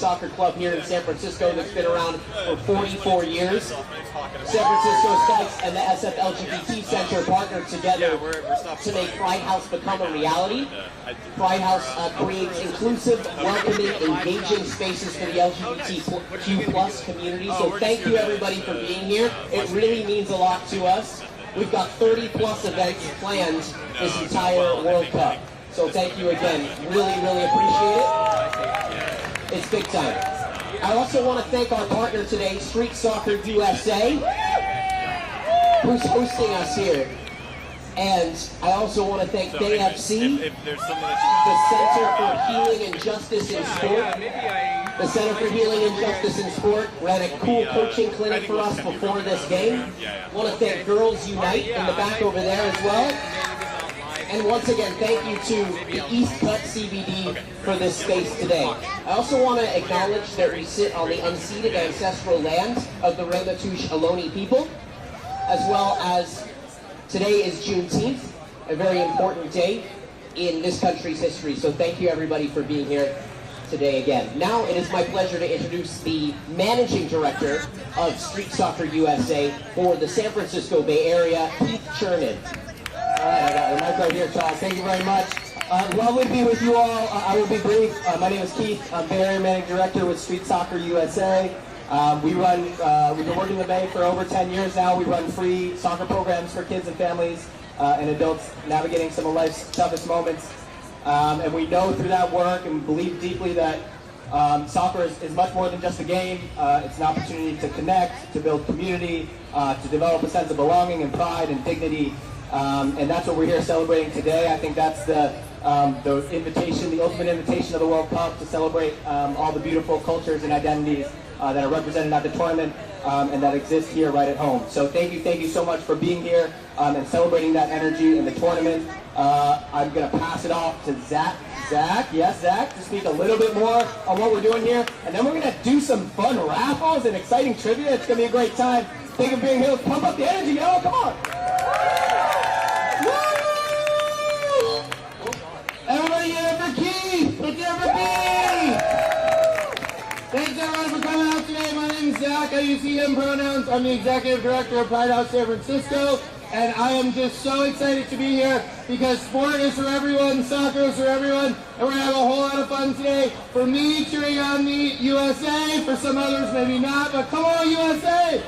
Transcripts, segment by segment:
soccer club here in San Francisco that's been around for 44 years. San Francisco Spikes and the SF LGBT Center partnered together to make Pride House become a reality. Pride House creates inclusive, welcoming, engaging spaces for the LGBTQ+ community. So thank you everybody for being here. It really means a lot to us. We've got 30+ events planned this entire World Cup. So thank you again. Really, really appreciate it. It's big time. I also want to thank our partner today, Street Soccer USA, who's hosting us here. And I also want to thank DFC, the Center for Healing and Justice in Sport. The Center for Healing and Justice in Sport ran a cool coaching clinic for us before this game. I want to thank Girls Unite in the back over there as well. And once again, thank you to the East Cut CBD for this space today. I also want to acknowledge that we sit on the unceded ancestral land of the Ramaytush Ohlone people, as well as today is Juneteenth, a very important day in this country's history. So thank you everybody for being here today again. Now it is my pleasure to introduce the Managing Director of Street Soccer USA for the San Francisco Bay Area, Keith Chernin. All right, I got the mic right here, Charles. Thank you very much. Lovely to be with you all. I will be brief. My name is Keith. I'm Bay Area Managing Director with Street Soccer USA. We've been working in the Bay for over 10 years now. We run free soccer programs for kids and families and adults navigating some of life's toughest moments. And we know through that work and believe deeply that soccer is much more than just a game. It's an opportunity to connect, to build community, to develop a sense of belonging and pride and dignity. And that's what we're here celebrating today. I think that's the invitation, the ultimate invitation of the World Cup, to celebrate all the beautiful cultures and identities that are represented at the tournament and that exist here right at home. So thank you so much for being here and celebrating that energy in the tournament. I'm going to pass it off to Zach, to speak a little bit more on what we're doing here. And then we're going to do some fun raffles and exciting trivia. It's going to be a great time. Thank you for being here. Let's pump up the energy, y'all. Come on. Everybody give it for Keith! Let's give it for Keith! Thanks everyone for coming out today. My name is Zach. I use he, him pronouns. I'm the Executive Director of Pride House San Francisco. And I am just so excited to be here because sport is for everyone, soccer is for everyone, and we're going to have a whole lot of fun today. For me, cheering on the USA, for some others maybe not, but come on USA!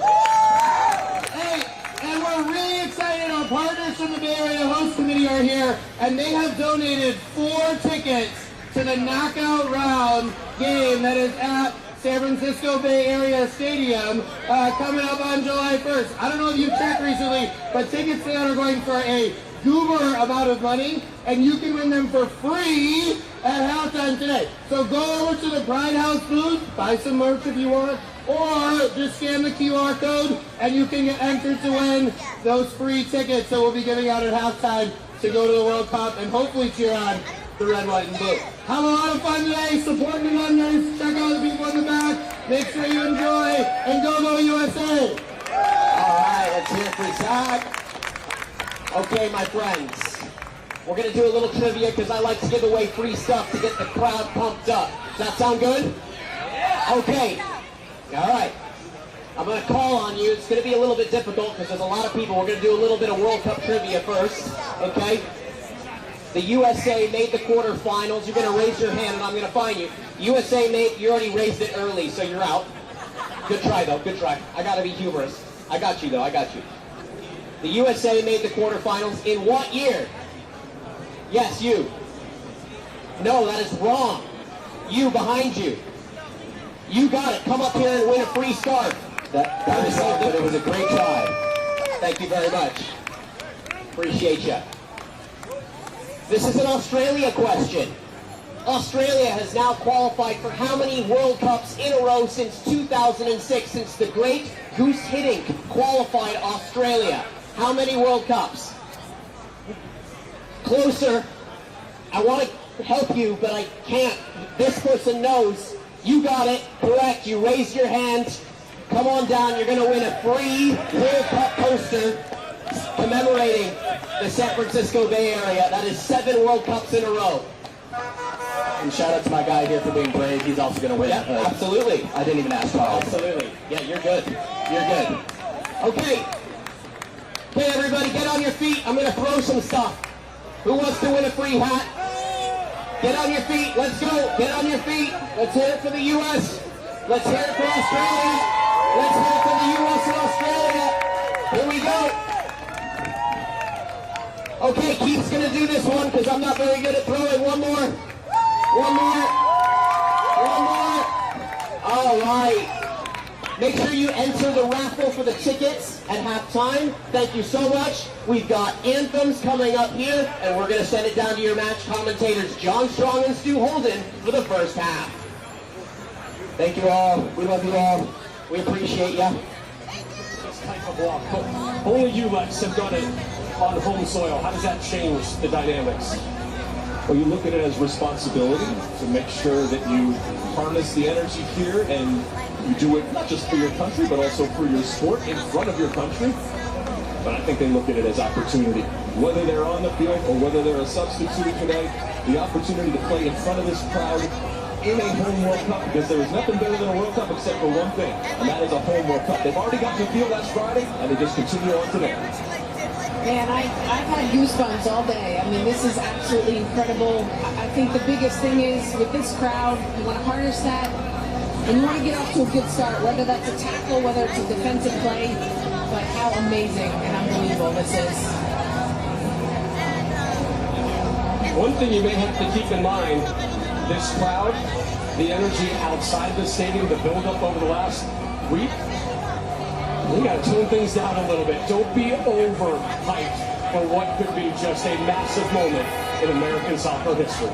Hey! And we're really excited. Our partners from the Bay Area Host Committee are here, and they have donated 4 tickets to the knockout round game that is at San Francisco Bay Area Stadium coming up on July 1st. I don't know if you've checked recently, but tickets to that are going for a goober amount of money, and you can win them for free at halftime today. So go over to the Pride House booth, buy some merch if you want, or just scan the QR code and you can get entered to win those free tickets that we'll be giving out at halftime to go to the World Cup and hopefully cheer on the red, white, and blue. Have a lot of fun today. Support the runners. Check out the people in the back. Make sure you enjoy and go USA. All right, let's hear it for Zach. Okay, my friends, we're going to do a little trivia because I like to give away free stuff to get the crowd pumped up. Does that sound good? Okay. All right. I'm going to call on you. It's going to be a little bit difficult because there's a lot of people. We're going to do a little bit of World Cup trivia first. Okay? The USA made the quarterfinals. You're going to raise your hand and I'm going to fine you. USA made, you already raised it early, so you're out. Good try, though. Good try. I got to be humorous. I got you, though. I got you. The USA made the quarterfinals in what year? Yes, you. No, that is wrong. You behind you. You got it. Come up here and win a free scarf. That was so good. It was a great try. Thank you very much. Appreciate you. This is an Australia question. Australia has now qualified for how many World Cups in a row since 2006, since the great Goose Hiddink qualified Australia? How many World Cups? Closer. I want to help you, but I can't. This person knows. You got it. Correct. You raised your hand. Come on down. You're going to win a free World Cup poster commemorating the San Francisco Bay Area. That is 7 World Cups in a row. And shout out to my guy here for being brave. He's also going to win. Yeah, absolutely. I didn't even ask Carl. Absolutely. Yeah, you're good. You're good. Okay. Okay, everybody, get on your feet. I'm going to throw some stuff. Who wants to win a free hat? Get on your feet. Let's go. Get on your feet. Let's hear it for the U.S. Let's hear it for Australia. Let's hear it for the U.S. and Australia. Here we go. Okay, Keith's going to do this one because I'm not very good at throwing. One more. One more. One more. All right. Make sure you enter the raffle for the tickets at halftime. Thank you so much. We've got anthems coming up here, and we're going to send it down to your match commentators, John Strong and Stu Holden, for the first half. Thank you all. We love you all. We appreciate you. This type of walk, but only you, Lex, have done it on home soil. How does that change the dynamics? Well, you look at it as responsibility to make sure that you harness the energy here and you do it not just for your country, but also for your sport in front of your country. But I think they look at it as opportunity. Whether they're on the field or whether they're a substitute today, the opportunity to play in front of this crowd in a home World Cup, because there is nothing better than a World Cup except for one thing, and that is a home World Cup. They've already got to the field last Friday, and they just continue on today. Man, I've had goosebumps all day. I mean, this is absolutely incredible. I think the biggest thing is with this crowd, you want to harness that, and you want to get off to a good start, whether that's a tackle, whether it's a defensive play, but how amazing and unbelievable this is. One thing you may have to keep in mind, this crowd, the energy outside the stadium, the build-up over the last week, we got to tone things down a little bit. Don't be overhyped for what could be just a massive moment in American soccer history.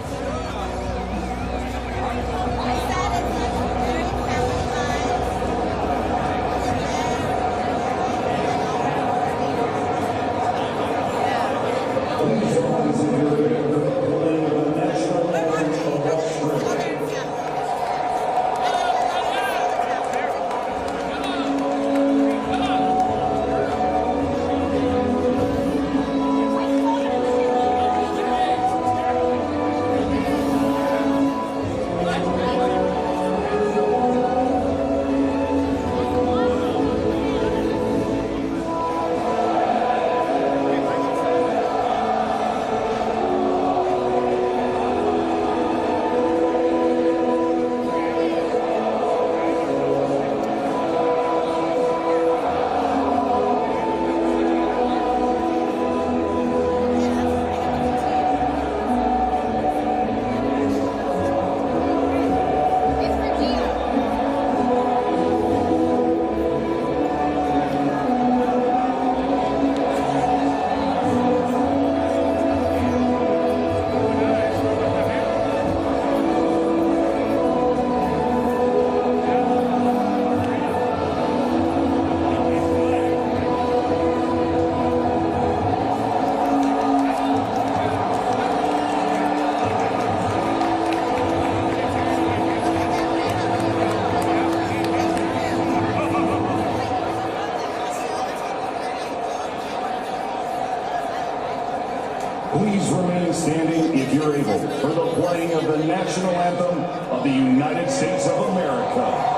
Please remain standing if you're able for the playing of the national anthem of the United States of America.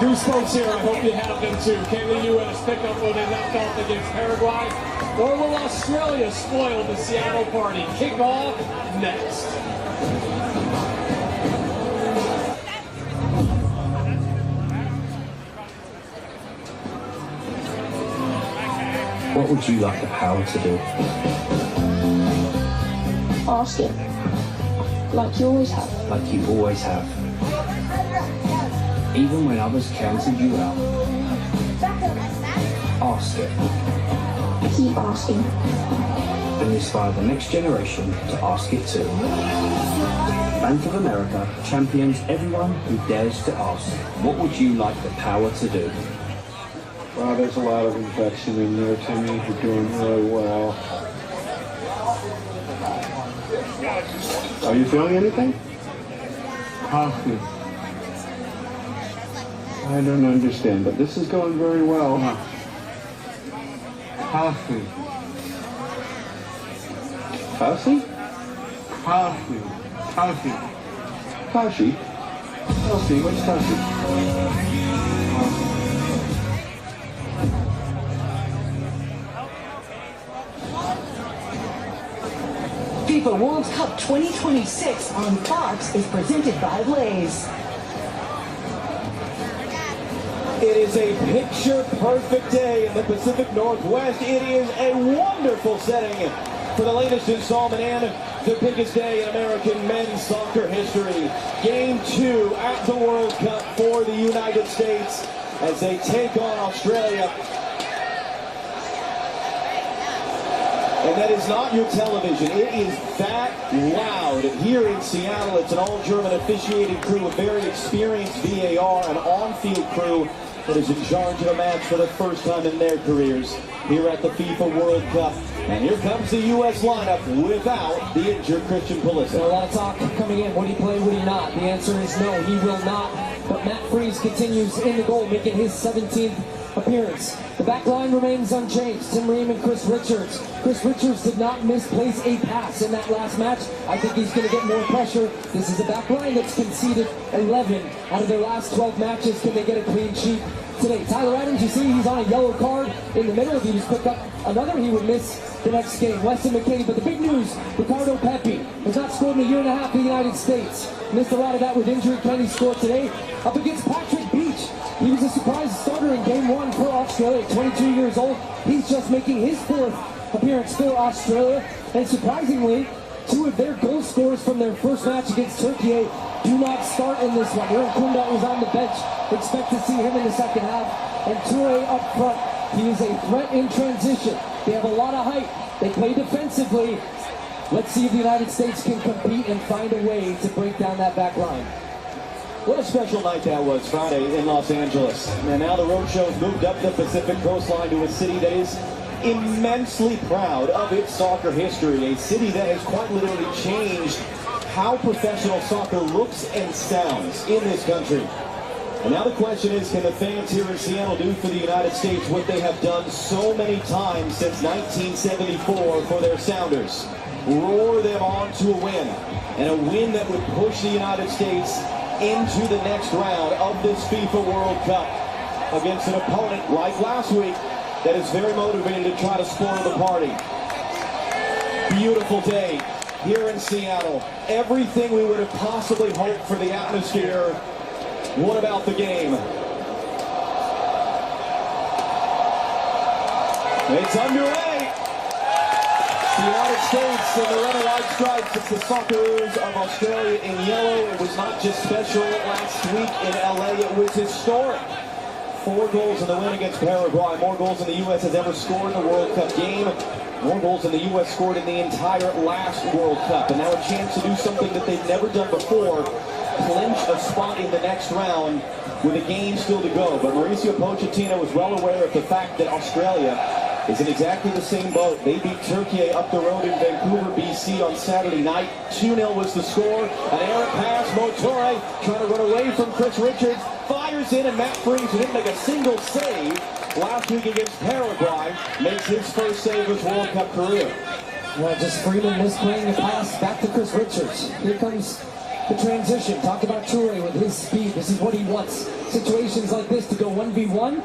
Goosebumps here. I hope you have them too. Can the U.S. pick up where they left off against Paraguay? Or will Australia spoil the Seattle party? Kickoff next. What would you like the power to do? Ask it. Like you always have. Like you always have. Even when others counted you out. Ask it. Keep asking. And inspire the next generation to ask it too. Bank of America champions everyone who dares to ask. What would you like the power to do? Wow, there's a lot of infection in there, Timmy. You're doing really well. Are you feeling anything? Coffee. I don't understand, but this is going very well. Coffee. Coffee? Coffee. Coffee. Coffee? Coffee? What's coffee? FIFA World Cup 2026 on Fox is presented by Blaze. It is a picture-perfect day in the Pacific Northwest. It is a wonderful setting for the latest installment and the biggest day in American men's soccer history. Game 2 at the World Cup for the United States as they take on Australia. And that is not your television. It is that loud here in Seattle. It's an all-German officiated crew, a very experienced VAR, an on-field crew that is in charge of a match for the first time in their careers here at the FIFA World Cup. And here comes the U.S. lineup without the injured Christian Pulisic. A lot of talk coming in. Would he play, would he not? The answer is no, he will not. But Matt Freese continues in the goal, making his 17th appearance. The back line remains unchanged. Tim Ream and Chris Richards. Chris Richards did not misplace a pass in that last match. I think he's going to get more pressure. This is a back line that's conceded 11 out of their last 12 matches. Can they get a clean sheet today? Tyler Adams, you see he's on a yellow card in the middle. If he was picked up another, he would miss the next game. Weston McKennie, but the big news, Ricardo Pepi has not scored in a year and a half in the United States. Missed a lot of that with injury. Can he score today? Up against Patrick Beach. He was a surprise starter in game 1 for Australia, 22 years old. He's just making his 4th appearance for Australia. And surprisingly, 2 of their goal scorers from their first match against Türkiye do not start in this one. Irankunda was on the bench. Expect to see him in the second half. And Toure up front. He is a threat in transition. They have a lot of height. They play defensively. Let's see if the United States can compete and find a way to break down that back line. What a special night that was Friday in Los Angeles. And now the roadshow's moved up the Pacific coastline to a city that is immensely proud of its soccer history. A city that has quite literally changed how professional soccer looks and sounds in this country. And now the question is, can the fans here in Seattle do for the United States what they have done so many times since 1974 for their Sounders? Roar them on to a win. And a win that would push the United States into the next round of this FIFA World Cup against an opponent like last week that is very motivated to try to spoil the party. Beautiful day here in Seattle. Everything we would have possibly hoped for the atmosphere. What about the game? It's underway. The United States in the red and white stripes. It's the Socceroos of Australia in yellow. It was not just special last week in LA, it was historic. 4 goals in the win against Paraguay. More goals than the U.S. has ever scored in a World Cup game. More goals than the U.S. scored in the entire last World Cup. And now a chance to do something that they've never done before. Clinch a spot in the next round with a game still to go. But Mauricio Pochettino was well aware of the fact that Australia is in exactly the same boat. They beat Türkiye up the road in Vancouver, BC on Saturday night. 2-0 was the score. An errant pass. Nestory trying to run away from Chris Richards. Fires in, and Matt Freese, who didn't make a single save last week against Paraguay, makes his first save of his World Cup career. Well, just Freeman misplaying the pass back to Chris Richards. Here comes the transition. Talk about Toure with his speed. This is what he wants. situations like this to go 1v1,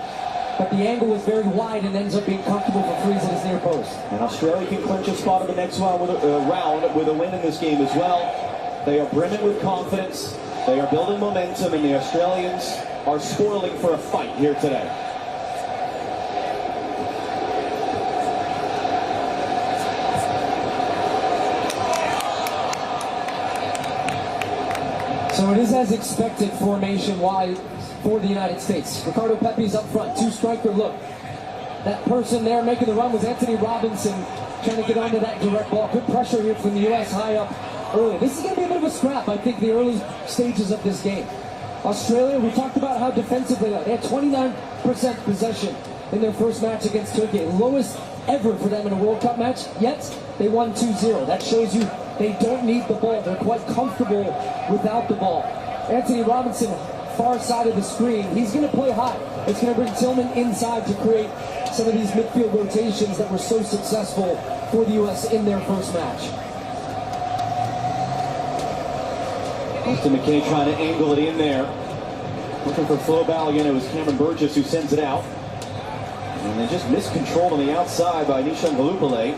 but the angle was very wide and ends up being comfortable for threes at his near post. And Australia can clinch a spot in the next round with a win in this game as well. They are brimming with confidence. They are building momentum, and the Australians are spoiling for a fight here today. So it is as expected formation-wise for the United States. Ricardo Pepi's up front, two-striker look. That person there making the run was Anthony Robinson, trying to get onto that direct ball. Good pressure here from the U.S. high up early. This is going to be a bit of a scrap, I think, the early stages of this game. Australia, we talked about how defensively they had 29% possession in their first match against Turkey. Lowest ever for them in a World Cup match, yet they won 2-0. That shows you they don't need the ball. They're quite comfortable without the ball. Anthony Robinson, far side of the screen. He's going to play high. It's going to bring Tillman inside to create some of these midfield rotations that were so successful for the U.S. in their first match. Austin McKay trying to angle it in there. Looking for Flo Balogun. It was Cameron Burgess who sends it out. And they just miscontrolled on the outside by Nishan Galupale.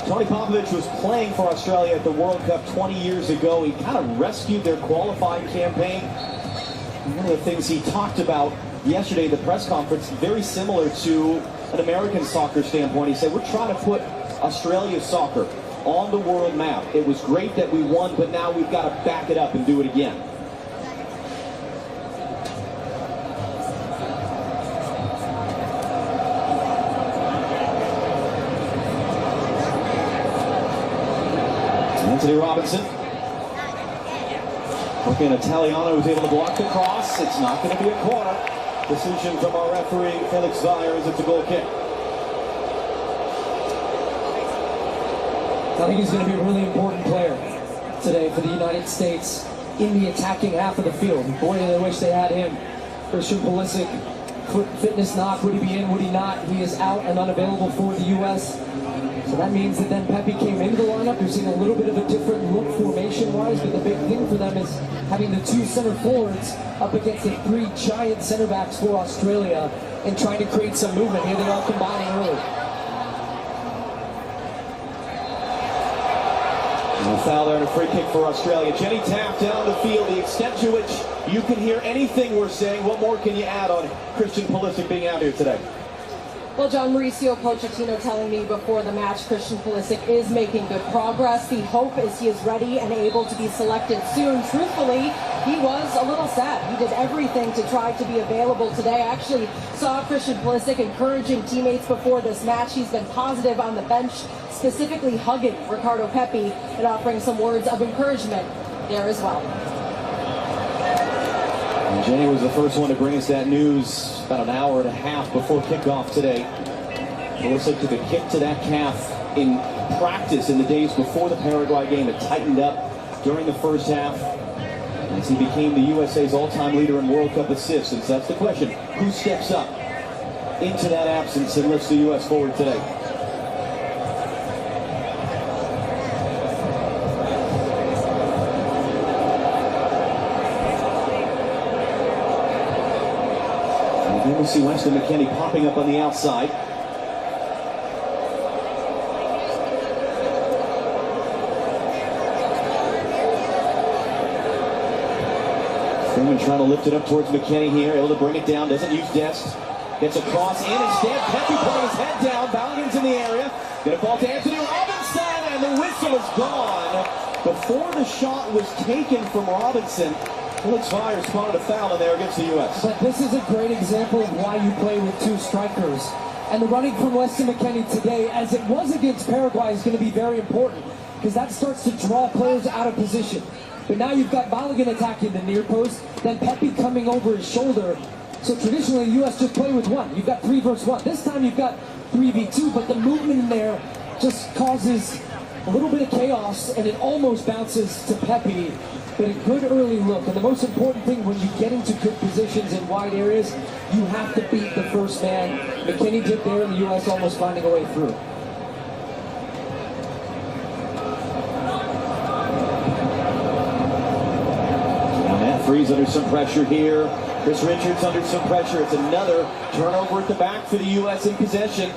Tony Popovic was playing for Australia at the World Cup 20 years ago. He kind of rescued their qualifying campaign. And one of the things he talked about yesterday at the press conference, very similar to an American soccer standpoint. He said, we're trying to put Australia's soccer on the world map. It was great that we won, but now we've got to back it up and do it again. Anthony Robinson. Working Italiano who's able to block the cross. It's not going to be a corner. Decision from our referee, Felix Zayers. It's a goal kick. I think he's going to be a really important player today for the United States in the attacking half of the field. Boy, I wish they had him. Christian Pulisic, foot fitness knock. Would he be in? Would he not? He is out and unavailable for the U.S. So that means that then Pepi came into the lineup. You're seeing a little bit of a different look formation-wise, but the big thing for them is having the two center forwards up against the three giant center backs for Australia and trying to create some movement. Here they are combining early. And a foul there and a free kick for Australia. Jenny Taft down the field. The extent to which you can hear anything we're saying. What more can you add on Christian Pulisic being out here today? Well, John, Mauricio Pochettino telling me before the match Christian Pulisic is making good progress. The hope is he is ready and able to be selected soon. Truthfully, he was a little sad. He did everything to try to be available today. I actually saw Christian Pulisic encouraging teammates before this match. He's been positive on the bench, specifically hugging Ricardo Pepi and offering some words of encouragement there as well. And Jenny was the first one to bring us that news about an hour and a half before kickoff today. Pulisic took a kick to that calf in practice in the days before the Paraguay game. It tightened up during the first half as he became the USA's all-time leader in World Cup assists. And so that's the question. Who steps up into that absence and lifts the U.S. forward today? Here we see Weston McKennie popping up on the outside. Freeman trying to lift it up towards McKennie here, able to bring it down, doesn't use Dest. Gets a cross in instead. Pepi putting his head down. Balogun's in the area. Gonna fall to Anthony Robinson, and the whistle is gone. Before the shot was taken from Robinson, Felix Zayers spotted a foul in there against the U.S. But this is a great example of why you play with two strikers. And the running from Weston McKennie today, as it was against Paraguay, is going to be very important because that starts to draw players out of position. But now you've got Balogun attacking the near post, then Pepi coming over his shoulder. So traditionally, the U.S. just play with one. You've got 3 versus 1. This time you've got 3v2, but the movement in there just causes a little bit of chaos, and it almost bounces to Pepi. But a good early look, and the most important thing when you get into good positions in wide areas, you have to beat the first man. McKennie did there, and the U.S. almost finding a way through. Now Matt Freese under some pressure here. Chris Richards under some pressure. It's another turnover at the back for the U.S. in possession.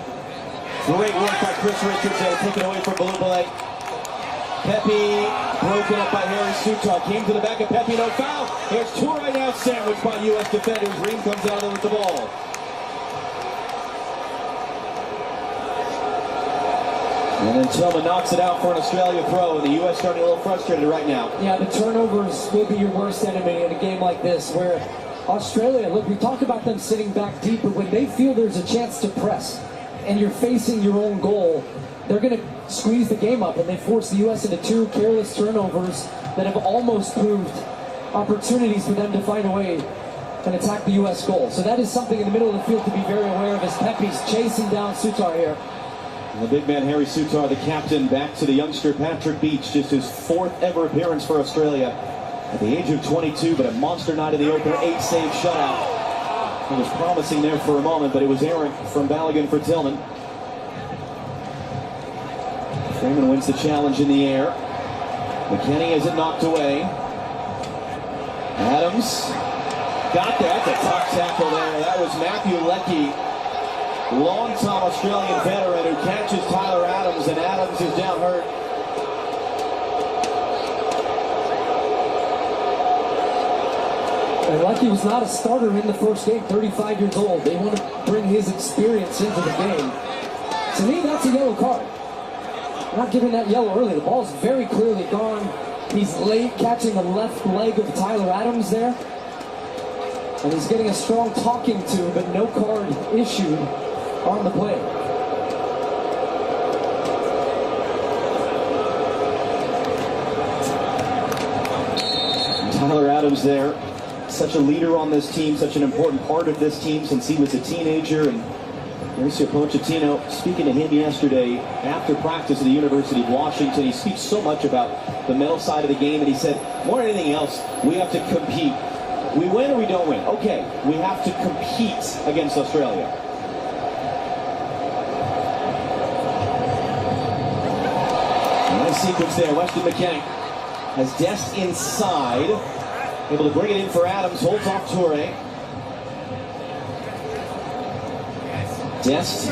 Great work by Chris Richards there, taken away from Balubale. Pepe broken up by Harry Sutar. Came to the back of Pepe, no foul. Here's two right now, sandwiched by U.S. defenders. Ream comes out there with the ball. And then Tillman knocks it out for an Australia throw, and the U.S. starting a little frustrated right now. Yeah, the turnovers will be your worst enemy in a game like this, where Australia, look, we talk about them sitting back deep, but when they feel there's a chance to press, and you're facing your own goal, they're going to squeeze the game up, and they force the U.S. into two careless turnovers that have almost proved opportunities for them to find a way and attack the U.S. goal. So that is something in the middle of the field to be very aware of as Pepe's chasing down Sutar here. And the big man Harry Sutar, the captain, back to the youngster Patrick Beach, just his fourth ever appearance for Australia at the age of 22, but a monster night in the opener, 8-save shutout. It was promising there for a moment, but it was errant from Balogun for Tillman. Freeman wins the challenge in the air. McKennie has it knocked away. Adams got that. That's a tough tackle there. That was Matthew Leckie, long-time Australian veteran, who catches Tyler Adams, and Adams is down hurt. And Leckie was not a starter in the first game, 35 years old. They want to bring his experience into the game. To me, that's a yellow card. Not giving that yellow early. The ball's very clearly gone. He's late catching the left leg of Tyler Adams there. And he's getting a strong talking to, but no card issued on the play. Tyler Adams there, such a leader on this team, such an important part of this team since he was a teenager. And Mauricio Pochettino, speaking to him yesterday after practice at the University of Washington, he speaks so much about the mental side of the game, and he said, more than anything else, we have to compete. We win or we don't win. Okay, we have to compete against Australia. Nice sequence there. Weston McKennie has Dest inside, able to bring it in for Adams, holds off Toure. Dest,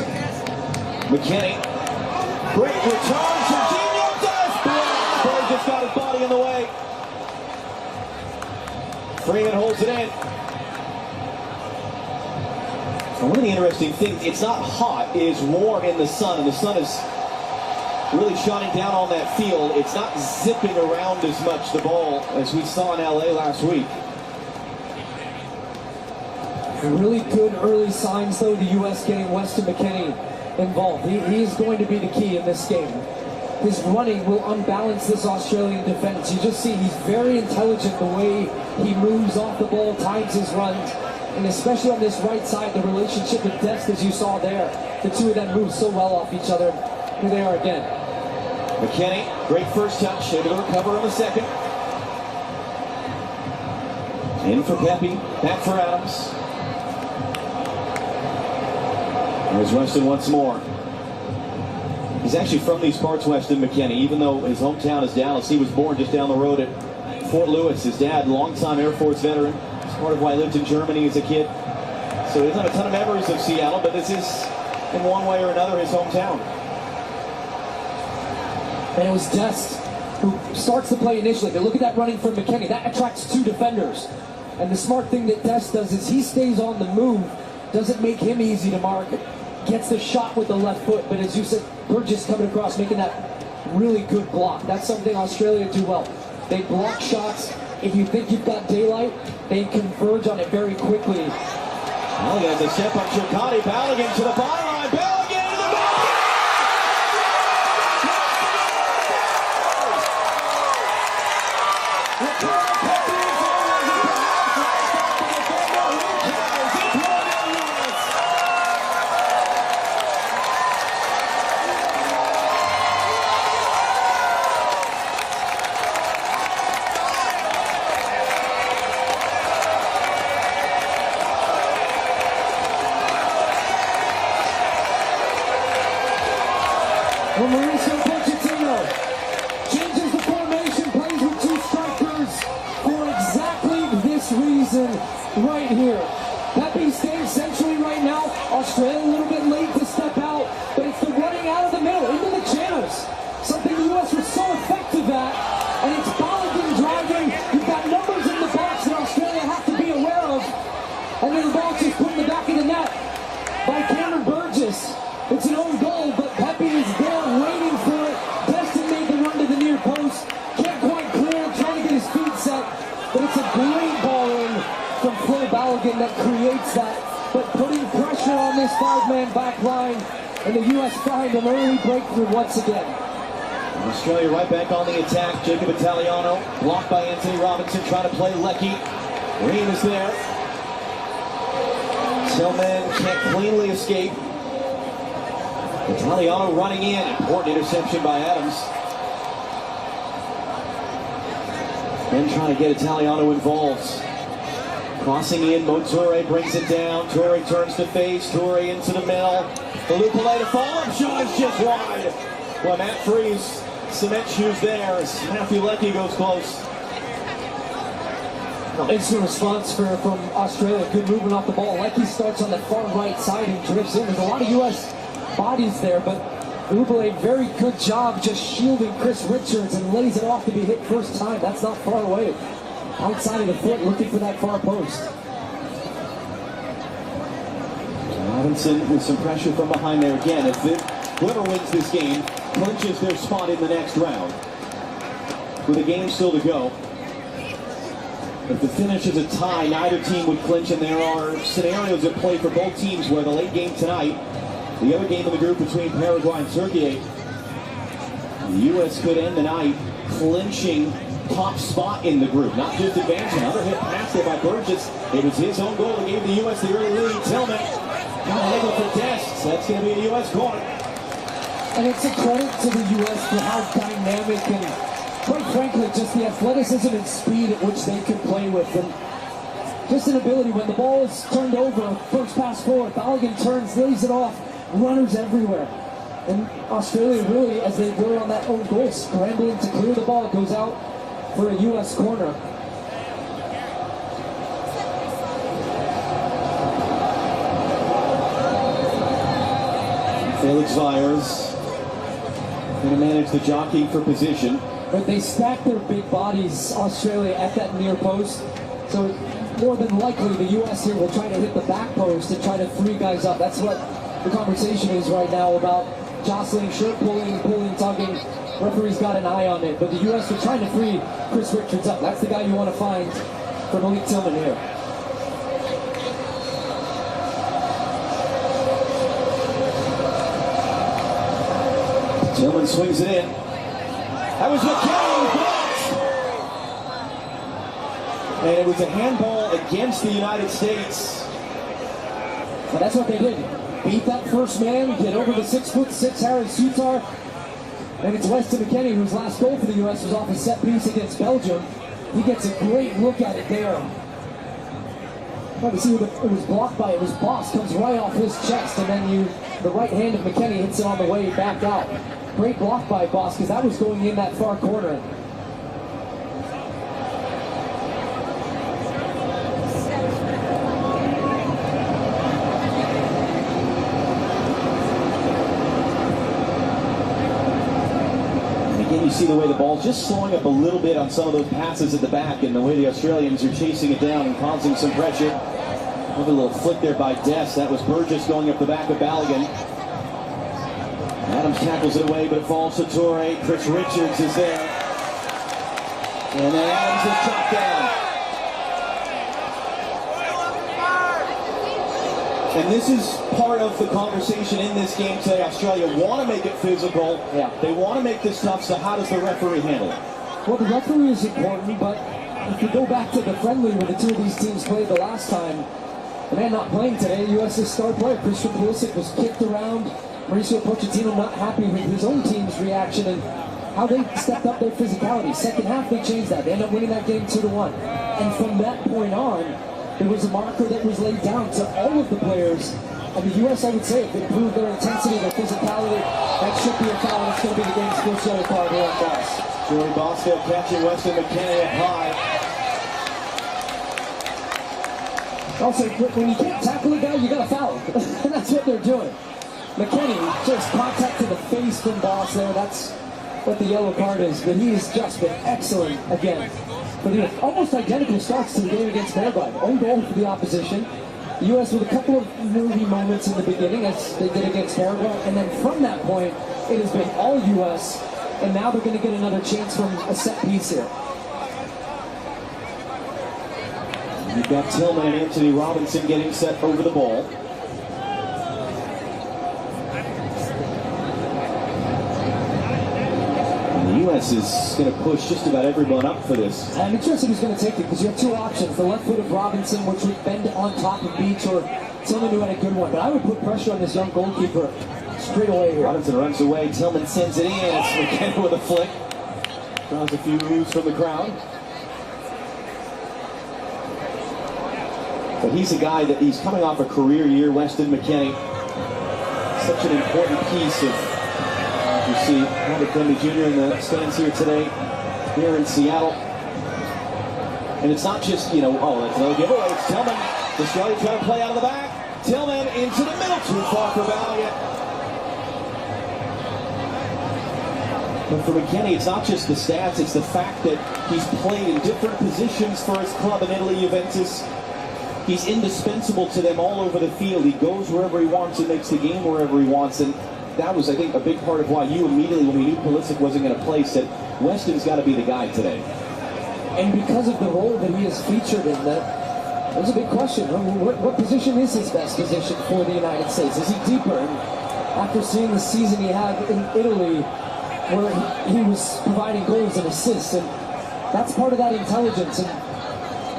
McKennie, great return, Jorginho does block. Bird just got his body in the way. Freeman holds it in. And one of the interesting things, it's not hot, it is warm in the sun, and the sun is really shining down on that field. It's not zipping around as much, the ball, as we saw in LA last week. Really good early signs, though, the U.S. getting Weston McKennie involved. He is going to be the key in this game. His running will unbalance this Australian defense. You just see he's very intelligent the way he moves off the ball, times his runs, and especially on this right side, the relationship with Dest, as you saw there. The two of them move so well off each other. Here they are again. McKennie, great first touch, able to recover on the second. In for Pepe, back for Adams. There's Weston once more. He's actually from these parts, Weston McKennie, even though his hometown is Dallas. He was born just down the road at Fort Lewis. His dad, longtime Air Force veteran. It's part of why he lived in Germany as a kid. So he doesn't have a ton of memories of Seattle, but this is, in one way or another, his hometown. And it was Dest who starts the play initially. But look at that running from McKennie. That attracts two defenders. And the smart thing that Dest does is he stays on the move. Doesn't make him easy to mark. Gets the shot with the left foot. But as you said, Burgess coming across, making that really good block. That's something Australia do well. They block shots. If you think you've got daylight, they converge on it very quickly. Well, there's a step on Chircotti. Balogun to the byline. Balogun to the basket! Well, Mauricio Pochettino changes the formation, plays with two strikers for exactly this reason right here. by Cameron Burgess. It's an own goal, but Pepe is there waiting for it. Destin made the run to the near post. Can't quite clear, trying to get his feet set. But it's a great ball in from Folarin Balogun that creates that. But putting pressure on this five-man back line, and the U.S. find an early breakthrough once again. Australia right back on the attack. Jacob Italiano blocked by Anthony Robinson, trying to play Lecky. Reyna is there. Tillman can't cleanly escape. Italiano running in. Important interception by Adams. Then trying to get Italiano involved. Crossing in, Moture brings it down. Toure turns to face. Toure into the middle. The Lupulay to fall-up shot is just wide. Well, Matt Freeze, cement shoes there as Matthew Lecky goes close. Instant response from Australia. Good movement off the ball. Lecky starts on the far right side and drifts in. There's a lot of U.S. bodies there, but Lupulay, very good job just shielding Chris Richards and lays it off to be hit first time. That's not far away. Outside of the foot, looking for that far post. Robinson with some pressure from behind there again. If whoever wins this game clinches their spot in the next round. With a game still to go. If the finish is a tie, neither team would clinch, and there are scenarios at play for both teams where the late game tonight, the other game in the group between Paraguay and Türkiye, the U.S. could end the night clinching top spot in the group, not just advancing. Another hit pass there by Burgess. It was his own goal that gave the U.S. the early lead. Tillman got a nickel for Dest. That's going to be a U.S. corner. And it's a credit to the U.S. for how dynamic and, quite frankly, just the athleticism and speed at which they can play with. And just an ability, when the ball is turned over, first pass forward, Balogun turns, lays it off, runners everywhere. And Australia really, as they were on that own goal, scrambling to clear the ball, goes out for a U.S. corner. Felix Vyers going to manage the jockey for position. But they stack their big bodies, Australia, at that near post. So more than likely the U.S. here will try to hit the back post and try to free guys up. That's what the conversation is right now about jostling, shirt pulling, tugging. Referee's got an eye on it. But the U.S. are trying to free Chris Richards up. That's the guy you want to find for Malik Tillman here. Tillman swings it in. That was McKenny blocked. And it was a handball against the United States. So that's what they did. Beat that first man, get over the 6'6" Harry Sutar. And it's Weston McKennie, whose last goal for the U.S. was off a set piece against Belgium. He gets a great look at it there. Trying to see who it was blocked by. It was Boss, comes right off his chest, and then the right hand of McKennie hits it on the way back out. Great block by Boss, because that was going in that far corner. You see the way the ball's just slowing up a little bit on some of those passes at the back, and the way the Australians are chasing it down and causing some pressure. A little flick there by Dest. That was Burgess going up the back of Balogun. Adams tackles it away, but it falls to Toure. Chris Richards is there. And then Adams is chopped down. And this is part of the conversation in this game today. Australia want to make it physical. Yeah. They want to make this tough, so how does the referee handle it? Well, the referee is important, but if you go back to the friendly where the two of these teams played the last time, the man not playing today, U.S.'s star player, Christian Pulisic, was kicked around. Mauricio Pochettino not happy with his own team's reaction and how they stepped up their physicality. Second half, they changed that. They ended up winning that game 2-1. And from that point on, there was a marker that was laid down to all of the players. And the U.S., I would say, if they improved their intensity, their physicality, that should be a foul, and it's going to be the game's first yellow card here on Boss. Joey Bosfield catching Weston McKennie up high. Also, when you can't tackle a guy, you got to foul him. And that's what they're doing. McKennie, just contact to the face from Boss there. That's what the yellow card is. But he has just been excellent again. But almost identical starts to the game against Paraguay. Own goal for the opposition. The U.S. with a couple of movie moments in the beginning, as they did against Paraguay, and then from that point, it has been all U.S., and now they're going to get another chance from a set piece here. You've got Tillman and Anthony Robinson getting set over the ball. And the U.S. is going to push just about everyone up for this. I'm interested who's going to take it, because you have two options. The left foot of Robinson, which would bend on top of Beach, or Tillman, who had a good one. But I would put pressure on this young goalkeeper straight away here. Robinson runs away. Tillman sends it in. It's McKenna with a flick. Draws a few moves from the crowd. But he's a guy that he's coming off a career year, Weston McKennie. Such an important piece of, you see, Robert Clemmy Jr. in the stands here today, here in Seattle. And it's not just, you know, oh, that's no giveaway. It's Tillman. Australia trying to play out of the back. Tillman into the middle. Too far for Valiant. But for McKennie, it's not just the stats, it's the fact that he's played in different positions for his club in Italy, Juventus. He's indispensable to them all over the field. He goes wherever he wants and makes the game wherever he wants. And that was, I think, a big part of why you immediately, when we knew Pulisic wasn't going to play, said, Weston's got to be the guy today. And because of the role that he has featured in that, there's a big question. I mean, what position is his best position for the United States? Is he deeper? And after seeing the season he had in Italy, where he was providing goals and assists, and that's part of that intelligence. And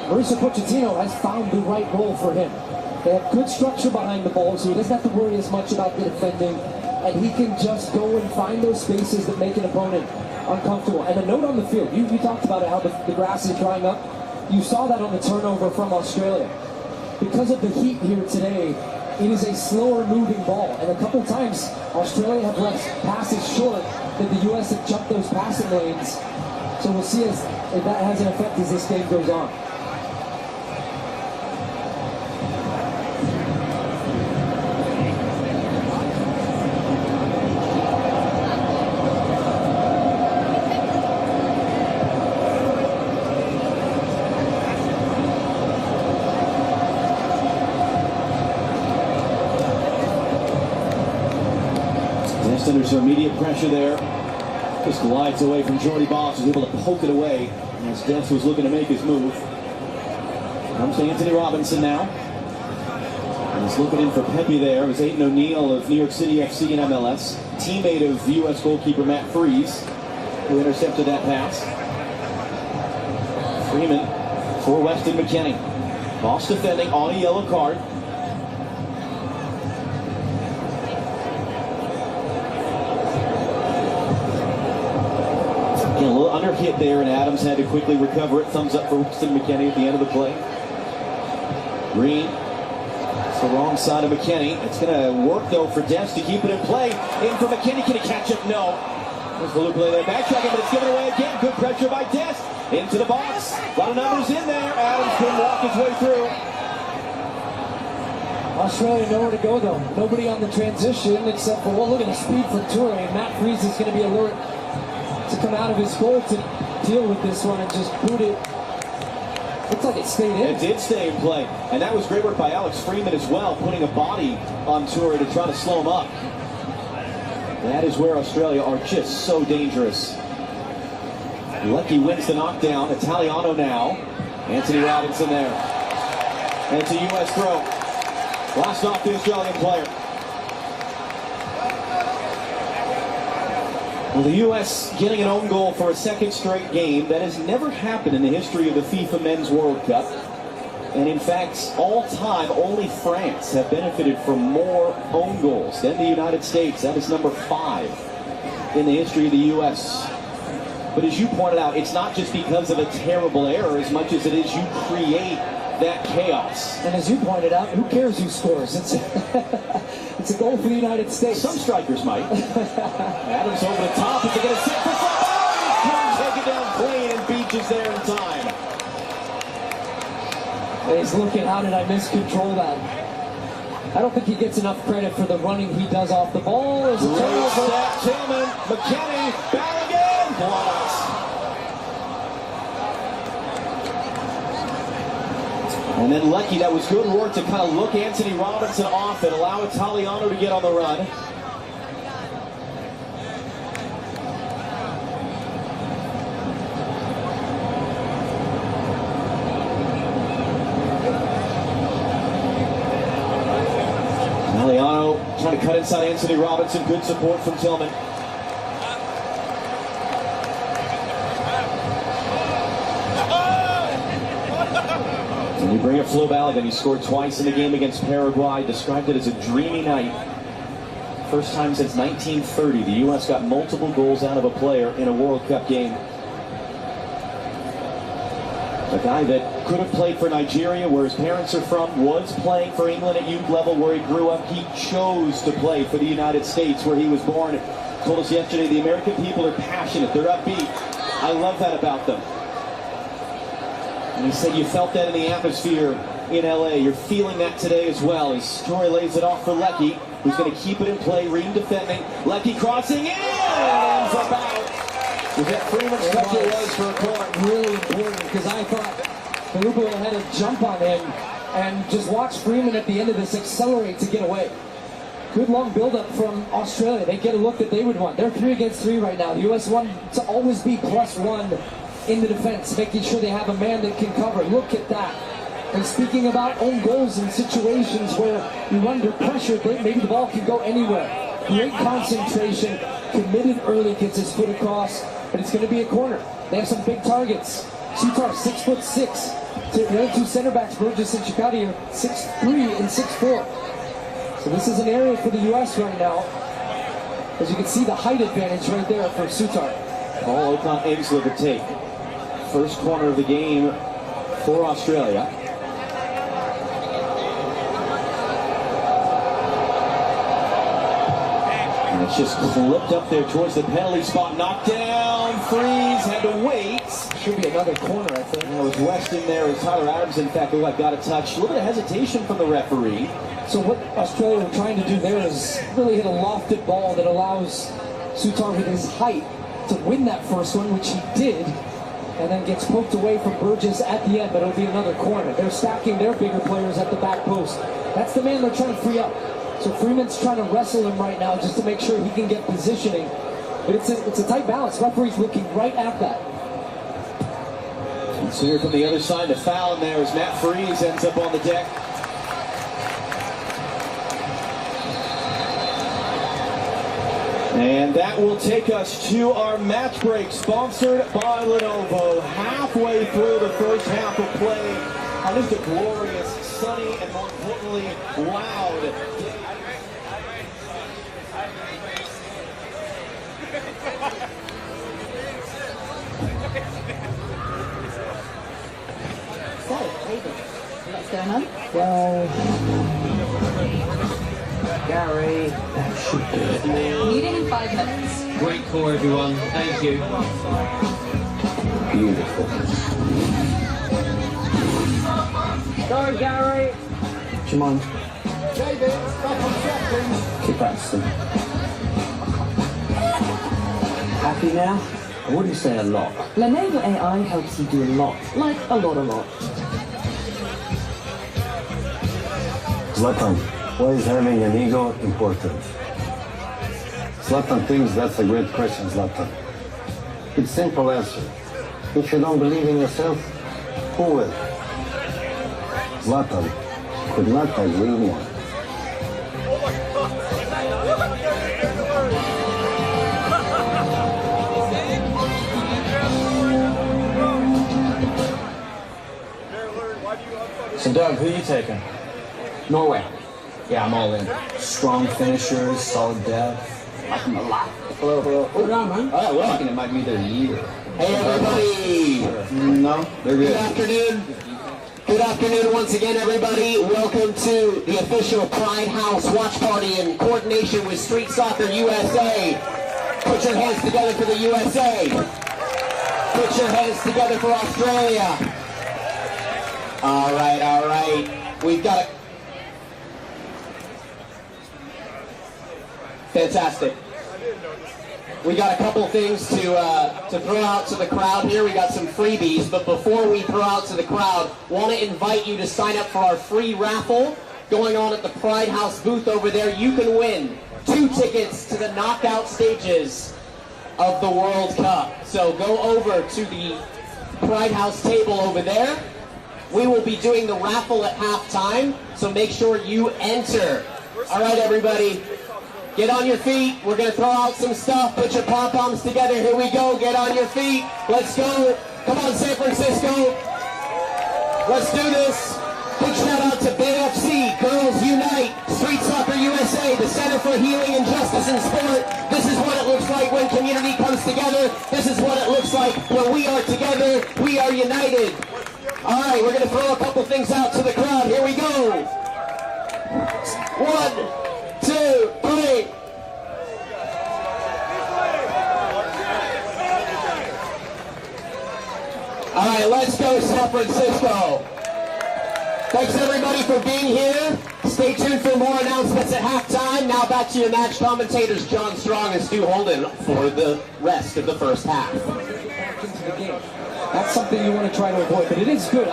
Mauricio Pochettino has found the right role for him. They have good structure behind the ball, so he doesn't have to worry as much about the defending, and he can just go and find those spaces that make an opponent uncomfortable. And a note on the field, you talked about it, how the grass is drying up. You saw that on the turnover from Australia. Because of the heat here today, it is a slower moving ball, and a couple times Australia have left passes short that the U.S. have jumped those passing lanes. So we'll see if that has an effect as this game goes on. Under some immediate pressure there. Just glides away from Jordy Boss, was able to poke it away as Dest was looking to make his move. Comes to Anthony Robinson now. And he's looking in for Pepe there. It was Aiden O'Neill of New York City FC and MLS, teammate of U.S. goalkeeper Matt Freese, who intercepted that pass. Freeman for Weston McKennie. Boss defending on a yellow card. A little under hit there, and Adams had to quickly recover it. Thumbs up for Weston McKennie at the end of the play. Green. It's the wrong side of McKennie. It's going to work, though, for Dest to keep it in play. In for McKennie. Can he catch it? No. There's the loop play there. Backtracking, but it's given away again. Good pressure by Dest. Into the box. A lot of numbers in there. Adams couldn't walk his way through. Australia nowhere to go, though. Nobody on the transition except for, well, look at the speed from Toure. Matt Freese is going to be alert to come out of his goal to deal with this one and just boot it. Looks like it stayed in. It did stay in play. And that was great work by Alex Freeman as well, putting a body on Toure to try to slow him up. That is where Australia are just so dangerous. Lucky wins the knockdown. Italiano now. Anthony Robinson there. And it's a U.S. throw. Last off the Australian player. Well, the U.S. getting an own goal for a second straight game. That has never happened in the history of the FIFA Men's World Cup. And in fact, all time, only France have benefited from more own goals than the United States. That is number 5 in the history of the U.S. But as you pointed out, it's not just because of a terrible error as much as it is you create that chaos. And as you pointed out, who cares who scores? It's a goal for the United States. Some strikers might. Adams over the top. Is he going to sit for somebody? Couldn't take it down clean, and Beach is there in time. And he's looking, how did I miscontrol that? I don't think he gets enough credit for the running he does off the ball. There's a turnover. Tillman, McKennie, Balogun, blocked. And then Lecky, that was good work to kind of look Anthony Robinson off and allow Italiano to get on the run. Italiano trying to cut inside Anthony Robinson. Good support from Tillman. And you bring up Flo Balogun. He scored twice in the game against Paraguay. Described it as a dreamy night. First time since 1930 the U.S. got multiple goals out of a player in a World Cup game. A guy that could have played for Nigeria, where his parents are from, was playing for England at youth level where he grew up. He chose to play for the United States where he was born. Told us yesterday the American people are passionate. They're upbeat. I love that about them. And he said you felt that in the atmosphere in LA. You're feeling that today as well. As Story lays it off for Lecky, who's going to keep it in play. Ream defending. Lecky crossing in! Ends up out. Was that Freeman's touch it was for a corner? Really important, because I thought Galupo had a jump on him, and just watch Freeman at the end of this accelerate to get away. Good long build-up from Australia. They get a look that they would want. They're 3 against 3 right now. The U.S. want to always be +1 in the defense, making sure they have a man that can cover. Look at that. And speaking about own goals in situations where you're under pressure, maybe the ball can go anywhere. Great concentration, committed early, gets his foot across, but it's going to be a corner. They have some big targets. Sutar, 6'6". The other two center backs, Burgess and Chikati, are 6'3" and 6'4". So this is an area for the U.S. right now. As you can see, the height advantage right there for Sutar. Paul Ocon Ainsler to take. First corner of the game for Australia. And it's just clipped up there towards the penalty spot. Knocked down. Freeze. Had to wait. Should be another corner, I think. There was West in there. As Tyler Adams, in fact, looked like got a touch. A little bit of hesitation from the referee. So what Australia were trying to do there is really hit a lofted ball that allows Sutar with his height to win that first one, which he did, and then gets poked away from Burgess at the end, but it'll be another corner. They're stacking their bigger players at the back post. That's the man they're trying to free up. So Freeman's trying to wrestle him right now just to make sure he can get positioning. But it's a tight balance. Referee's looking right at that. So here from the other side, the foul in there as Matt Freeze ends up on the deck. And that will take us to our match break, sponsored by Lenovo. Halfway through the first half of play on just a glorious, sunny, and more importantly, loud day. What's going on? Well, Gary, that should do it. Meeting in 5 minutes. Great call, everyone. Thank you. Beautiful. Sorry, Gary. Do you mind? David, back on track, please. Keep practicing. Happy now? I wouldn't say a lot. Lenovo AI helps you do a lot. Like a lot. Zlatan, why is having an ego important? Zlatan thinks that's a great question, Zlatan. It's simple answer. If you don't believe in yourself, who will? Zlatan could not agree more. So Doug, who are you taking? Norway. Yeah, I'm all in. Strong finishers, solid depth. Like them a lot. Hello. Hold on, man. Oh, well, I think it might be their year. Hey, everybody. No, they're good. Good afternoon. Good afternoon once again, everybody. Welcome to the official Pride House watch party in coordination with Street Soccer USA. Put your hands together for the USA. Put your hands together for Australia. All right. We've got a... Fantastic. We got a couple things to throw out to the crowd here. We got some freebies, but before we throw out to the crowd, want to invite you to sign up for our free raffle going on at the Pride House booth over there. You can win 2 tickets to the knockout stages of the World Cup. So go over to the Pride House table over there. We will be doing the raffle at halftime, so make sure you enter. All right, everybody. Get on your feet. We're going to throw out some stuff. Put your pom-poms together. Here we go. Get on your feet. Let's go. Come on, San Francisco. Let's do this. Big shout out to BFC, Girls Unite, Street Soccer USA, the Center for Healing and Justice in Sport. This is what it looks like when community comes together. This is what it looks like when we are together. We are united. All right, we're going to throw a couple things out to the crowd. Here we go. 1, 2, 3. All right, let's go San Francisco. Thanks everybody for being here. Stay tuned for more announcements at halftime. Now back to your match commentators, John Strong and Stu Holden, for the rest of the first half. Back into the game. That's something you want to try to avoid, but it is good.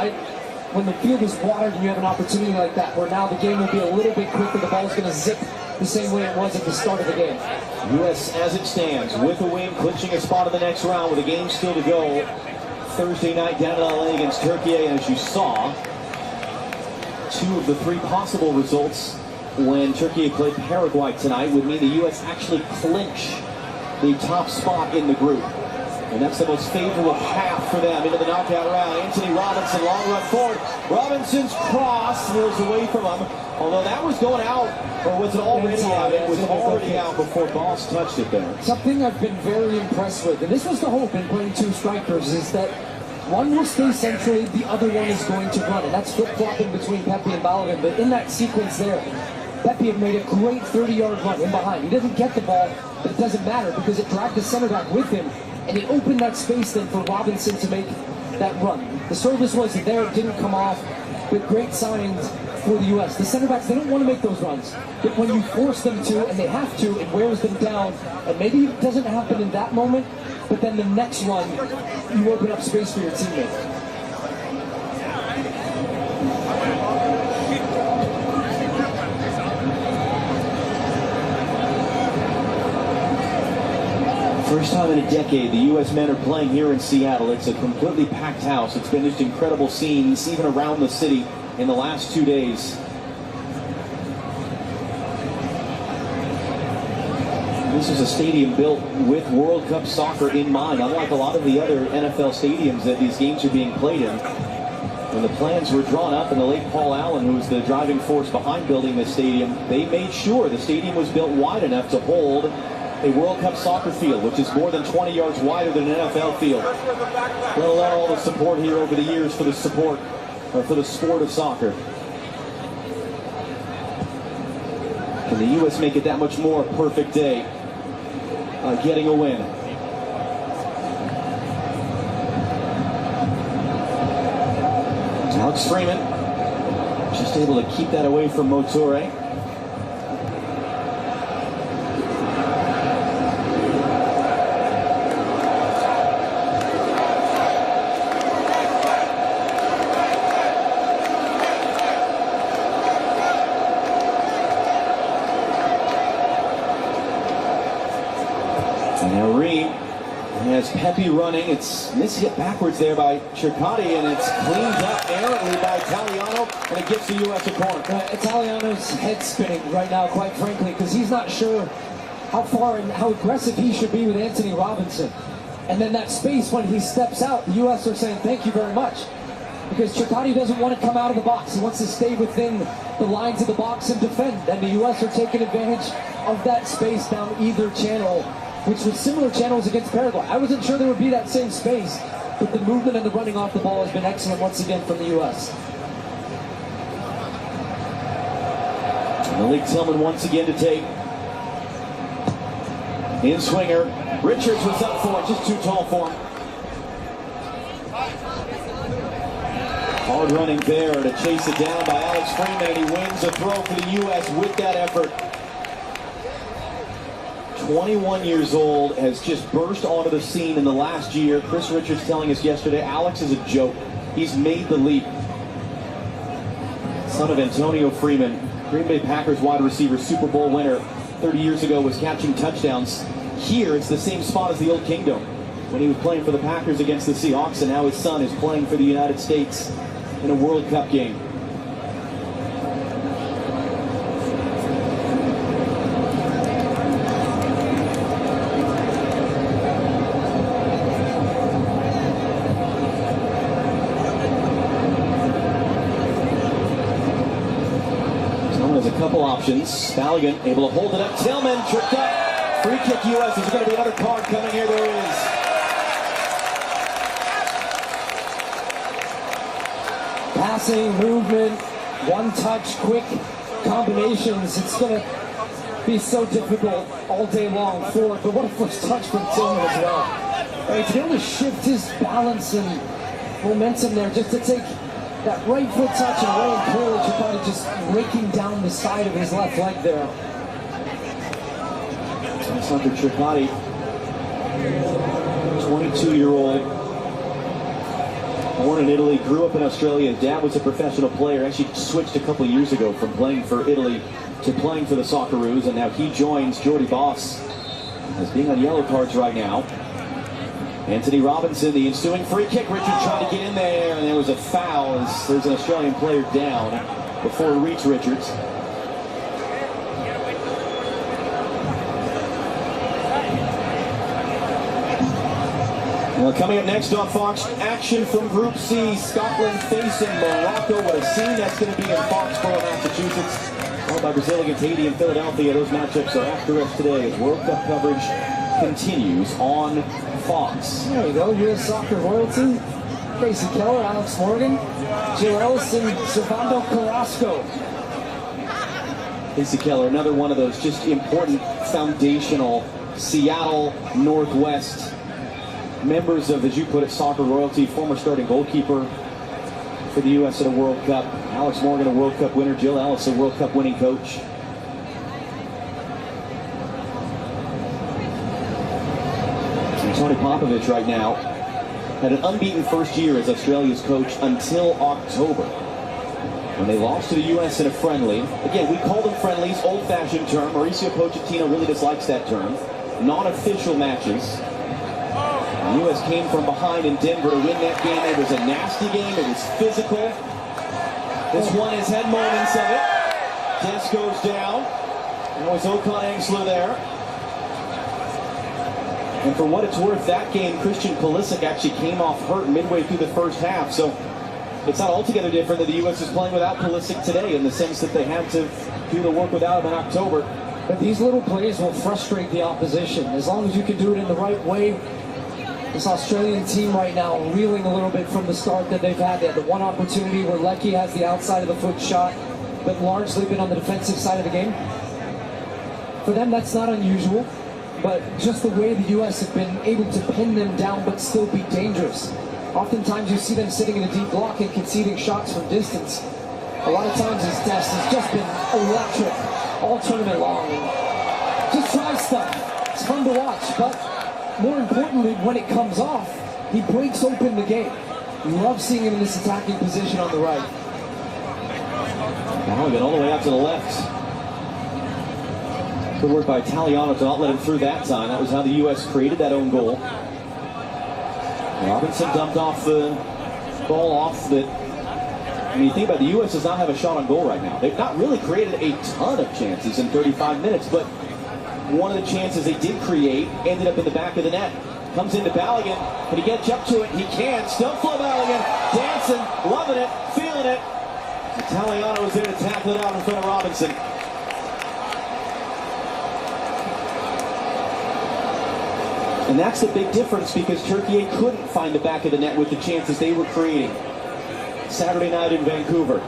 When the field is watered and you have an opportunity like that, where now the game will be a little bit quicker, the ball's going to zip the same way it was at the start of the game. U.S. as it stands, with a win, clinching a spot in the next round with a game still to go. Thursday night down in LA against Türkiye, and as you saw, 2 of the 3 possible results when Türkiye played Paraguay tonight would mean the U.S. actually clinch the top spot in the group. And that's the most favorable path for them into the knockout round. Anthony Robinson, long run forward. Robinson's cross was away from him. Although that was going out, or was it already out? It was already out before Boss touched it there. Something I've been very impressed with, and this was the hope in playing 2 strikers, is that one will stay centrally, the other one is going to run. And that's flip-flopping between Pepe and Balogun. But in that sequence there, Pepe had made a great 30-yard run in behind. He doesn't get the ball, but it doesn't matter because it dragged the center back with him. And it opened that space then for Robinson to make that run. The service was there, it didn't come off, with great signs for the U.S. The center backs, they don't want to make those runs. But when you force them to, and they have to, it wears them down. And maybe it doesn't happen in that moment, but then the next run, you open up space for your teammate. First time in a decade the U.S. men are playing here in Seattle. It's a completely packed house. It's been just incredible scenes, even around the city in the last 2 days. This is a stadium built with World Cup soccer in mind, unlike a lot of the other NFL stadiums that these games are being played in. When the plans were drawn up, and the late Paul Allen, who was the driving force behind building this stadium, they made sure the stadium was built wide enough to hold a World Cup soccer field, which is more than 20 yards wider than an NFL field. Let alone all the support here over the years for the support, or for the sport of soccer. Can the U.S. make it that much more a perfect day getting a win? Alex Freeman just able to keep that away from Motore. Pepe running, it's missing it backwards there by Circotti, and it's cleaned up errantly by Italiano, and it gives the U.S. a corner. Italiano's head spinning right now, quite frankly, because he's not sure how far and how aggressive he should be with Anthony Robinson. And then that space when he steps out, the U.S. are saying thank you very much, because Circotti doesn't want to come out of the box. He wants to stay within the lines of the box and defend. And the U.S. are taking advantage of that space down either channel, which was similar channels against Paraguay. I wasn't sure there would be that same space, but the movement and the running off the ball has been excellent once again from the U.S. Malik Tillman once again to take. In swinger. Richards was up for it, just too tall for him. Hard running there to chase it down by Alex Freeman, and he wins a throw for the U.S. with that effort. 21 years old, has just burst onto the scene in the last year. Chris Richards telling us yesterday, Alex is a joke. He's made the leap. Son of Antonio Freeman, Green Bay Packers wide receiver, Super Bowl winner, 30 years ago was catching touchdowns. Here, it's the same spot as the Old Kingdom when he was playing for the Packers against the Seahawks, and now his son is playing for the United States in a World Cup game. Couple options. Balogun able to hold it up. Tillman tripped up. Free kick U.S. Is there going to be another card coming here? There is. Passing, movement, one touch, quick combinations. It's going to be so difficult all day long for it. But what a first touch from Tillman as well. Right, to be able to shift his balance and momentum there, just to take that right foot touch and Reyna Pulisic probably just raking down the side of his left leg there. Alessandro Tricotti, 22-year-old, born in Italy, grew up in Australia. Dad was a professional player. Actually switched a couple years ago from playing for Italy to playing for the Socceroos, and now he joins Jordy Boss as being on yellow cards right now. Anthony Robinson, the ensuing free kick. Richard trying to get in there, and there was a foul as there's an Australian player down before he reached Richards. Well, coming up next on Fox, action from Group C, Scotland facing Morocco. What a scene that's going to be in Foxborough, Massachusetts. Followed by Brazil against Haiti and Philadelphia. Those matchups are after us today as World Cup coverage continues on Fox. There you go, U.S. soccer royalty. Casey Keller, Alex Morgan, Jill Ellis, and Servando Carrasco. Casey Keller, another one of those just important foundational Seattle Northwest members of, as you put it, soccer royalty. Former starting goalkeeper for the U.S. at a World Cup. Alex Morgan, a World Cup winner. Jill Ellis, a World Cup winning coach. Tony Popovic right now had an unbeaten first year as Australia's coach until October, when they lost to the U.S. in a friendly. Again, we call them friendlies, old-fashioned term. Mauricio Pochettino really dislikes that term. Non-official matches. The U.S. came from behind in Denver to win that game. It was a nasty game. It was physical. This one has had moments of it. Des goes down. And it was Okan Engsler there. And for what it's worth, that game, Christian Pulisic actually came off hurt midway through the first half. So it's not altogether different that the U.S. is playing without Pulisic today, in the sense that they had to do the work without him in October. But these little plays will frustrate the opposition. As long as you can do it in the right way. This Australian team right now reeling a little bit from the start that they've had. They had the one opportunity where Leckie has the outside of the foot shot, but largely been on the defensive side of the game. For them, that's not unusual. But just the way the U.S. have been able to pin them down but still be dangerous. Oftentimes you see them sitting in a deep block and conceding shots from distance. A lot of times his test has just been electric all tournament long. And just try stuff. It's fun to watch, but more importantly, when it comes off, he breaks open the game. You love seeing him in this attacking position on the right. Balogun all the way out to the left. Good work by Italiano to not let him through that time. That was how the U.S. created that own goal. Robinson dumped off the ball off that. I mean, you think about it, the U.S. does not have a shot on goal right now. They've not really created a ton of chances in 35 minutes, but one of the chances they did create ended up in the back of the net. Comes into Balogun. Can he get up to it? He can. Stumflow Balogun. Dancing, loving it, feeling it. Italiano was there to tackle it out in front of Robinson. And that's the big difference, because Türkiye couldn't find the back of the net with the chances they were creating Saturday night in Vancouver.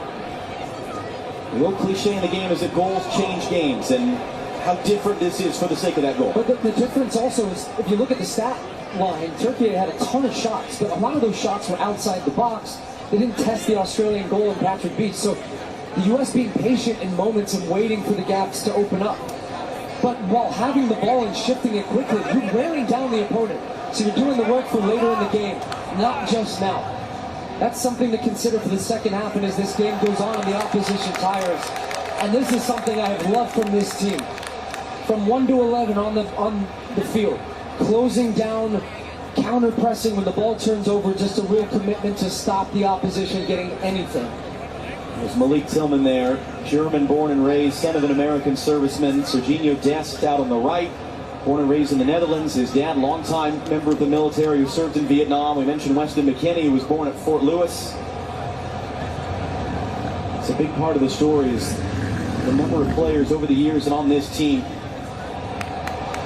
The old cliche in the game is that goals change games, and how different this is for the sake of that goal. But the difference also is, if you look at the stat line, Türkiye had a ton of shots, but a lot of those shots were outside the box. They didn't test the Australian goal in Patrick Beach. So the U.S. being patient in moments and waiting for the gaps to open up. but while having the ball and shifting it quickly, you're wearing down the opponent. So you're doing the work for later in the game, not just now. That's something to consider for the second half, and as this game goes on and the opposition tires. And this is something I have loved from this team. From 1 to 11 on the field, closing down, counter-pressing when the ball turns over, just a real commitment to stop the opposition getting anything. There's Malik Tillman there, German born and raised, son of an American serviceman. Serginho Dest out on the right, born and raised in the Netherlands. His dad, longtime member of the military who served in Vietnam. We mentioned Weston McKennie, who was born at Fort Lewis. It's a big part of the story is the number of players over the years and on this team,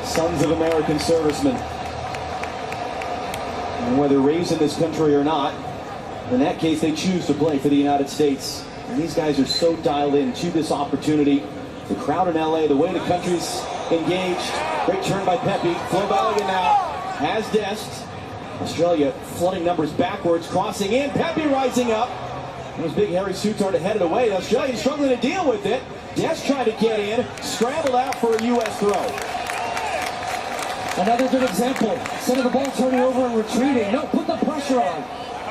sons of American servicemen. And whether raised in this country or not, in that case, they choose to play for the United States. And these guys are so dialed in to this opportunity. The crowd in LA, the way the country's engaged. Great turn by Pepe. Flo Balogun now has Dest. Australia flooding numbers backwards, crossing in. Pepe rising up. There's big Harry Souttar to head it away. The Australians struggling to deal with it. Dest trying to get in. Scrambled out for a U.S. throw. Another good example. Instead of the ball turning over and retreating, no, put the pressure on.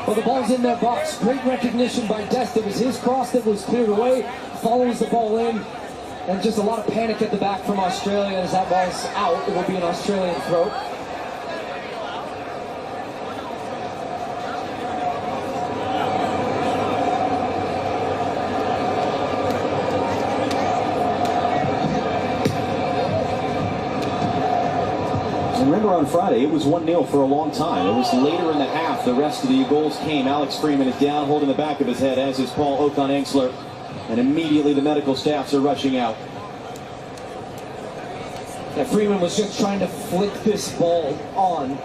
Well, the ball's in their box. Great recognition by Dest. It was his cross that was cleared away. Follows the ball in. And just a lot of panic at the back from Australia as that ball's out. It will be an Australian throw. Remember on Friday, it was 1-0 for a long time. It was later in the half the rest of the goals came. Alex Freeman is down, holding the back of his head, as is Paul Okan-Engsler. And immediately the medical staffs are rushing out. Yeah, Freeman was just trying to flick this ball on.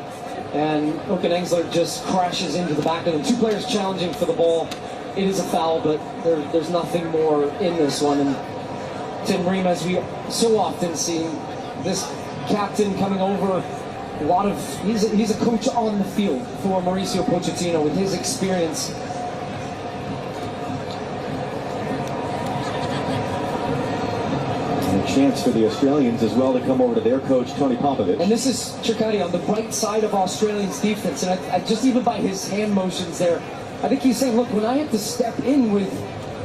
And Okan-Engsler just crashes into the back of them. Two players challenging for the ball. It is a foul, but there's nothing more in this one. And Tim Ream, as we so often see, this captain coming over, he's a coach on the field for Mauricio Pochettino with his experience. And a chance for the Australians as well to come over to their coach, Tony Popovic. And this is Chirkati on the right side of Australians' defense, and I just even by his hand motions there, I think he's saying, look, when I have to step in with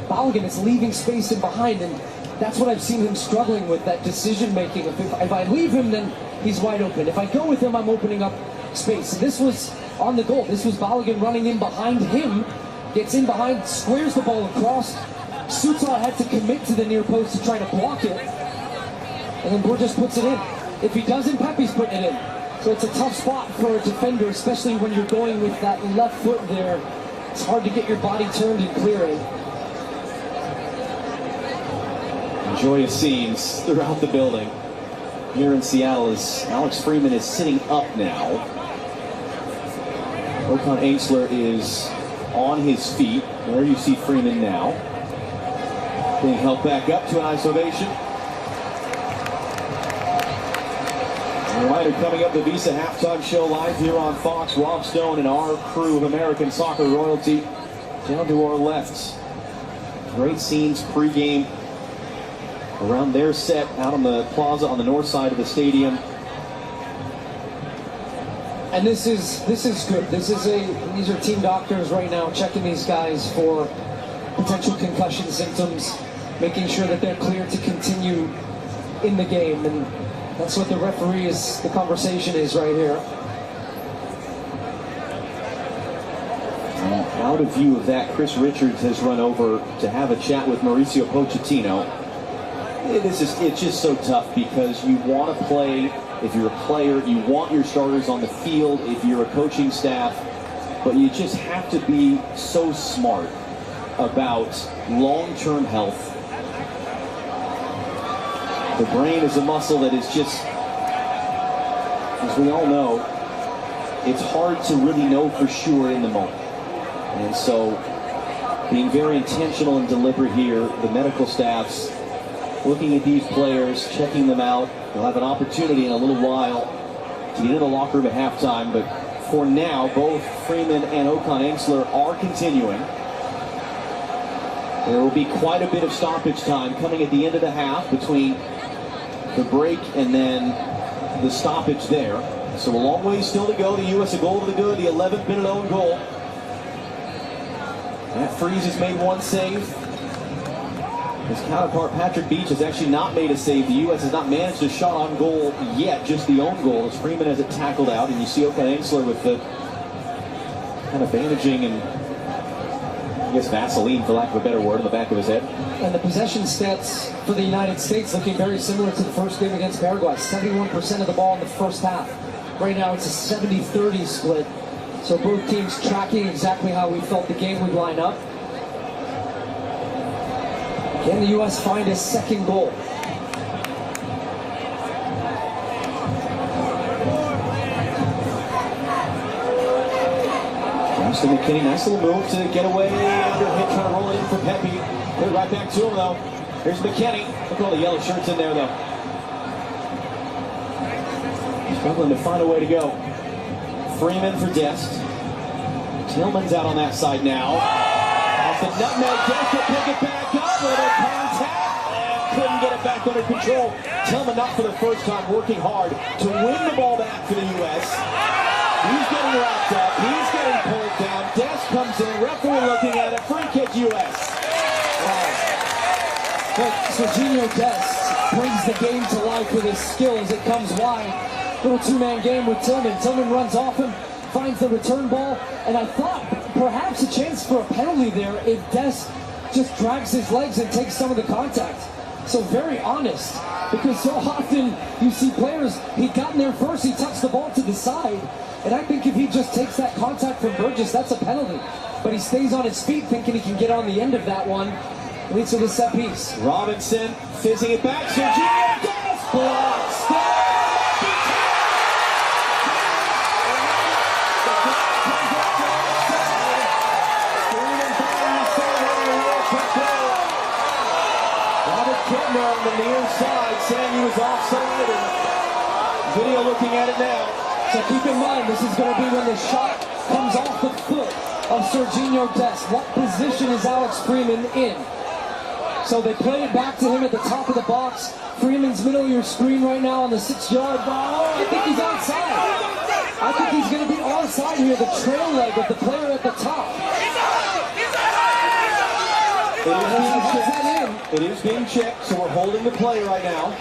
Balogun, it's leaving space in behind, and that's what I've seen him struggling with, that decision-making. If I leave him, then he's wide open. If I go with him, I'm opening up space. And this was on the goal. This was Balogun running in behind him, gets in behind, squares the ball across. Souttar had to commit to the near post to try to block it. And then Burgess puts it in. If he doesn't, Pepe's putting it in. So it's a tough spot for a defender, especially when you're going with that left foot there. It's hard to get your body turned and clearing. Joyous scenes throughout the building here in Seattle as Alex Freeman is sitting up now. Okan-Engsler is on his feet. There you see Freeman now. Being helped back up to an ice ovation. A reminder, coming up, the Visa halftime show live here on Fox. Rob Stone and our crew of American soccer royalty down to our left. Great scenes pregame around their set out on the plaza on the north side of the stadium. And this is good. These are team doctors right now checking these guys for potential concussion symptoms, making sure that they're clear to continue in the game. And that's what the conversation is right here. And out of view of that, Chris Richards has run over to have a chat with Mauricio Pochettino. It's just so tough because you want to play, if you're a player, you want your starters on the field, if you're a coaching staff, but you just have to be so smart about long-term health. The brain is a muscle that is just, as we all know, it's hard to really know for sure in the moment. And so being very intentional and deliberate here, the medical staffs looking at these players, checking them out. They'll have an opportunity in a little while to get in the locker room at halftime, but for now, both Freeman and Okan-Engsler are continuing. There will be quite a bit of stoppage time coming at the end of the half between the break and then the stoppage there. So a long way still to go. The U.S. a goal to the good, the 11th minute own goal. Matt Freese has made one save. His counterpart Patrick Beach has actually not made a save. The U.S. has not managed a shot on goal yet, just the own goal, as Freeman has it tackled out. And you see Okan Ensler with the kind of bandaging and, I guess, Vaseline, for lack of a better word, on the back of his head. And the possession stats for the United States looking very similar to the first game against Paraguay. 71% of the ball in the first half. Right now it's a 70-30 split. So both teams tracking exactly how we felt the game would line up. Can the U.S. find a second goal? Austin McKinney, nice little move to get away. Under hit, trying to roll it in for Pepe. Put it right back to him, though. Here's McKinney. Look at all the yellow shirts in there, though. Struggling to find a way to go. Freeman for Dest. Tillman's out on that side now. Off the nutmeg, Dest will pick it back up. Little contact. And couldn't get it back under control. Tillman, not for the first time, working hard to win the ball back for the U.S. He's getting wrapped up. He's getting pulled down. Dest comes in. Referee looking at it. Free kick U.S. But Serginho Dest brings the game to life with his skill as it comes wide. Little two-man game with Tillman. Tillman runs off him, finds the return ball, and I thought perhaps a chance for a penalty there if Dest just drags his legs and takes some of the contact. So very honest, because so often you see players, he'd gotten there first, he tucks the ball to the side, and I think if he just takes that contact from Burgess, that's a penalty. But he stays on his feet thinking he can get on the end of that one. Leads to the set piece. Robinson fizzing it back. Serginho Dest blocks. Kittner on the near side saying he was offside, and video looking at it now. So keep in mind, this is going to be when the shot comes off the foot of Serginho Dest. What position is Alex Freeman in? So they play it back to him at the top of the box. Freeman's middle of your screen right now on the 6-yard ball. I think he's outside. I think he's going to be onside here, the trail leg of the player at the top. It is being checked, so we're holding the play right now.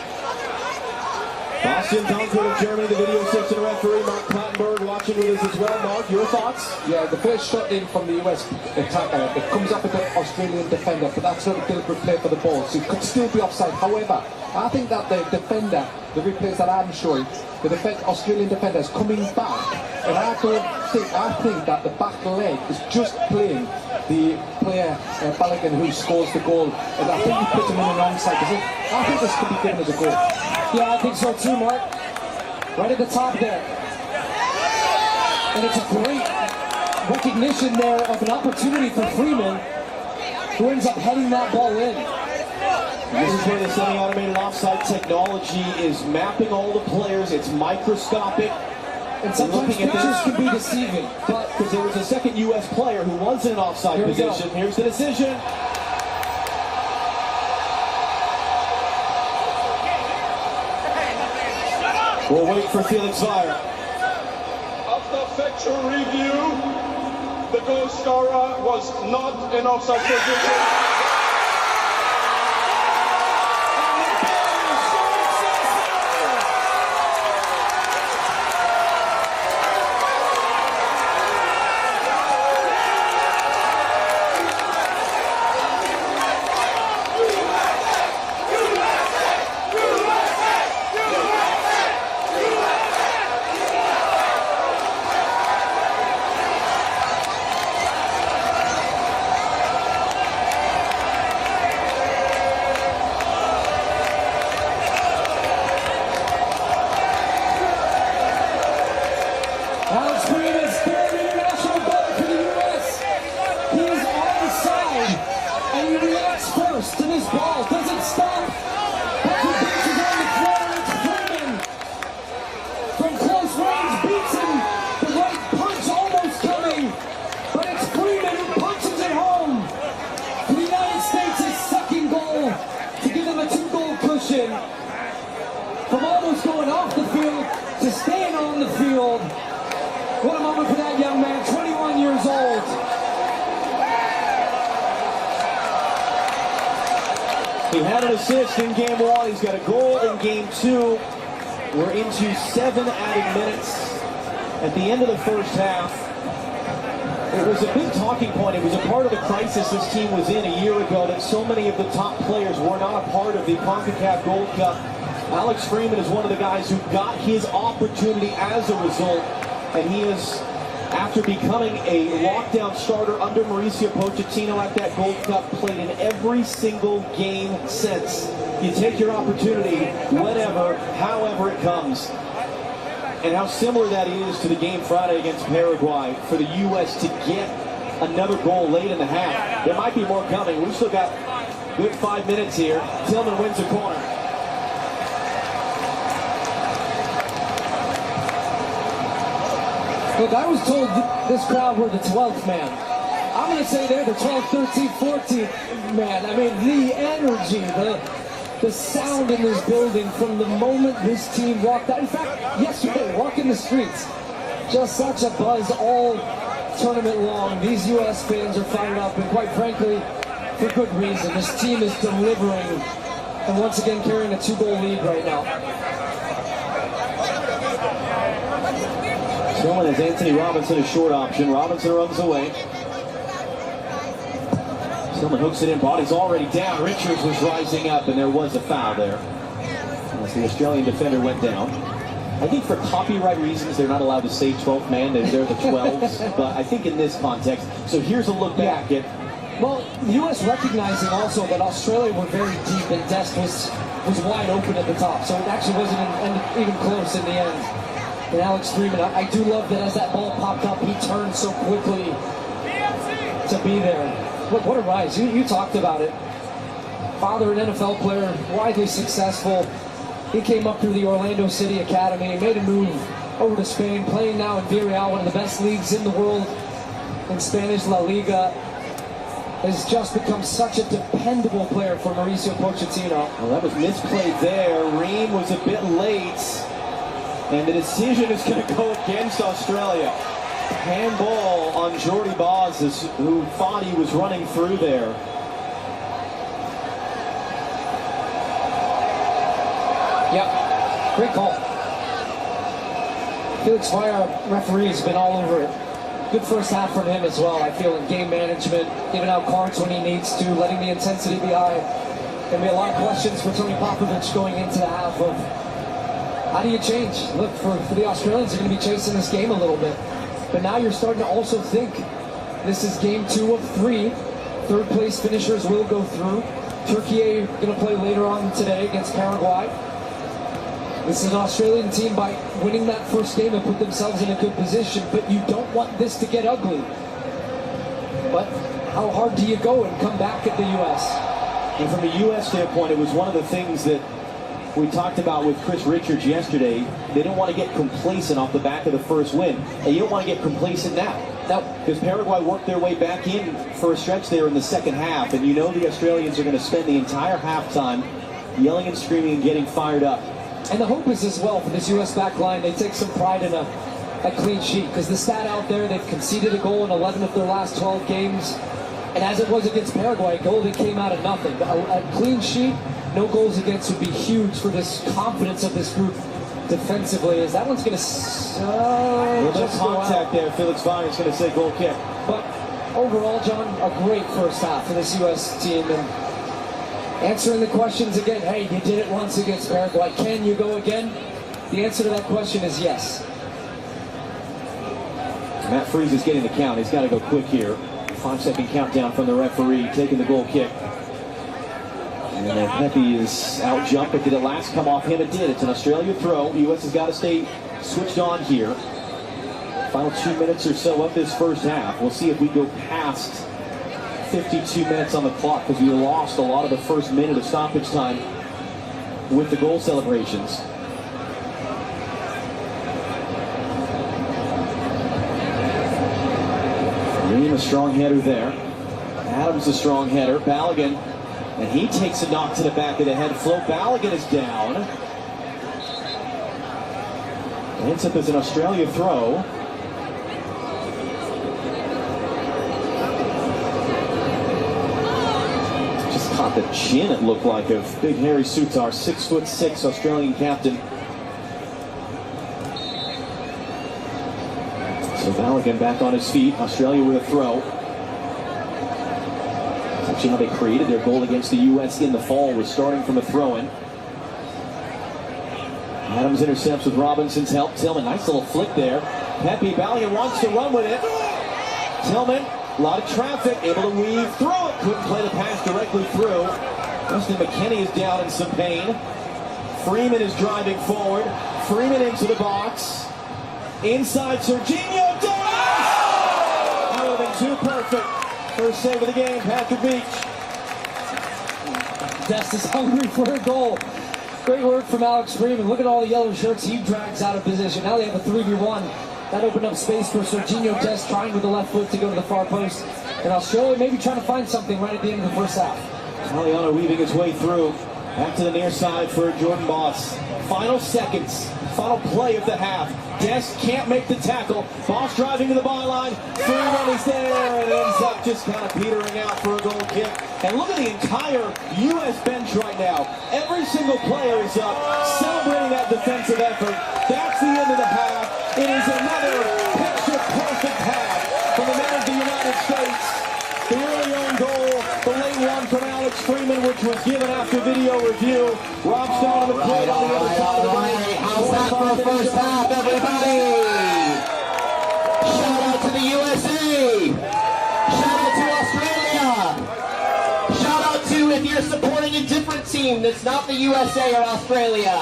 Bastian Dunker of Germany, the video assistant referee. Mark Plattenberg watching with us as well. Mark, your thoughts? Yeah, the first shot in from the US attacker, it comes up with the Australian defender, but that's not a deliberate play for the ball, so it could still be offside. However, I think that the defender, the replays that I'm showing, the Australian defender is coming back, and I think that the back leg is just playing the player Balogun who scores the goal, and I think he puts him in an onside position. I think this could be given as a goal. Yeah, I think so too, Mark. Right at the top there. And it's a great recognition there of an opportunity for Freeman, who ends up heading that ball in. This is where the semi-automated offside technology is mapping all the players. It's microscopic. And sometimes pictures can be deceiving. But because there was a second U.S. player who was in an offside position. Here's the decision. We'll wait for Felix Weyer. After factual review, the goal scorer was not in offside position. to staying on the field. What a moment for that young man, 21 years old. He had an assist in game 1. He's got a goal in game 2. We're into 7 added minutes at the end of the first half. It was a big talking point. It was a part of the crisis this team was in a year ago, that so many of the top players were not a part of the CONCACAF Gold Cup. Alex Freeman is one of the guys who got his opportunity as a result, and he is, after becoming a lockdown starter under Mauricio Pochettino at that Gold Cup, played in every single game since. You take your opportunity whenever, however it comes. And how similar that is to the game Friday against Paraguay for the U.S. to get another goal late in the half. There might be more coming. We've still got a good 5 minutes here. Tillman wins the corner. Look, I was told this crowd were the 12th man. I'm going to say they're the 12th, 13th, 14th man. I mean, the energy, the sound in this building from the moment this team walked out. In fact, yesterday, walking the streets, just such a buzz all tournament long. These U.S. fans are fired up, and quite frankly, for good reason. This team is delivering, and once again carrying a 2-goal lead right now. Tillman has Anthony Robinson a short option. Robinson runs away. Tillman hooks it in, body's already down. Richards was rising up, and there was a foul there as the Australian defender went down. I think for copyright reasons, they're not allowed to say 12th man. They're the 12s, but I think in this context. So here's a look back at... Well, the U.S. recognizing also that Australia were very deep, and Dest was wide open at the top, so it actually wasn't even close in the end. And Alex Freeman, I do love that as that ball popped up, he turned so quickly to be there. Look, what a rise. You talked about it. Father, an NFL player, widely successful. He came up through the Orlando City Academy, made a move over to Spain, playing now in Villarreal, one of the best leagues in the world in Spanish La Liga. Has just become such a dependable player for Mauricio Pochettino. Well, that was misplayed there. Ream was a bit late, and the decision is going to go against Australia. Handball on Jordi Boz, who thought he was running through there. Yep, great call. Felix Fire, referee, has been all over it. Good first half from him as well, I feel, in game management, giving out cards when he needs to, letting the intensity be high. There'll be a lot of questions for Tony Popovic going into the half of how do you change? Look, for the Australians, they're going to be chasing this game a little bit. But now you're starting to also think this is game 2 of 3. Third place finishers will go through. Türkiye going to play later on today against Paraguay. This is an Australian team, by winning that first game, and put themselves in a good position, but you don't want this to get ugly. But how hard do you go and come back at the U.S.? And from a U.S. standpoint, it was one of the things that we talked about with Chris Richards yesterday. They don't want to get complacent off the back of the first win. And you don't want to get complacent now. Because Paraguay worked their way back in for a stretch there in the second half. And you know the Australians are going to spend the entire halftime yelling and screaming and getting fired up. And the hope is as well for this U.S. back line, they take some pride in a clean sheet. Because the stat out there, they've conceded a goal in 11 of their last 12 games. And as it was against Paraguay, a goal that came out of nothing. A clean sheet, no goals against, would be huge for this confidence of this group defensively. As that one's going to... a little bit of contact there. Felix Vine is going to say goal kick. But overall, John, a great first half for this U.S. team. And answering the questions again, hey, you did it once against Paraguay. Can you go again? The answer to that question is yes. Matt Freese is getting the count. He's got to go quick here. 5-second countdown from the referee, taking the goal kick. And then Pepe is out jump, but did it last come off him? It did. It's an Australia throw. U.S. has got to stay switched on here. Final 2 minutes or so of this first half. We'll see if we go past 52 minutes on the clock, because we lost a lot of the first minute of stoppage time with the goal celebrations. Ream, a strong header there. Adams, a strong header. Balogun, and he takes a knock to the back of the head. Flo Balogun is down. Ends up as an Australia throw. Just caught the chin, it looked like, of Big Harry Sutar, 6'6" Australian captain. So Balogun back on his feet. Australia with a throw. That's actually how they created their goal against the U.S. in the fall, was starting from a throw-in. Adams intercepts with Robinson's help. Tillman, nice little flick there. Pepe, Balogun wants to run with it. Tillman, a lot of traffic, able to weave through it. Couldn't play the pass directly through. Justin McKinney is down in some pain. Freeman is driving forward. Freeman into the box. Inside Serginho Dest! That would have been too perfect. First save of the game, Patrick Beach. Dest is hungry for a goal. Great work from Alex Freeman. Look at all the yellow shirts he drags out of position. Now they have a 3v1. That opened up space for Serginho Dest, trying with the left foot to go to the far post. And Australia maybe trying to find something right at the end of the first half. Taliano weaving his way through. Back to the near side for Jordan Boss. Final seconds. Final play of the half. Dest can't make the tackle. Boss driving to the byline. Freeman is there and ends up just kind of petering out for a goal kick. And look at the entire U.S. bench right now. Every single player is up, celebrating that defensive effort. That's the end of the half. It is another picture-perfect half from the men of the United States. The early own goal, the late one from Alex Freeman, which was given after video review. Rob Stone on the plate on the other side of the line. How's that for the first half, everybody? Shout out to the USA. Shout out to Australia. Shout out to if you're supporting a different team that's not the USA or Australia.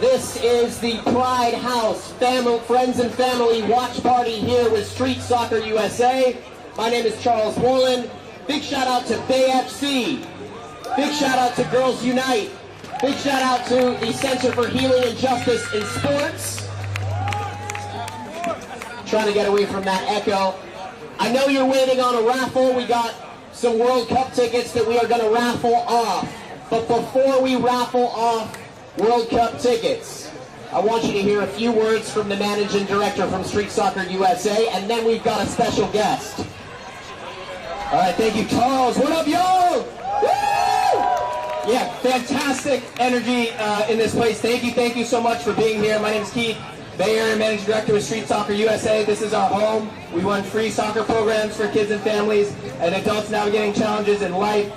This is the Pride House family, friends and family watch party here with Street Soccer USA. My name is Charles Warland. Big shout out to Bay FC. Big shout out to Girls Unite. Big shout out to the Center for Healing and Justice in Sports. Trying to get away from that echo. I know you're waiting on a raffle. We got some World Cup tickets that we are going to raffle off. But before we raffle off World Cup tickets, I want you to hear a few words from the managing director from Street Soccer USA, and then we've got a special guest. All right, thank you, Charles. What up, y'all? Yeah, fantastic energy in this place. Thank you so much for being here. My name is Keith, Bay Area Managing Director of Street Soccer USA. This is our home. We run free soccer programs for kids and families and adults navigating challenges in life.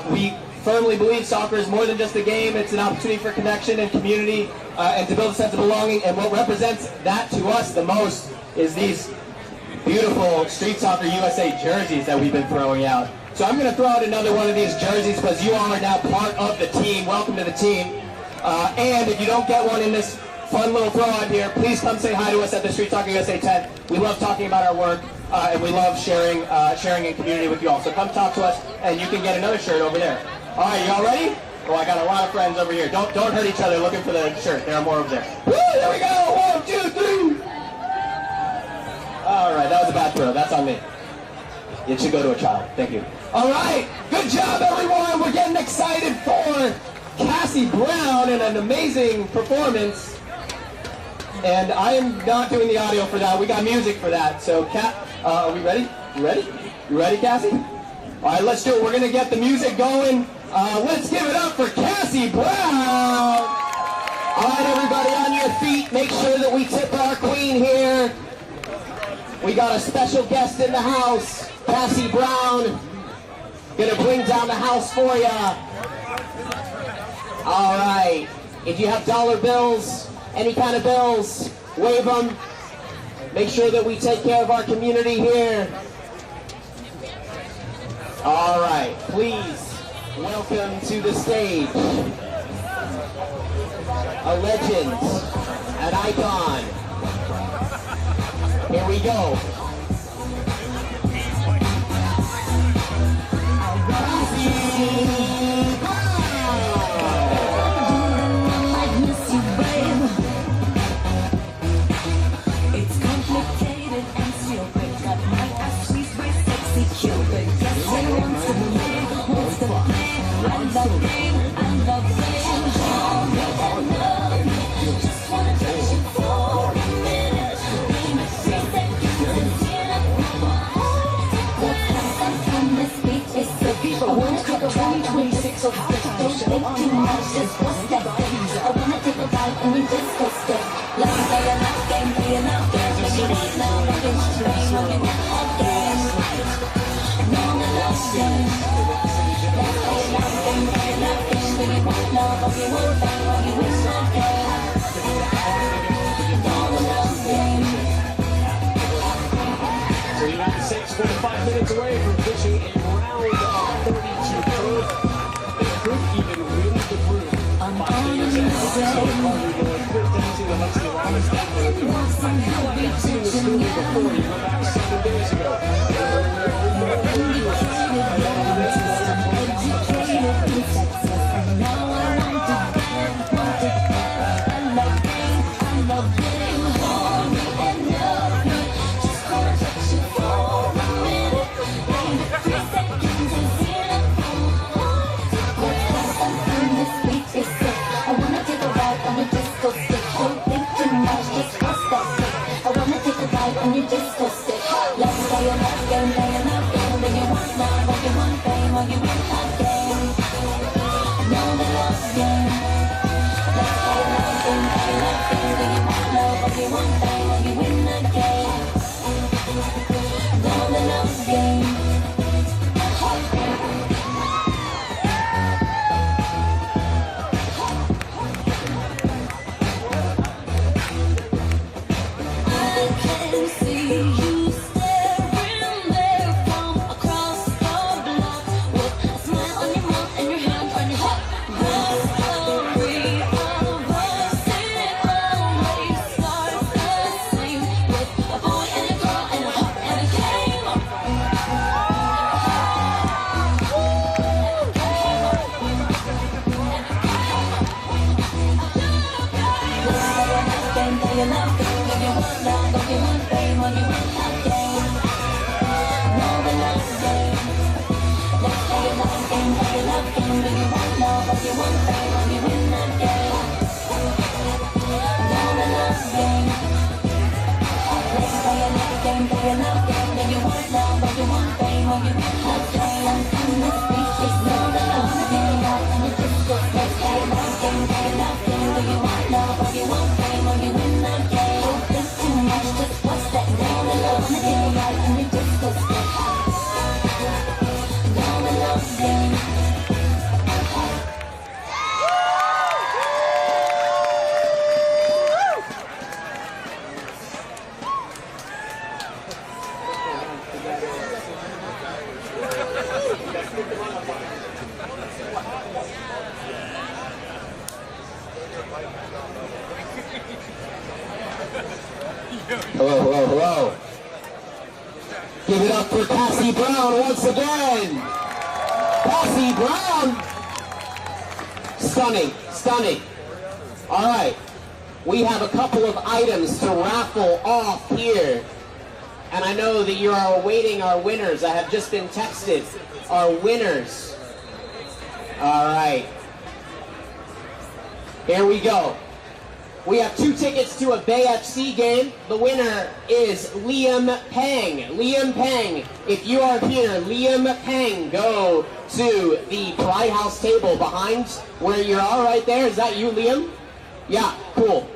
We firmly believe soccer is more than just a game. It's an opportunity for connection and community and to build a sense of belonging. And what represents that to us the most is these beautiful Street Soccer USA jerseys that we've been throwing out. So I'm going to throw out another one of these jerseys because you all are now part of the team. Welcome to the team. And if you don't get one in this fun little throw out here, please come say hi to us at the Street Soccer USA tent. We love talking about our work and we love sharing in community with you all. So come talk to us and you can get another shirt over there. All right, y'all ready? Oh, I got a lot of friends over here. Don't hurt each other looking for the shirt. There are more over there. Woo, there we go. 1, 2, 3. All right, that was a bad throw. That's on me. It should go to a child. Thank you. All right, good job, everyone. We're getting excited for Cassie Brown and an amazing performance. And I am not doing the audio for that. We got music for that. So, are we ready? You ready? You ready, Cassie? All right, let's do it. We're going to get the music going. Let's give it up for Cassie Brown. All right, everybody on your feet. Make sure that we tip our queen here. We got a special guest in the house, Cassie Brown. Gonna bring down the house for ya. All right. If you have dollar bills, any kind of bills, wave them. Make sure that we take care of our community here. All right. Please welcome to the stage a legend, an icon. Here we go. It's complicated and still great. That might ask she's very sexy, cute, but yes, she wants to play, wants to play. I love game, I love playing. just what's that? I wanna take a ride on your disco stick. Let's play a love game, play a love game. If you want love, I can train, I can love game. No, the love game. Let's play a love game, play a love game. If you want love, I can want fame, I can win love game. No, the love game. So the United States 45 minutes away from fishing a round of 32 proof. They could even win the group. Matchday is at I've seen this movie before. You go back 7 days ago. On your disco stick. Let's play a love game, play a love game. Do you want love, or you want fame, or you win that game? Know the love game. Let's play a love game, play a love game. Do you want love, or you want fame, or you win that game? Know the love game. Hello. Give it up for Cassie Brown once again. Cassie Brown. Stunning. All right. We have a couple of items to raffle off here. And I know that you are awaiting our winners. I have just been texted our winners. All right. Here we go. We have 2 tickets to a Bay FC game. The winner is Liam Pang. Liam Pang, if you are here, Liam Pang, go to the Pride House table behind where you are right there. Is that you, Liam? Yeah, cool.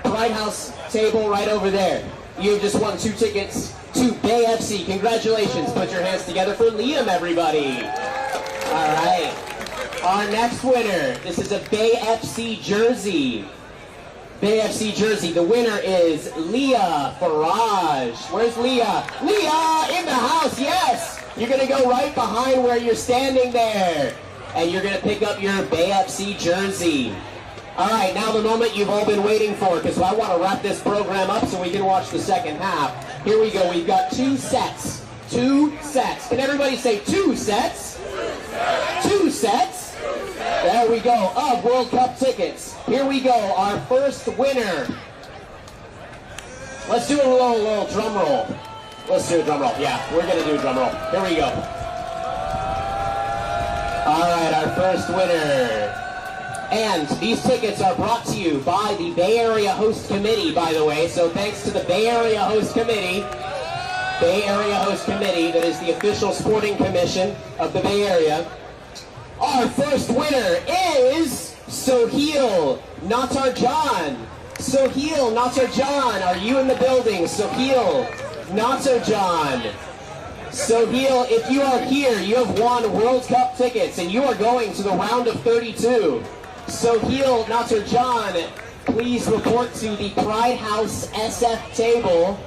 Pride House table right over there. You have just won 2 tickets to Bay FC. Congratulations. Put your hands together for Liam, everybody. All right. Our next winner, this is a Bay FC jersey. Bay FC jersey. The winner is Leah Farage. Where's Leah? Leah in the house, yes! You're going to go right behind where you're standing there. And you're going to pick up your Bay FC jersey. All right, now the moment you've all been waiting for, because I want to wrap this program up so we can watch the second half. Here we go. We've got 2 sets. 2 sets. Can everybody say 2 sets? 2 sets. There we go, of World Cup tickets. Here we go, our first winner. Let's do a little drum roll. Let's do a drum roll. Yeah, we're going to do a drum roll. Here we go. All right, our first winner. And these tickets are brought to you by the Bay Area Host Committee, by the way. So thanks to the Bay Area Host Committee. Bay Area Host Committee, that is the official sporting commission of the Bay Area. Our first winner is Soheil Natarjan. Soheil Natarjan, are you in the building? Soheil Natarjan. Soheil, if you are here, you have won World Cup tickets and you are going to the round of 32. Soheil Natarjan, please report to the Pride House SF table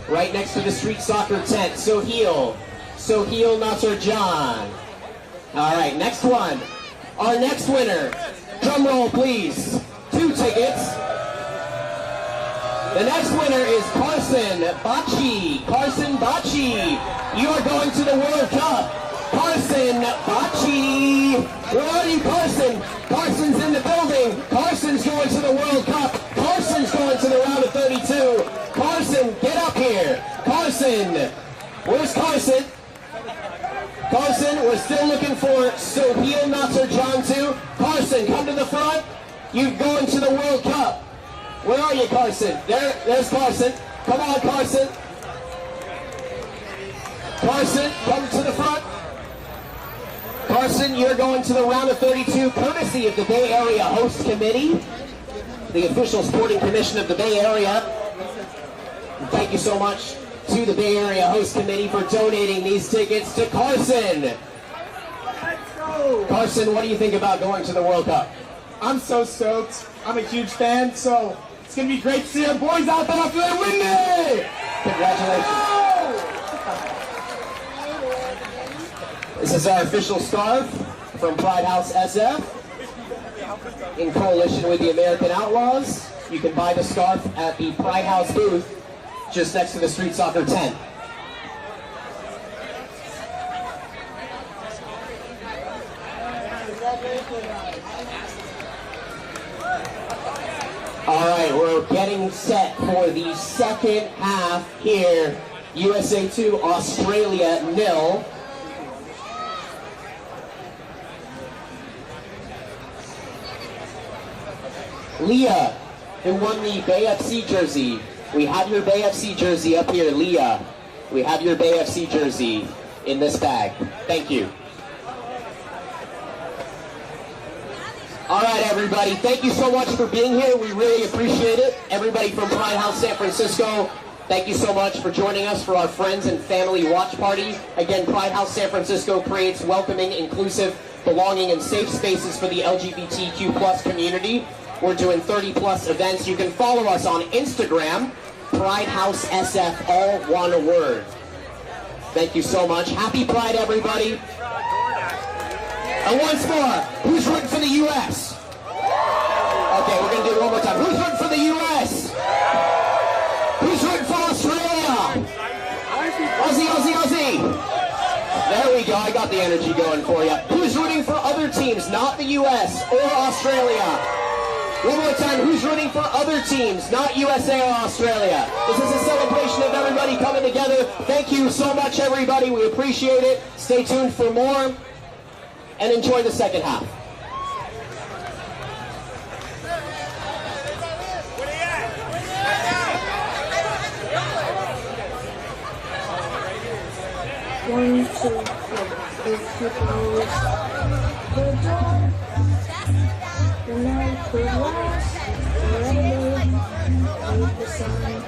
right next to the street soccer tent. Soheil Natarjan. All right, next one. Our next winner, drum roll please, 2 tickets. The next winner is Carson Bacci. Carson Bacci, you are going to the World Cup. Carson Bacci, where are you, Carson? Carson's in the building. Carson's going to the World Cup. Carson's going to the round of 32. Carson, get up here. Carson, where's Carson? Carson, we're still looking for Soheil Natarjan too. Carson, come to the front. You're going to the World Cup. Where are you, Carson? There's Carson. Come on, Carson. Carson, come to the front. Carson, you're going to the round of 32, courtesy of the Bay Area Host Committee, the official sporting commission of the Bay Area. And thank you so much to the Bay Area Host Committee for donating these tickets to Carson. Let's go! Carson, what do you think about going to the World Cup? I'm so stoked. I'm a huge fan, so it's going to be great to see our boys out there. I feel like winning! Congratulations. This is our official scarf from Pride House SF in coalition with the American Outlaws. You can buy the scarf at the Pride House booth just next to the street soccer tent. All right, we're getting set for the second half here. USA 2, Australia 0. Leah, who won the Bay FC jersey. We have your Bay FC jersey up here, Leah. We have your Bay FC jersey in this bag. Thank you. All right, everybody. Thank you so much for being here. We really appreciate it. Everybody from Pride House San Francisco, thank you so much for joining us for our friends and family watch party. Again, Pride House San Francisco creates welcoming, inclusive, belonging, and safe spaces for the LGBTQ+ community. We're doing 30+ events. You can follow us on Instagram, Pride House SF, all one word. Thank you so much. Happy Pride, everybody. And once more, who's rooting for the U.S.? Okay, we're going to do it one more time. Who's rooting for the U.S.? Who's rooting for Australia? Aussie, Aussie, Aussie. There we go. I got the energy going for you. Who's rooting for other teams, not the U.S. or Australia? One more time, who's rooting for other teams, not USA or Australia? This is a celebration of everybody coming together. Thank you so much, everybody. We appreciate it. Stay tuned for more, and enjoy the second half. One, two, three. The door. The night could last forever. Leave the sun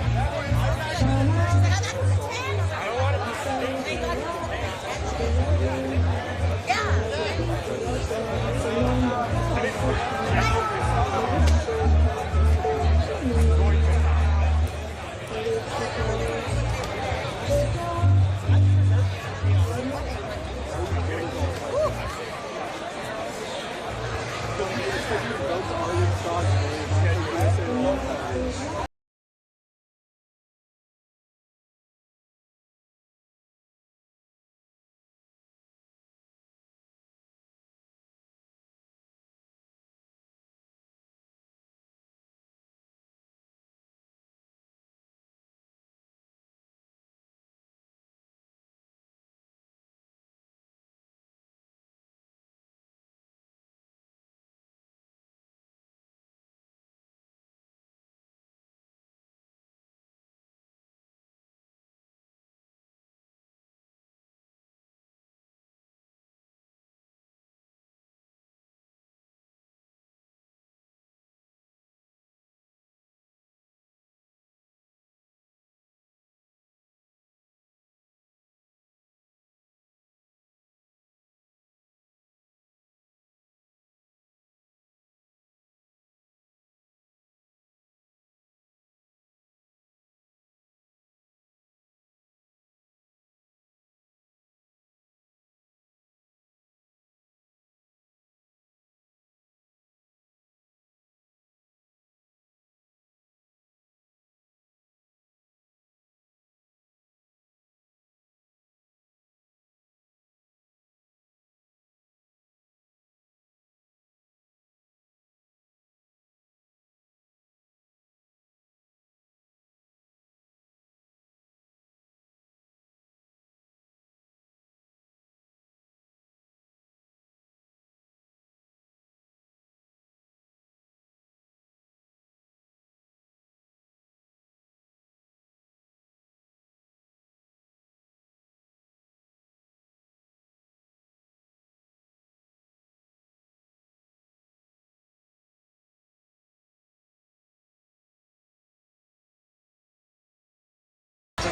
shine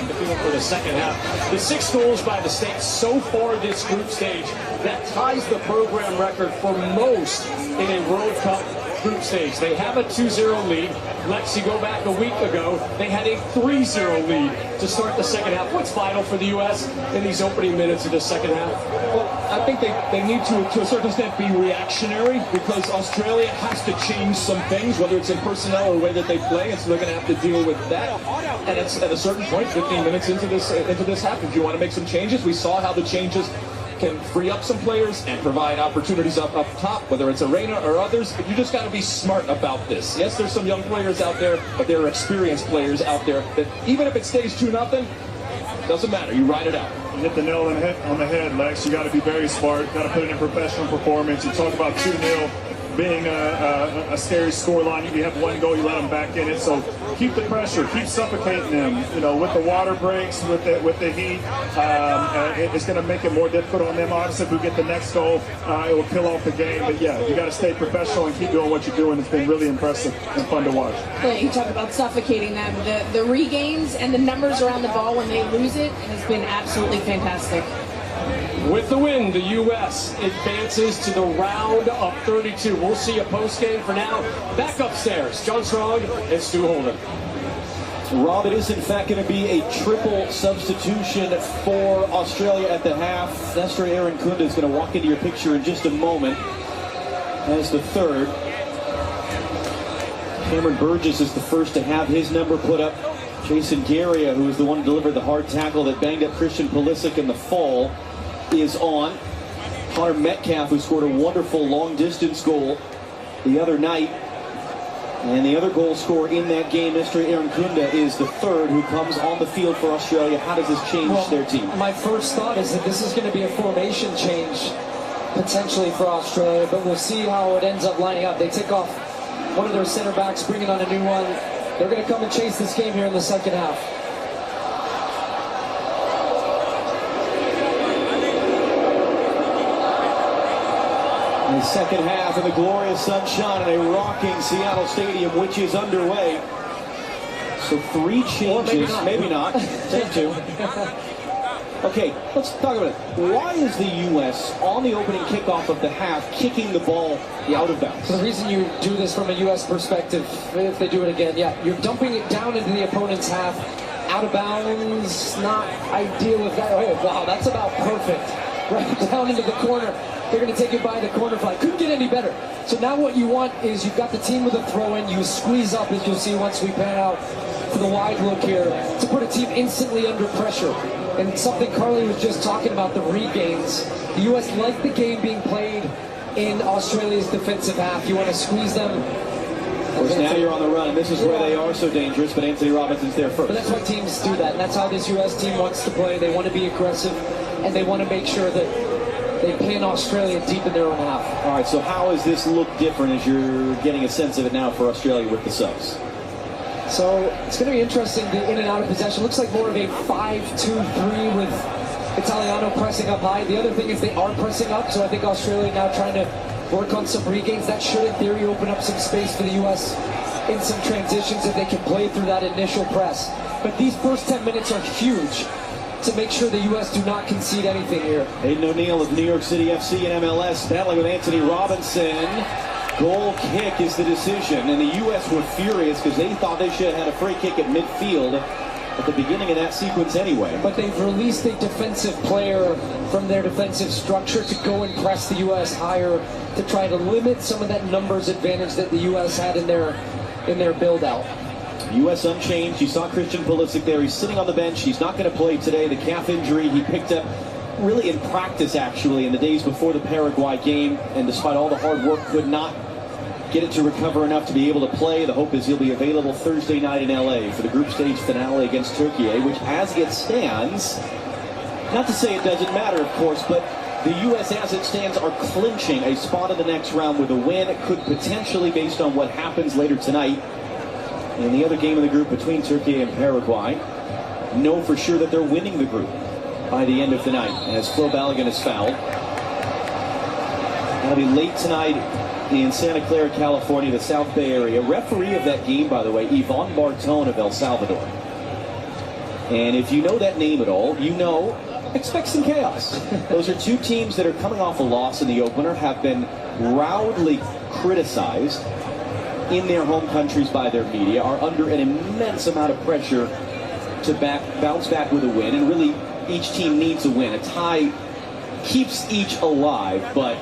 the field for the second half. The 6 goals by the States so far this group stage, that ties the program record for most in a World Cup group stage. They have a 2-0 lead. Lex, you go back a week ago, they had a 3-0 lead to start the second half. What's vital for the U.S. in these opening minutes of the second half? Well, I think they need to a certain extent, be reactionary, because Australia has to change some things, whether it's in personnel or the way that they play, and so they're going to have to deal with that. And it's at a certain point, 15 minutes into this half, if you want to make some changes, we saw how the changes can free up some players and provide opportunities up top, whether it's a Reyna or others. But you just got to be smart about this. Yes, there's some young players out there, but there are experienced players out there that even if it stays 2-0, doesn't matter. You ride it out. You hit the nail on the head, Lex. You got to be very smart. Got to put it in professional performance. You talk about 2-0 being a scary scoreline. You have one goal, you let them back in it. So keep the pressure, keep suffocating them. You know, with the water breaks, with the heat, it's going to make it more difficult on them. Obviously, if we get the next goal, it will kill off the game. But yeah, you got to stay professional and keep doing what you're doing. It's been really impressive and fun to watch. You talk about suffocating them. The regains and the numbers around the ball when they lose it has been absolutely fantastic. With the win, the U.S. advances to the round of 32. We'll see a post-game. For now, back upstairs, John Strong and Stu Holden. Rob, it is in fact going to be a triple substitution for Australia at the half. Nestory Irankunda is going to walk into your picture in just a moment as the third. Cameron Burgess is the first to have his number put up. Jason Garia, who was the one to deliver the hard tackle that banged up Christian Pulisic in the fall, is on. Connor Metcalfe, who scored a wonderful long-distance goal the other night. And the other goal scorer in that game, Nestory Irankunda, is the third who comes on the field for Australia. How does this change their team? My first thought is that this is going to be a formation change, potentially, for Australia, but we'll see how it ends up lining up. They take off one of their center backs, bringing on a new one. They're going to come and chase this game here in the second half. The second half in the glorious sunshine in a rocking Seattle Stadium, which is underway. So 3 changes, maybe not. Take 2. Okay, let's talk about it. Why is the U.S. on the opening kickoff of the half kicking the ball out of bounds? So the reason you do this from a U.S. perspective, if they do it again, you're dumping it down into the opponent's half. Out of bounds, not ideal if that. Oh, wow, that's about perfect. Right down into the corner. They're going to take it by the corner flag. Couldn't get any better. So now what you want is you've got the team with a throw-in. You squeeze up, as you'll see once we pan out for the wide look here, to put a team instantly under pressure. And something Carly was just talking about, the regains. The U.S. like the game being played in Australia's defensive half. You want to squeeze them. Of course, now you're on the run, and this is where they are so dangerous, but Anthony Robinson's there first. But that's why teams do that, and that's how this U.S. team wants to play. They want to be aggressive, and they want to make sure that they pin Australia deep in their own half. All right, so how does this look different as you're getting a sense of it now for Australia with the subs? So it's going to be interesting, the in and out of possession. Looks like more of a 5-2-3 with Italiano pressing up high. The other thing is they are pressing up, so I think Australia now trying to work on some regains. That should, in theory, open up some space for the U.S. in some transitions if they can play through that initial press. But these first 10 minutes are huge to make sure the U.S. do not concede anything here. Aiden O'Neill of New York City FC and MLS battling with Anthony Robinson. Goal kick is the decision, and the U.S. were furious because they thought they should have had a free kick at midfield at the beginning of that sequence anyway. But they've released a defensive player from their defensive structure to go and press the U.S. higher to try to limit some of that numbers advantage that the U.S. had in their build-out. U.S. unchanged. You saw Christian Pulisic there. He's sitting on the bench. He's not going to play today. The calf injury he picked up really in practice, actually, in the days before the Paraguay game, and despite all the hard work, could not get it to recover enough to be able to play. The hope is he'll be available Thursday night in LA for the group stage finale against Türkiye, which, as it stands, not to say it doesn't matter, of course, but the U.S., as it stands, are clinching a spot in the next round with a win. It could potentially, based on what happens later tonight in the other game in the group between Türkiye and Paraguay, know for sure that they're winning the group by the end of the night, as Folarin Balogun is fouled. That'll be late tonight in Santa Clara, California, the South Bay area. Referee of that game, by the way, Yvonne Barton of El Salvador. And if you know that name at all, you know, expect some chaos. Those are two teams that are coming off a loss in the opener, have been roundly criticized in their home countries by their media, are under an immense amount of pressure to bounce back with a win, and really each team needs a win. A tie keeps each alive, but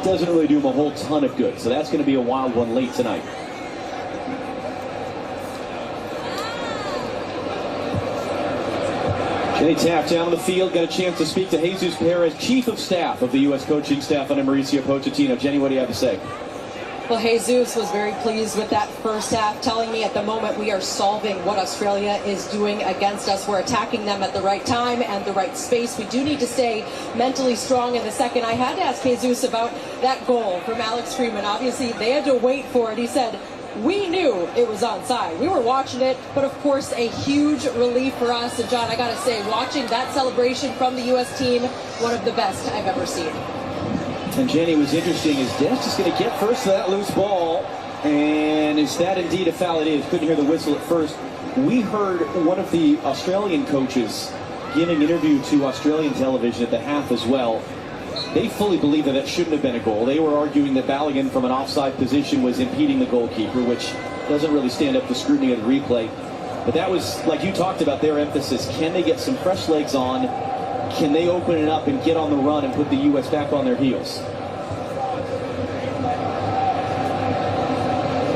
doesn't really do them a whole ton of good. So that's going to be a wild one late tonight. Jenny tapped down on the field, got a chance to speak to Jesus Perez, Chief of Staff of the U.S. coaching staff under Mauricio Pochettino. Jenny, what do you have to say? Well, Jesus was very pleased with that first half, telling me at the moment we are solving what Australia is doing against us. We're attacking them at the right time and the right space. We do need to stay mentally strong in the second. I had to ask Jesus about that goal from Alex Freeman. Obviously, they had to wait for it. He said, we knew it was onside. We were watching it, but of course, a huge relief for us. And John, I got to say, watching that celebration from the U.S. team, one of the best I've ever seen. And Jenny, was interesting is Dest is going to get first to that loose ball, and is that indeed a foul? It is. Couldn't hear the whistle at first. We heard one of the Australian coaches giving an interview to Australian television at the half as well. They fully believe that it shouldn't have been a goal. They were arguing that Balogun from an offside position was impeding the goalkeeper, which doesn't really stand up to scrutiny of the replay. But that was, like you talked about, their emphasis. Can they get some fresh legs on? Can they open it up and get on the run and put the U.S. back on their heels?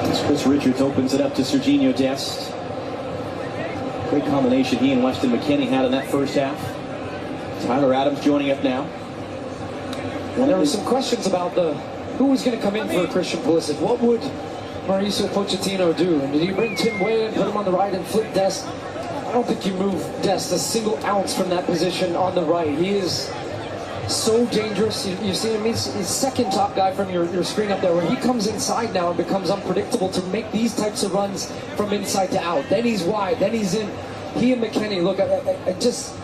As Chris Richards opens it up to Serginho Dest. Great combination he and Weston McKennie had in that first half. Tyler Adams joining up now. And there were some questions about who was going to come in for Christian Pulisic. What would Mauricio Pochettino do? And did he bring Tim Weah and put him on the right and flip Dest? I don't think you move Dest a single ounce from that position on the right. He is so dangerous. You see him, he's second top guy from your screen up there, where he comes inside now and becomes unpredictable to make these types of runs from inside to out. Then he's wide, then he's in. He and McKennie, look, I just...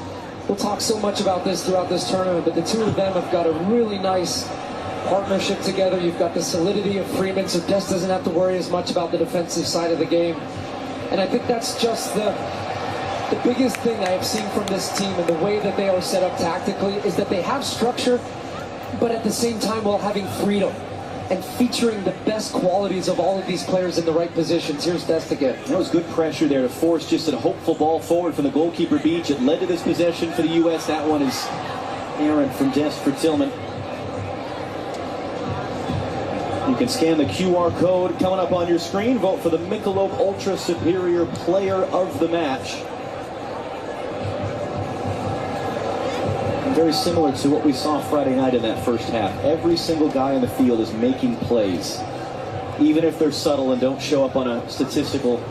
We'll talk so much about this throughout this tournament, but the two of them have got a really nice partnership together. You've got the solidity of Freeman, so Dest doesn't have to worry as much about the defensive side of the game. And I think that's just the biggest thing I have seen from this team, and the way that they are set up tactically is that they have structure, but at the same time while having freedom and featuring the best qualities of all of these players in the right positions. Here's Dest again. That was good pressure there to force just a hopeful ball forward from the goalkeeper Beach. It led to this possession for the U.S. That one is errant from Dest for Tillman. You can scan the QR code coming up on your screen. Vote for the Michelob Ultra Superior Player of the Match. Very similar to what we saw Friday night in that first half. Every single guy in the field is making plays, even if they're subtle and don't show up on a statistical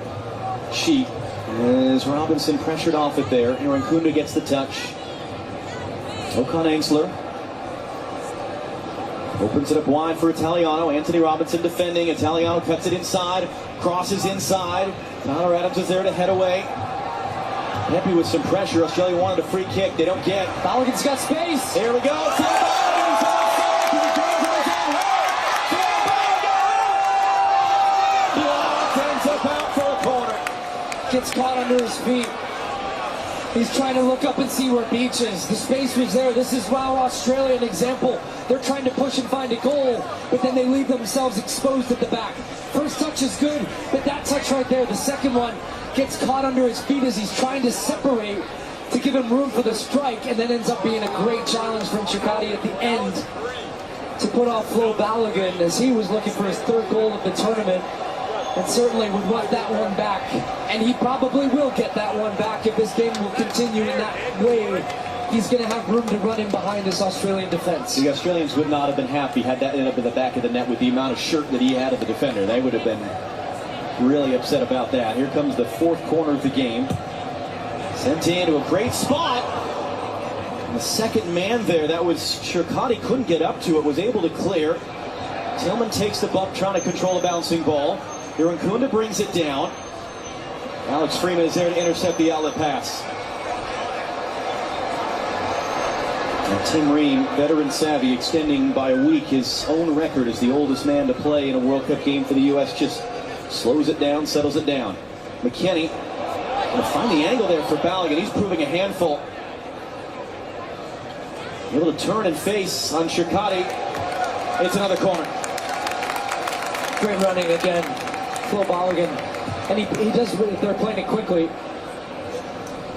sheet. As Robinson pressured off it there, Irankunda gets the touch. Okan Angsler opens it up wide for Italiano. Anthony Robinson defending. Italiano cuts it inside, crosses inside. Tyler Adams is there to head away. Happy with some pressure. Australia wanted a free kick. They don't get. Balogun's got space. Here we go. Ends up out for a corner. Gets caught under his feet. He's trying to look up and see where Beach is. The space was there. This is wow, Australia, an example. They're trying to push and find a goal, but then they leave themselves exposed at the back. First touch is good, but that touch right there, the second one, gets caught under his feet as he's trying to separate to give him room for the strike, and then ends up being a great challenge from Chikati at the end to put off Flo Balogun as he was looking for his third goal of the tournament, and certainly would want that one back. And he probably will get that one back if this game will continue in that way. He's going to have room to run in behind this Australian defense. The Australians would not have been happy had that ended up in the back of the net with the amount of shirt that he had of the defender. They would have been really upset about that. Here comes the fourth corner of the game. Sent into a great spot. And the second man there, that was Shirkati, couldn't get up to it, was able to clear. Tillman takes the bump, trying to control a bouncing ball. Irankunda brings it down. Alex Freeman is there to intercept the outlet pass. And Tim Ream, veteran savvy, extending by a week his own record as the oldest man to play in a World Cup game for the U.S., just slows it down, settles it down. McKennie Gonna find the angle there for Balogun. He's proving a handful. Able to turn and face on Shirkati. It's another corner. Great running again. Flo Balogun. And he does really, they're playing it quickly.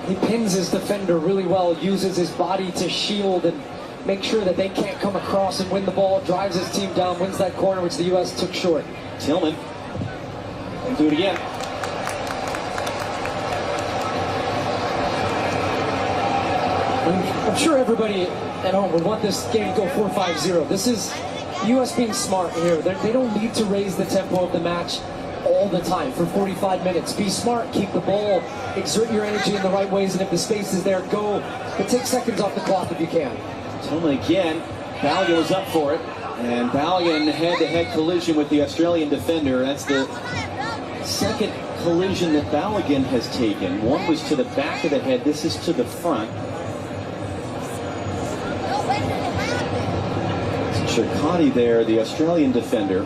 He pins his defender really well, uses his body to shield and make sure that they can't come across and win the ball, drives his team down, wins that corner, which the U.S. took short. Tillman. And do it again. I'm sure everybody at home would want this game to go 4-5-0. This is U.S. being smart here. They don't need to raise the tempo of the match all the time for 45 minutes. Be smart, keep the ball, exert your energy in the right ways, and if the space is there, go. But take seconds off the clock if you can. Tillman again. Balogun was up for it. And Balogun head-to-head collision with the Australian defender. That's the second collision that Balogun has taken. One was to the back of the head. This is to the front. Shirkati there, the Australian defender.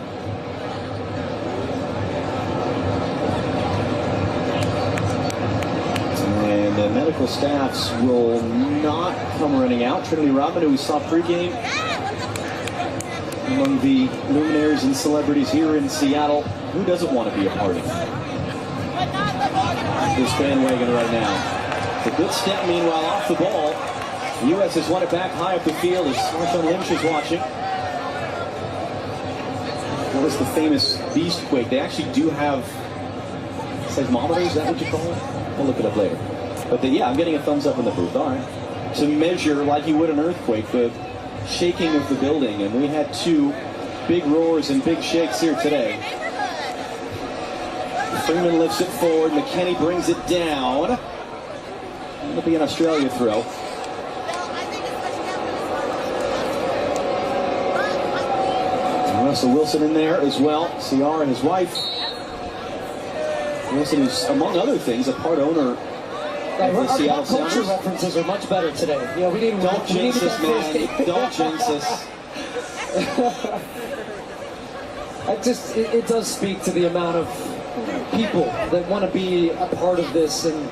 And the medical staffs will not come running out. Trinity Rodman, who we saw pregame among the luminaries and celebrities here in Seattle. Who doesn't want to be a part of this bandwagon right now? It's a good step, meanwhile, off the ball. The U.S. has won it back high up the field as Marshawn Lynch is watching. What was the famous beast quake? They actually do have seismometers, is that what you call it? We'll look it up later. But yeah, I'm getting a thumbs up in the booth. All right. To measure, like you would an earthquake, the shaking of the building. And we had two big roars and big shakes here today. Freeman lifts it forward. McKennie brings it down. It'll be an Australia throw. Russell Wilson in there as well. CR and his wife. Wilson is, among other things, a part owner of the Seattle Sounders. Culture references are much better today. Yeah, we need. Don't jinx us, man. Don't jinx us. It does speak to the amount of people that want to be a part of this and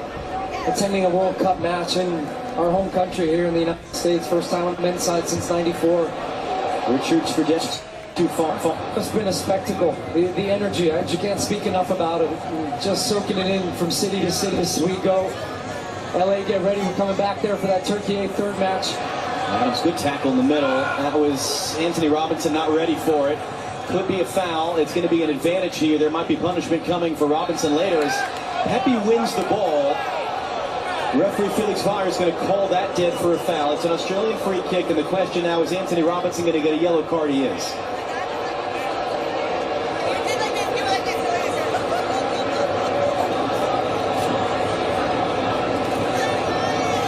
attending a World Cup match in our home country here in the United States. First time on the men's side since '94. Richards for just too far. It's been a spectacle. The energy, I just can't speak enough about it. Just soaking it in from city to city as we go. LA, get ready. We're coming back there for that Türkiye third match. Adams, good tackle in the middle. That was Anthony Robinson not ready for it. Could be a foul. It's going to be an advantage here. There might be punishment coming for Robinson later as Pepe wins the ball. Referee Felix Vire is going to call that dead for a foul. It's an Australian free kick, and the question now is Anthony Robinson going to get a yellow card? He is.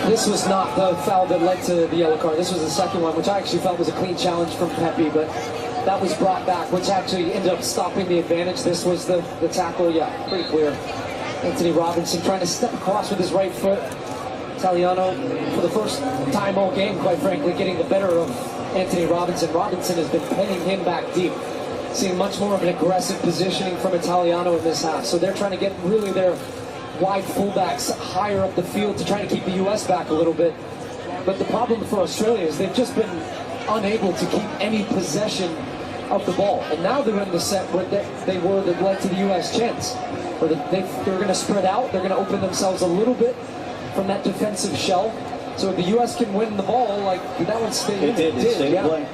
This was not the foul that led to the yellow card. This was the second one, which I actually felt was a clean challenge from Pepe, but that was brought back, which actually ended up stopping the advantage. This was the tackle, yeah, pretty clear. Anthony Robinson trying to step across with his right foot. Italiano, for the first time all game, quite frankly, getting the better of Anthony Robinson. Robinson has been pinning him back deep. Seeing much more of an aggressive positioning from Italiano in this half. So they're trying to get really their wide fullbacks higher up the field to try to keep the U.S. back a little bit. But the problem for Australia is they've just been unable to keep any possession of the ball. And now they're in the set where they were that led to the U.S. chance. Where they're going to spread out. They're going to open themselves a little bit from that defensive shell. So if the U.S. can win the ball, like that one stayed in. It did, yeah. Play.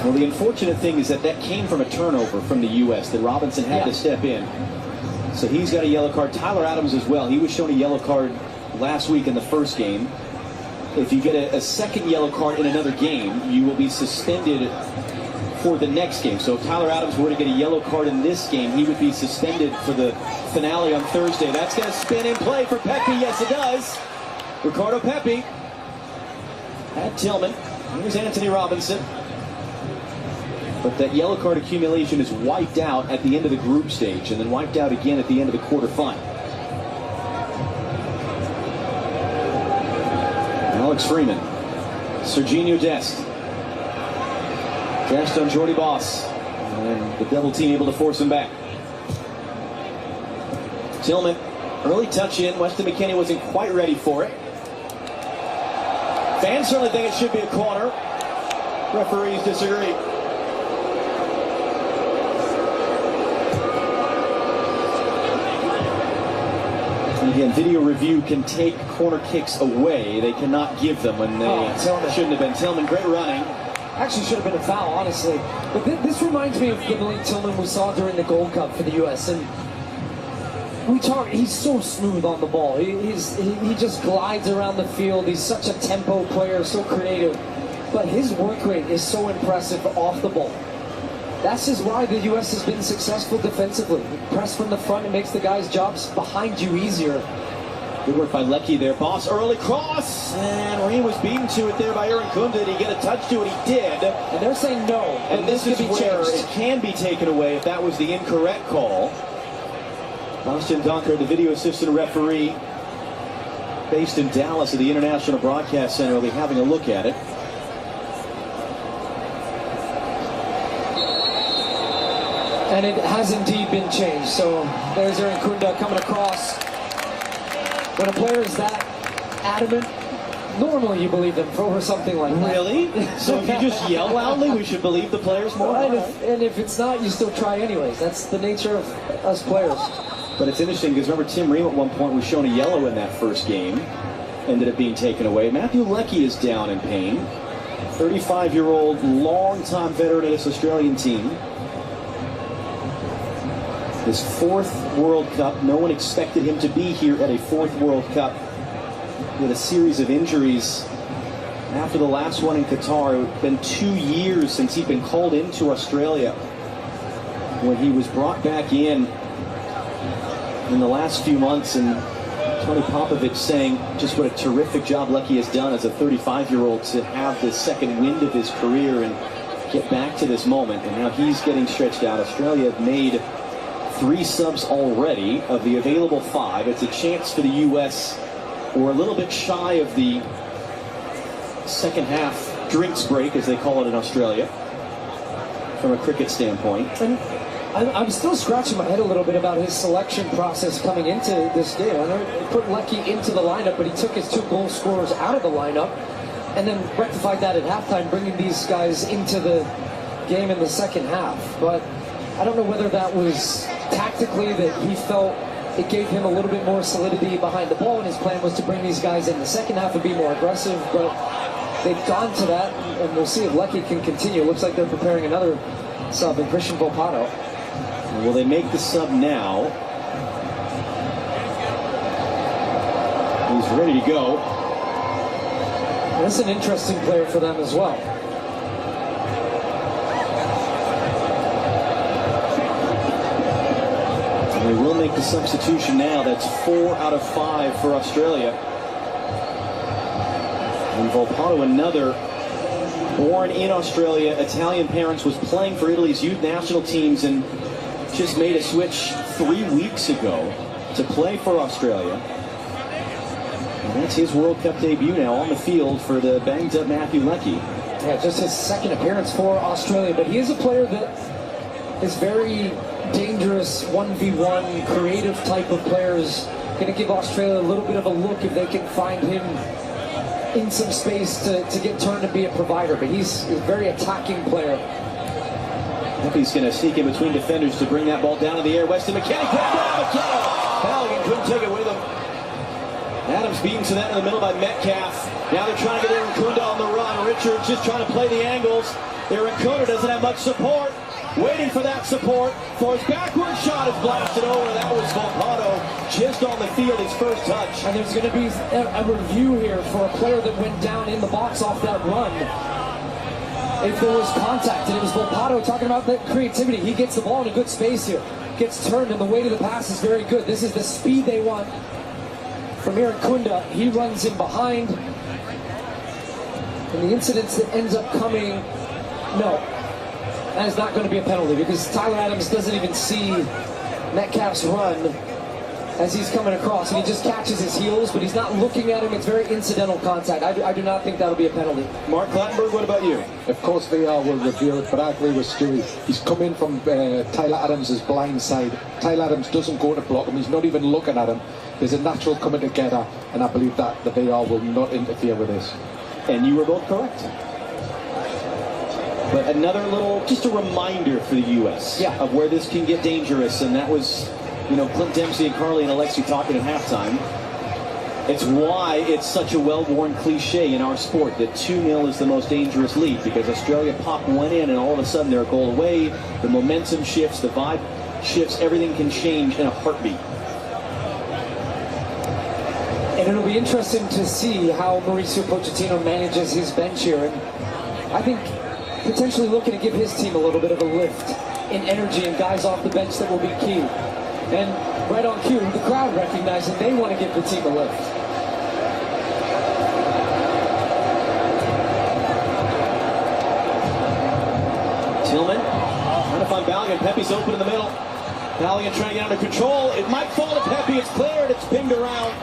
Well, the unfortunate thing is that came from a turnover from the U.S. that Robinson had to step in. So he's got a yellow card. Tyler Adams as well. He was shown a yellow card last week in the first game. If you get a second yellow card in another game, you will be suspended for the next game. So if Tyler Adams were to get a yellow card in this game, he would be suspended for the finale on Thursday. That's going to spin in play for Pepe. Yes, it does. Ricardo Pepe at Tillman. Here's Anthony Robinson. But that yellow card accumulation is wiped out at the end of the group stage and then wiped out again at the end of the quarterfinal. Alex Freeman. Serginho Dest. Dest on Jordy Boss. And the double team able to force him back. Tillman, early touch in. Weston McKennie wasn't quite ready for it. Fans certainly think it should be a corner. Referees disagree. And again, video review can take corner kicks away. They cannot give them when they shouldn't have been. Tillman, great running. Actually should have been a foul, honestly. But this reminds me of the Blake Tillman we saw during the Gold Cup for the U.S. And he's so smooth on the ball. He just glides around the field. He's such a tempo player, so creative. But his work rate is so impressive off the ball. That's just why the U.S. has been successful defensively. Press from the front, it makes the guys' jobs behind you easier. Good work by Leckie there. Boss, early cross, and Reyna was beaten to it there by Irankunda. Did he get a touch to it? He did. And they're saying no. And this is where it can be taken away if that was the incorrect call. Austin Dunker, the video assistant referee, based in Dallas at the International Broadcast Center, will be having a look at it. And it has indeed been changed. So there's Irankunda coming across. When a player is that adamant, normally you believe them for something like that. Really? So if you just yell loudly, we should believe the players more? And if it's not, you still try anyways. That's the nature of us players. But it's interesting because remember Tim Ream at one point was shown a yellow in that first game. Ended up being taken away. Matthew Leckie is down in pain. 35-year-old, long-time veteran of this Australian team. His 4th World Cup. No one expected him to be here at a 4th World Cup. With a series of injuries after the last one in Qatar. It had been 2 years since he'd been called into Australia. When he was brought back in the last few months, and Tony Popovic saying just what a terrific job Leckie has done as a 35-year-old to have the second wind of his career and get back to this moment. And now he's getting stretched out. Australia have made 3 subs already of the available 5. It's a chance for the U.S. We're a little bit shy of the second half drinks break, as they call it in Australia, from a cricket standpoint. And I'm still scratching my head a little bit about his selection process coming into this game. I know he put Leckie into the lineup, but he took his 2 goal scorers out of the lineup and then rectified that at halftime, bringing these guys into the game in the second half. But I don't know whether that was tactically that he felt it gave him a little bit more solidity behind the ball, and his plan was to bring these guys in the second half and be more aggressive, but they've gone to that, and we'll see if Leckie can continue. It looks like they're preparing another sub in Christian Pulisic. Will they make the sub now? He's ready to go. That's an interesting player for them as well. They will make the substitution now. That's 4 out of 5 for Australia. And Volpato, another born in Australia, Italian parents, was playing for Italy's youth national teams and just made a switch 3 weeks ago to play for Australia. And that's his World Cup debut now on the field for the banged up Matthew Leckie. Yeah, just his second appearance for Australia, but he is a player that is very dangerous, 1v1, creative type of players. Going to give Australia a little bit of a look if they can find him in some space to get turned and be a provider. But he's a very attacking player. He's going to sneak in between defenders to bring that ball down in the air. Weston McKennie, Balogun couldn't take it with him. Adams beaten to that in the middle by Metcalfe. Now they're trying to get Irankunda on the run. Richards just trying to play the angles. Irankunda doesn't have much support. Waiting for that support. For his backward shot is blasted over. That was Volpato just on the field, his first touch. And there's going to be a review here for a player that went down in the box off that run. If there was contact, and it was Volpato talking about that creativity. He gets the ball in a good space here. Gets turned, and the weight of the pass is very good. This is the speed they want from Irankunda. He runs in behind. And the incidents that ends up coming, no. That is not going to be a penalty because Tyler Adams doesn't even see Metcalfe's run. as he's coming across, and he just catches his heels, but he's not looking at him. It's very incidental contact. I do not think that'll be a penalty. Mark Clattenburg, what about you? Of course VAR will review it, but I agree with Stewie. He's come in from Tyler Adams' blind side. Tyler Adams doesn't go to block him. He's not even looking at him. There's a natural coming together, and I believe that the VAR will not interfere with this. And you were both correct. But another little, just a reminder for the U.S. of where this can get dangerous, and that was, you know, Clint Dempsey and Carly and Alexi talking at halftime. It's why it's such a well-worn cliche in our sport that 2-0 is the most dangerous lead, because Australia pop one in and all of a sudden they're a goal away, the momentum shifts, the vibe shifts, everything can change in a heartbeat. And it'll be interesting to see how Mauricio Pochettino manages his bench here, and I think potentially looking to give his team a little bit of a lift in energy and guys off the bench that will be key. And right on cue, the crowd recognizing they want to give the team a lift. Tillman trying to find Balogun. Pepe's open in the middle. Balogun trying to get under control. It might fall to Pepe. It's cleared. It's pinged around.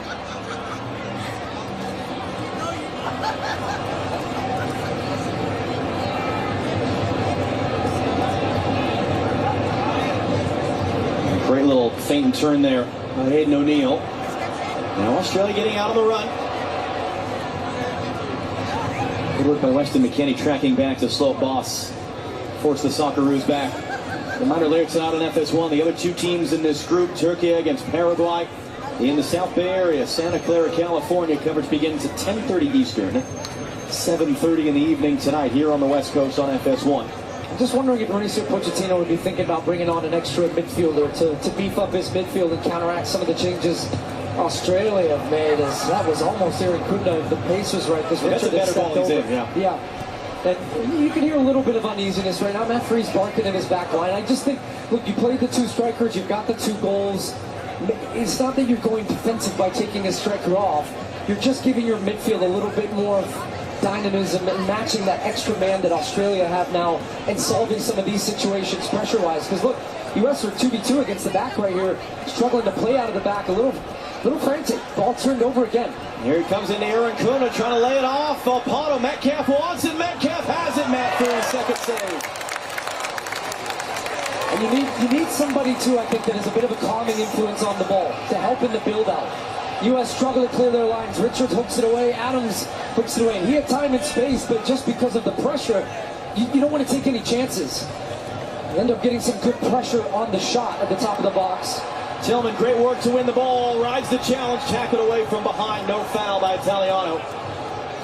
Great little feint and turn there by Hayden O'Neill. Now Australia getting out on the run. Good work by Weston McKennie tracking back to Slope Boss. Force the Socceroos back. Reminder later tonight on FS1, the other two teams in this group, Türkiye against Paraguay in the South Bay area, Santa Clara, California. Coverage begins at 10:30 Eastern, 7:30 in the evening tonight here on the West Coast on FS1. I'm just wondering if Mauricio Pochettino would be thinking about bringing on an extra midfielder to beef up his midfield and counteract some of the changes Australia have made. As that was almost Irankunda if the pace was right. Because That's a better ball than Zim, yeah. And you can hear a little bit of uneasiness right now. Matt Freese barking in his back line. I just think, look, you played the two strikers, you've got the 2 goals. It's not that you're going defensive by taking a striker off. You're just giving your midfield a little bit more dynamism and matching that extra man that Australia have now and solving some of these situations pressure-wise. Because look, U.S. are 2v2 against the back right here, struggling to play out of the back, a little frantic. Ball turned over again. Here he comes into Irankunda trying to lay it off. Volpato, Metcalfe wants it. Metcalfe has it. Matt for his second save. And you need somebody too, I think, that has a bit of a calming influence on the ball to help in the build-out. U.S. struggle to clear their lines. Richards hooks it away. Adams hooks it away. He had time and space, but just because of the pressure, you don't want to take any chances. You end up getting some good pressure on the shot at the top of the box. Tillman, great work to win the ball. Rides the challenge, tackled away from behind. No foul by Italiano.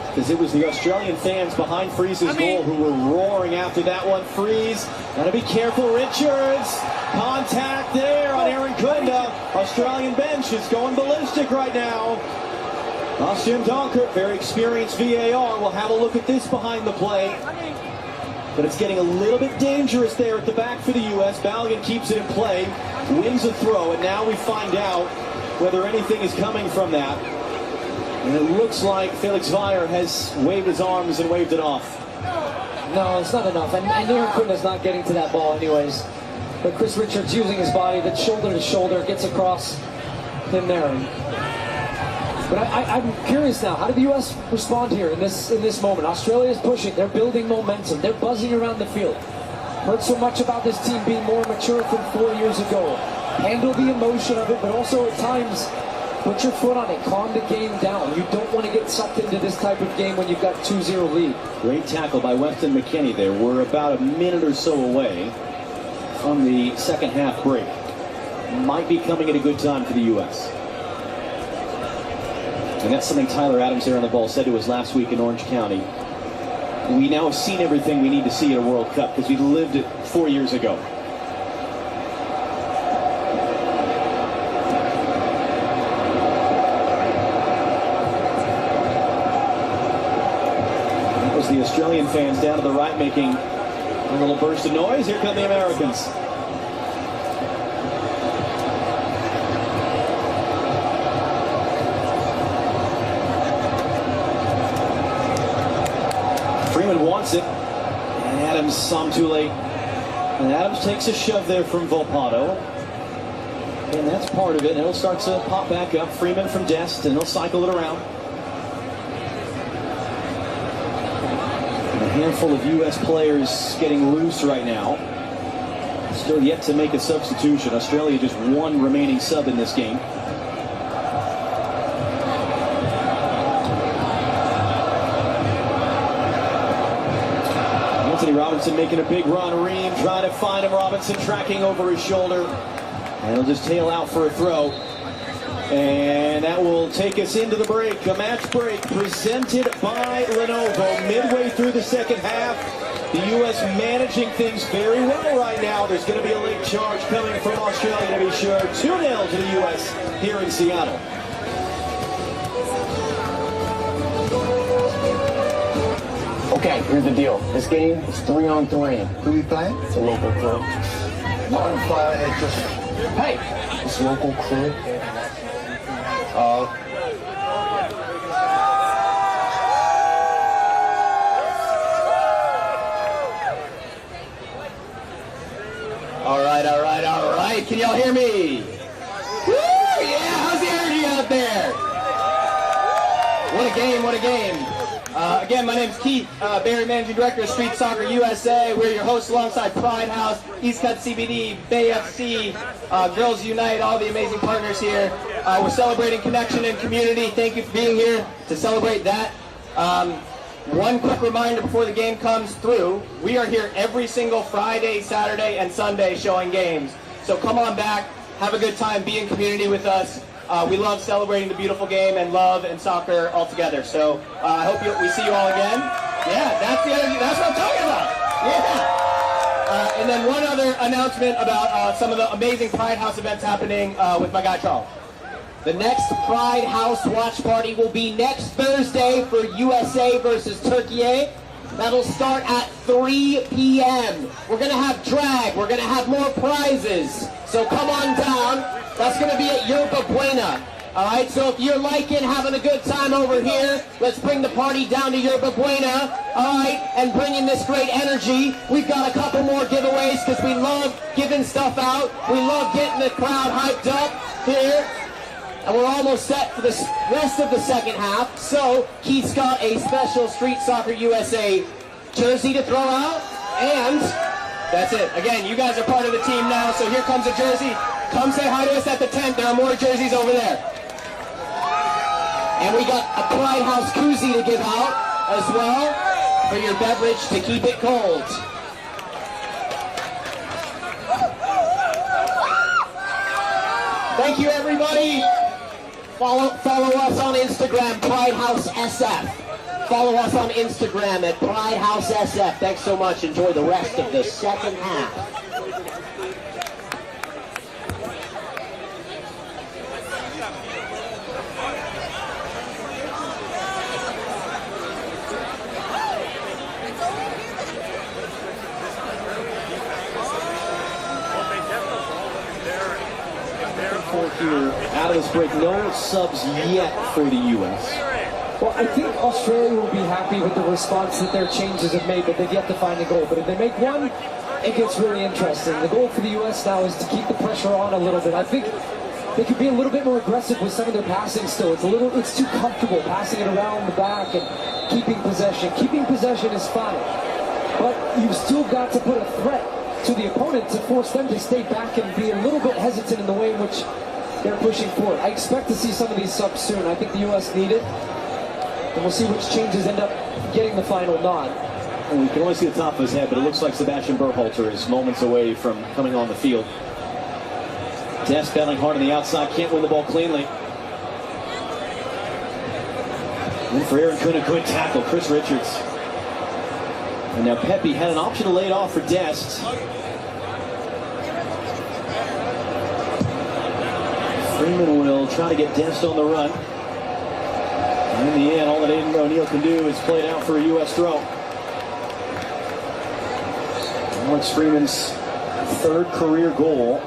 Because it was the Australian fans behind Freeze's goal who were roaring after that one. Freeze, gotta be careful. Richards, contact there on Irankunda. Australian bench is going ballistic right now. Austin Donkert, very experienced VAR. We'll have a look at this behind the play. But it's getting a little bit dangerous there at the back for the U.S. Balogun keeps it in play, wins a throw, and now we find out whether anything is coming from that. And it looks like Felix Weyer has waved his arms and waved it off. No, it's not enough. And Irankunda's not getting to that ball anyways. But Chris Richards using his body, that shoulder to shoulder, gets across him there. But I'm curious now, how did the U.S. respond here in this moment? Australia is pushing, they're building momentum, they're buzzing around the field. Heard so much about this team being more mature from 4 years ago. Handle the emotion of it, but also at times, put your foot on it, calm the game down. You don't want to get sucked into this type of game when you've got 2-0 lead. Great tackle by Weston McKennie there. We're about a minute or so away from the second half break. Might be coming at a good time for the U.S. And that's something Tyler Adams there on the ball said to us last week in Orange County. We now have seen everything we need to see at a World Cup because we lived it 4 years ago. That was the Australian fans down to the right making a little burst of noise. Here come the Americans. Wants it, and Adams saw him too late. And Adams takes a shove there from Volpato. And that's part of it. And it'll start to pop back up. Freeman from Dest, and he'll cycle it around. And a handful of U.S. players getting loose right now. Still yet to make a substitution. Australia just one remaining sub in this game. Anthony Robinson making a big run. Ream trying to find him. Robinson tracking over his shoulder. And he'll just tail out for a throw. And that will take us into the break. A match break presented by Lenovo. Midway through the second half. The U.S. managing things very well right now. There's going to be a late charge coming from Australia, to be sure. 2-0 to the U.S. here in Seattle. Okay, here's the deal. This game is 3-on-3. Who we playing? It's a local crew. Hey, it's local crew. All right. Can y'all hear me? Woo! Yeah, how's the energy out there? What a game. Again, my name's Keith, Barry, Managing Director of Street Soccer USA. We're your hosts alongside Pride House, East Cut CBD, Bay FC, Girls Unite, all the amazing partners here. We're celebrating connection and community. Thank you for being here to celebrate that. One quick reminder before the game comes through, we are here every single Friday, Saturday, and Sunday showing games. So come on back, have a good time, be in community with us. We love celebrating the beautiful game and love and soccer all together. So I hope we see you all again. Yeah, that's the energy. That's what I'm talking about. Yeah. And then one other announcement about some of the amazing Pride House events happening with my guy Charles. The next Pride House watch party will be next Thursday for USA versus Türkiye. That'll start at 3 p.m. We're going to have drag. We're going to have more prizes. So come on down. That's going to be at Yerba Buena. All right, so if you're liking having a good time over here, let's bring the party down to Yerba Buena. All right, and bring in this great energy. We've got a couple more giveaways because we love giving stuff out. We love getting the crowd hyped up here. And we're almost set for the rest of the second half. So Keith's got a special Street Soccer USA jersey to throw out. And that's it. Again, you guys are part of the team now, so here comes a jersey. Come say hi to us at the tent. There are more jerseys over there. And we got a Pride House koozie to give out as well for your beverage to keep it cold. Thank you, everybody. Follow us on Instagram, Pride House SF. Follow us on Instagram at Pride House SF. Thanks so much. Enjoy the rest of the second half. Here out of this break, no subs yet for the U.S. Well, I think Australia will be happy with the response that their changes have made, but they've yet to find a goal. But if they make one, it gets really interesting. The goal for the U.S. now is to keep the pressure on a little bit. I think they could be a little bit more aggressive with some of their passing still. It's too comfortable passing it around the back and keeping possession. Keeping possession is fine, but you've still got to put a threat to the opponent to force them to stay back and be a little bit hesitant in the way in which they're pushing forward. I expect to see some of these subs soon. I think the U.S. need it. And we'll see which changes end up getting the final nod. And we can only see the top of his head, but it looks like Sebastian Berhalter is moments away from coming on the field. Dest battling hard on the outside, can't win the ball cleanly. And for Irankunda, good tackle, Chris Richards. And now Pepe had an option to lay it off for Dest. Freeman will try to get Dest on the run. And in the end, all that Aiden O'Neill can do is play it out for a U.S. throw. Alex Freeman's third career goal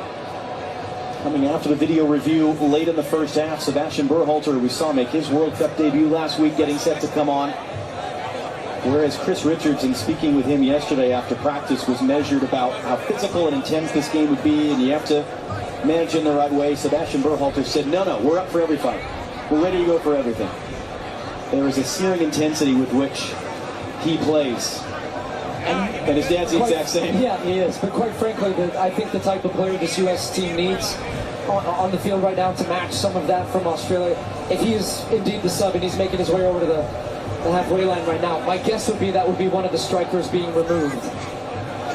coming after the video review late in the first half. Sebastian Berhalter, we saw make his World Cup debut last week, getting set to come on. Whereas Chris Richards, in speaking with him yesterday after practice, was measured about how physical and intense this game would be, and you have to managed in the right way. Sebastian Berhalter said, no, we're up for every fight. We're ready to go for everything. There is a searing intensity with which he plays. And his dad's the exact same. Yeah, he is. But quite frankly, I think the type of player this U.S. team needs on the field right now to match some of that from Australia. If he is indeed the sub and he's making his way over to the halfway line right now, my guess would be that would be one of the strikers being removed.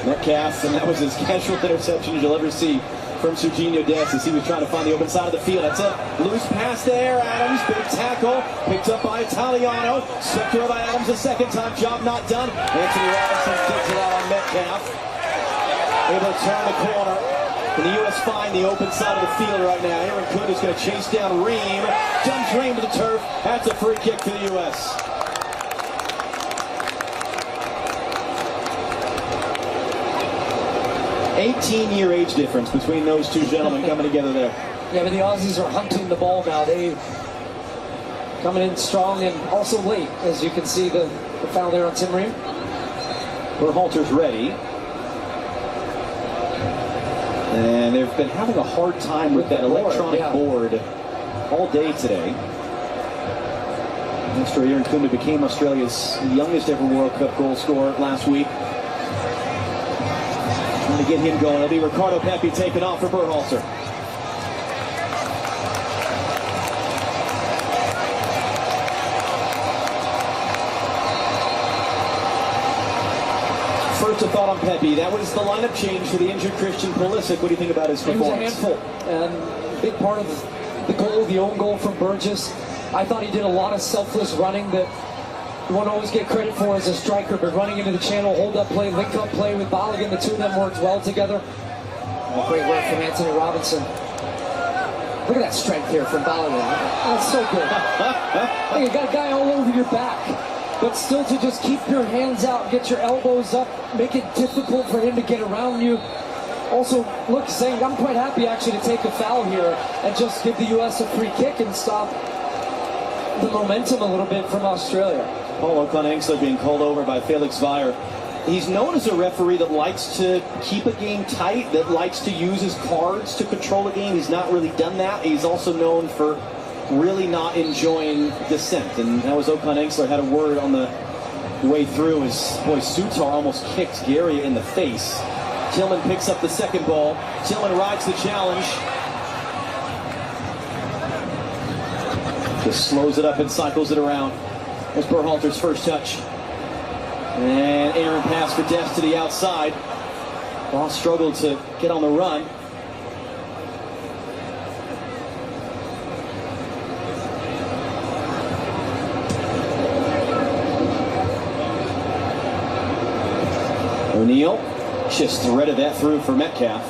Metcalfe, and that was as casual interception as you'll ever see from Serginho Dest as he was trying to find the open side of the field. That's a loose pass there. Adams, big tackle, picked up by Italiano. Swept through by Adams a second time, job not done. Anthony Robinson takes it out on Metcalfe. Able to turn the corner. And the U.S. find the open side of the field right now. Irankunda is going to chase down Ream. Dumps Ream to the turf. That's a free kick for the U.S. 18-year age difference between those two gentlemen coming together there. Yeah, but the Aussies are hunting the ball now. They coming in strong and also late, as you can see the foul there on Tim Ream. Berhalter's ready. And they've been having a hard time with that electronic board all day today. Nestory Irankunda became Australia's youngest ever World Cup goal scorer last week. To get him going, it'll be Ricardo Pepi taking off for Berhalter. First, a thought on Pepi. That was the lineup change for the injured Christian Pulisic. What do you think about his performance? He was a handful, and a big part of the goal, the own goal from Burgess. I thought he did a lot of selfless running that you won't always get credit for as a striker, but running into the channel, hold-up play, link-up play with Balogun, the two of them worked well together. Great work from Anthony Robinson. Look at that strength here from Balogun. That's so good. Hey, you got a guy all over your back, but still to just keep your hands out, get your elbows up, make it difficult for him to get around you. Also, look, saying I'm quite happy actually to take a foul here and just give the U.S. a free kick and stop the momentum a little bit from Australia. Paul O'Connor being called over by Felix Weyer. He's known as a referee that likes to keep a game tight, that likes to use his cards to control a game. He's not really done that. He's also known for really not enjoying dissent. And that was O'Connor had a word on the way through. His boy Sutar almost kicked Gary in the face. Tillman picks up the second ball. Tillman rides the challenge. Just slows it up and cycles it around. There's Berhalter's first touch. And Aaron pass for Dest to the outside. Ball struggled to get on the run. O'Neal just threaded that through for Metcalfe.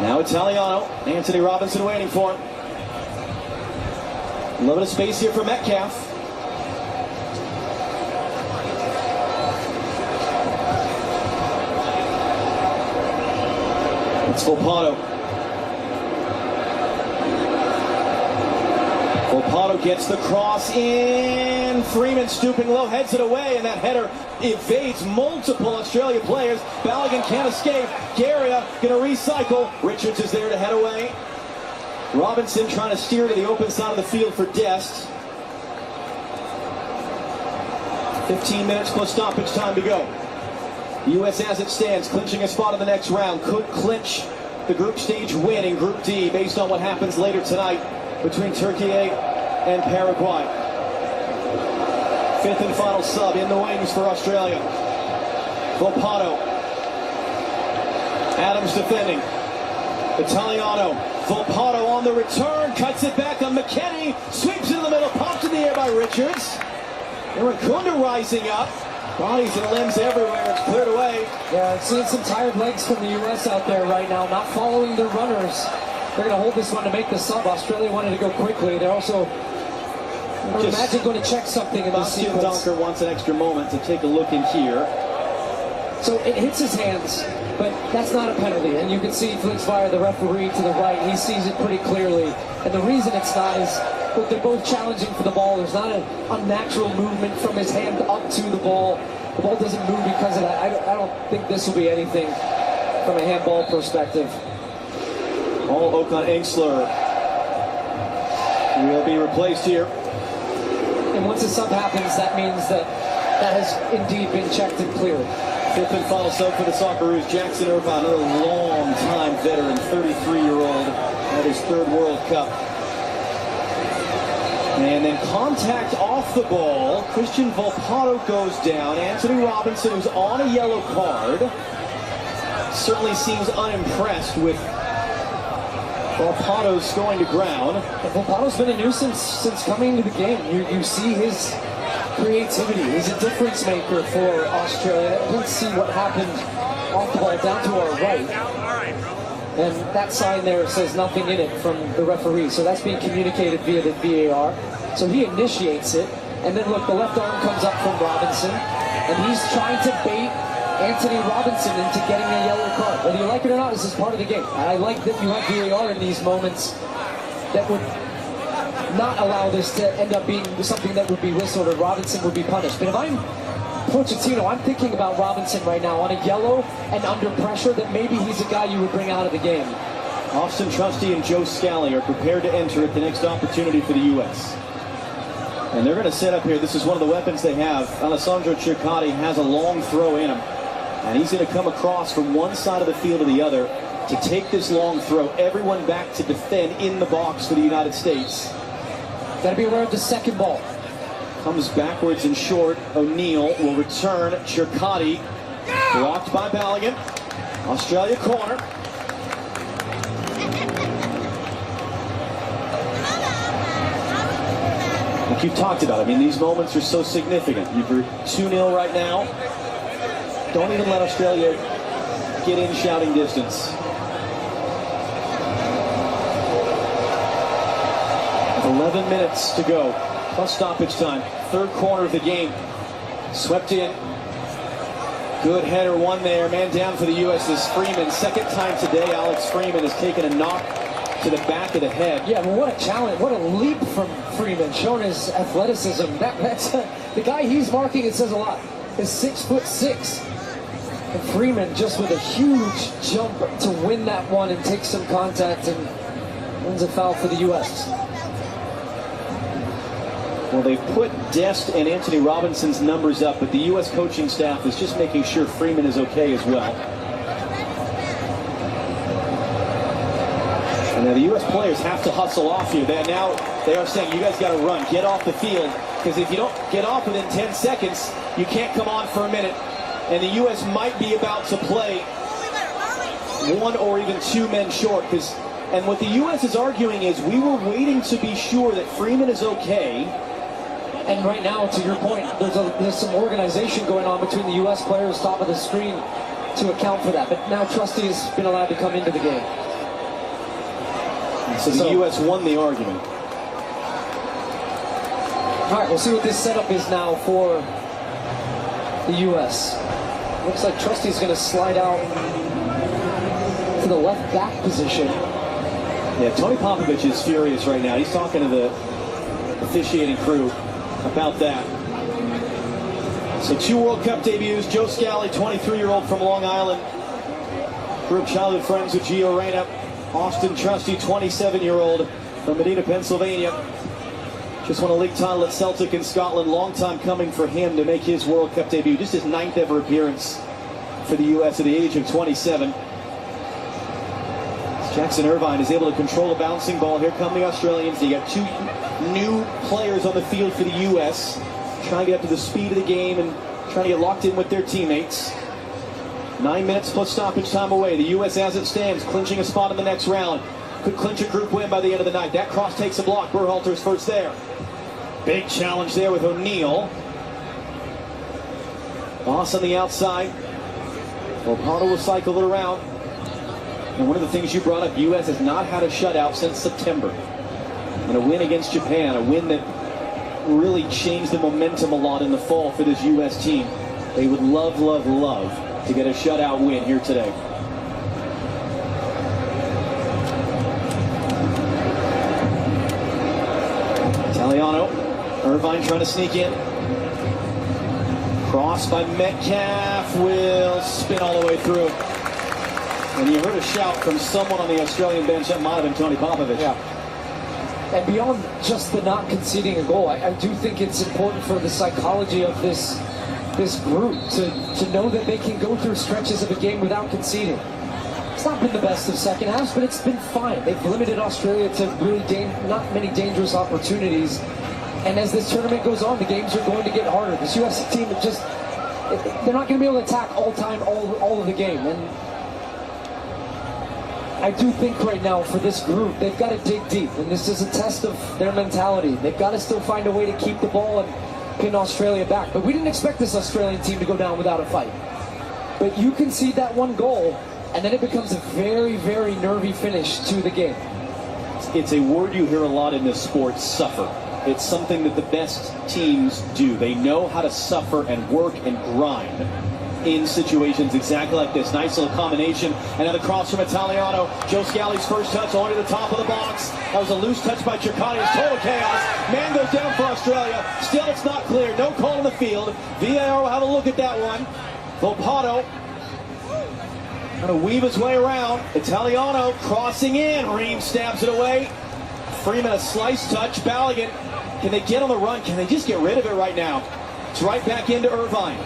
Now Italiano. Anthony Robinson waiting for him. A little bit of space here for Metcalfe. It's Volpato. Volpato gets the cross in. Freeman stooping low, heads it away, and that header evades multiple Australia players. Balogun can't escape. Garia going to recycle. Richards is there to head away. Robinson trying to steer to the open side of the field for Dest. 15 minutes plus stoppage time to go. The U.S. as it stands, clinching a spot in the next round, could clinch the group stage win in Group D based on what happens later tonight between Türkiye and Paraguay. Fifth and final sub in the wings for Australia. Volpato. Adams defending. Italiano. Volpato on the return, cuts it back on McKennie, sweeps it in the middle, popped in the air by Richards. Irankunda rising up. Bodies and limbs everywhere. It's cleared away. Yeah, I've seen some tired legs from the U.S. out there right now, not following their runners. They're going to hold this one to make the sub. Australia wanted to go quickly. They're also, I would imagine, going to check something in this sequence. Donker wants an extra moment to take a look in here. So it hits his hands, but that's not a penalty. And you can see Felix Weyer, the referee to the right, he sees it pretty clearly. And the reason it's not is, look, they're both challenging for the ball. There's not an unnatural movement from his hand up to the ball. The ball doesn't move because of that. I don't think this will be anything from a handball perspective. Paul Okan-Engsler will be replaced here. And once a sub happens, that means that has indeed been checked and cleared. Fifth and final sub for the Socceroos, Jackson Irvine, another long-time veteran, 33-year-old at his third World Cup. And then contact off the ball. Christian Volpato goes down. Anthony Robinson, who's on a yellow card, certainly seems unimpressed with Volpato's going to ground. And Volpato's been a nuisance since coming into the game. You see his creativity. He's a difference maker for Australia. Let's see what happened off the ball down to our right. And that sign there says nothing in it from the referee. So that's being communicated via the VAR. So he initiates it. And then look, the left arm comes up from Robinson. And he's trying to bait Anthony Robinson into getting a yellow card. Whether you like it or not, this is part of the game. I like that you have VAR in these moments that would not allow this to end up being something that would be whistled or Robinson would be punished. But if I'm Pochettino, I'm thinking about Robinson right now on a yellow and under pressure, that maybe he's a guy you would bring out of the game. Austin Trusty and Joe Scally are prepared to enter at the next opportunity for the U.S. And they're going to set up here. This is one of the weapons they have. Alessandro Cercati has a long throw in him. And he's going to come across from one side of the field to the other to take this long throw. Everyone back to defend in the box for the United States. Got to be aware of the second ball. Comes backwards and short. O'Neal will return. Cercati blocked by Balogun. Australia corner. Like you've talked about, I mean, these moments are so significant. You're 2-0 right now. Don't even let Australia get in shouting distance. 11 minutes to go, plus stoppage time. Third corner of the game. Swept in. Good header, one there. Man down for the U.S. is Freeman. Second time today, Alex Freeman has taken a knock to the back of the head. Yeah, well, what a challenge. What a leap from Freeman, showing his athleticism. That's the guy he's marking, it says a lot, is 6'6". And Freeman just with a huge jump to win that one and take some contact and wins a foul for the U.S. Well, they've put Dest and Anthony Robinson's numbers up, but the U.S. coaching staff is just making sure Freeman is okay as well. And now the U.S. players have to hustle off here. Now they are saying, you guys got to run, get off the field, because if you don't get off within 10 seconds, you can't come on for a minute. And the U.S. might be about to play one or even two men short. And what the U.S. is arguing is we were waiting to be sure that Freeman is okay. And right now, to your point, there's some organization going on between the U.S. players top of the screen to account for that. But now Trusty has been allowed to come into the game. So the U.S. won the argument. All right, we'll see what this setup is now for the U.S. Looks like Trusty's going to slide out to the left back position. Yeah, Tony Popovic is furious right now. He's talking to the officiating crew about that. So 2 World Cup debuts. Joe Scally, 23-year-old from Long Island. Grew up childhood friends with Gio Reyna. Austin Trusty, 27-year-old from Medina, Pennsylvania. Just won a league title at Celtic in Scotland. Long time coming for him to make his World Cup debut. Just his 9th ever appearance for the U.S. at the age of 27. Jackson Irvine is able to control a bouncing ball. Here come the Australians. You got 2 new players on the field for the U.S. trying to get up to the speed of the game and trying to get locked in with their teammates. 9 minutes plus stoppage time away. The U.S. as it stands, clinching a spot in the next round. Could clinch a group win by the end of the night. That cross takes a block. Berhalter's first there. Big challenge there with O'Neal. Boss on the outside. Volpato will cycle it around. And one of the things you brought up, U.S. has not had a shutout since September. And a win against Japan, a win that really changed the momentum a lot in the fall for this U.S. team. They would love, love, love to get a shutout win here today. Italiano, Irvine trying to sneak in. Cross by Metcalfe will spin all the way through. And you heard a shout from someone on the Australian bench. That might have been Tony Popovic. Yeah. And beyond just the not conceding a goal, I do think it's important for the psychology of this group to know that they can go through stretches of a game without conceding. It's not been the best of second halves, but it's been fine. They've limited Australia to really not many dangerous opportunities. And as this tournament goes on, the games are going to get harder. This U.S. team, they're not going to be able to attack all of the game. And I do think right now for this group, they've got to dig deep. And this is a test of their mentality. They've got to still find a way to keep the ball and pin Australia back. But we didn't expect this Australian team to go down without a fight. But you concede that one goal, and then it becomes a very, very nervy finish to the game. It's a word you hear a lot in this sport, suffer. It's something that the best teams do. They know how to suffer and work and grind in situations exactly like this. Nice little combination. Another cross from Italiano. Joe Scalli's first touch onto the top of the box. That was a loose touch by Ciccone. It's total chaos. Man goes down for Australia. Still, it's not clear. No call on the field. VAR will have a look at that one. Volpato trying to weave his way around. Italiano crossing in. Ream stabs it away. Freeman a slice touch. Balogun, can they get on the run? Can they just get rid of it right now? It's right back into Irvine.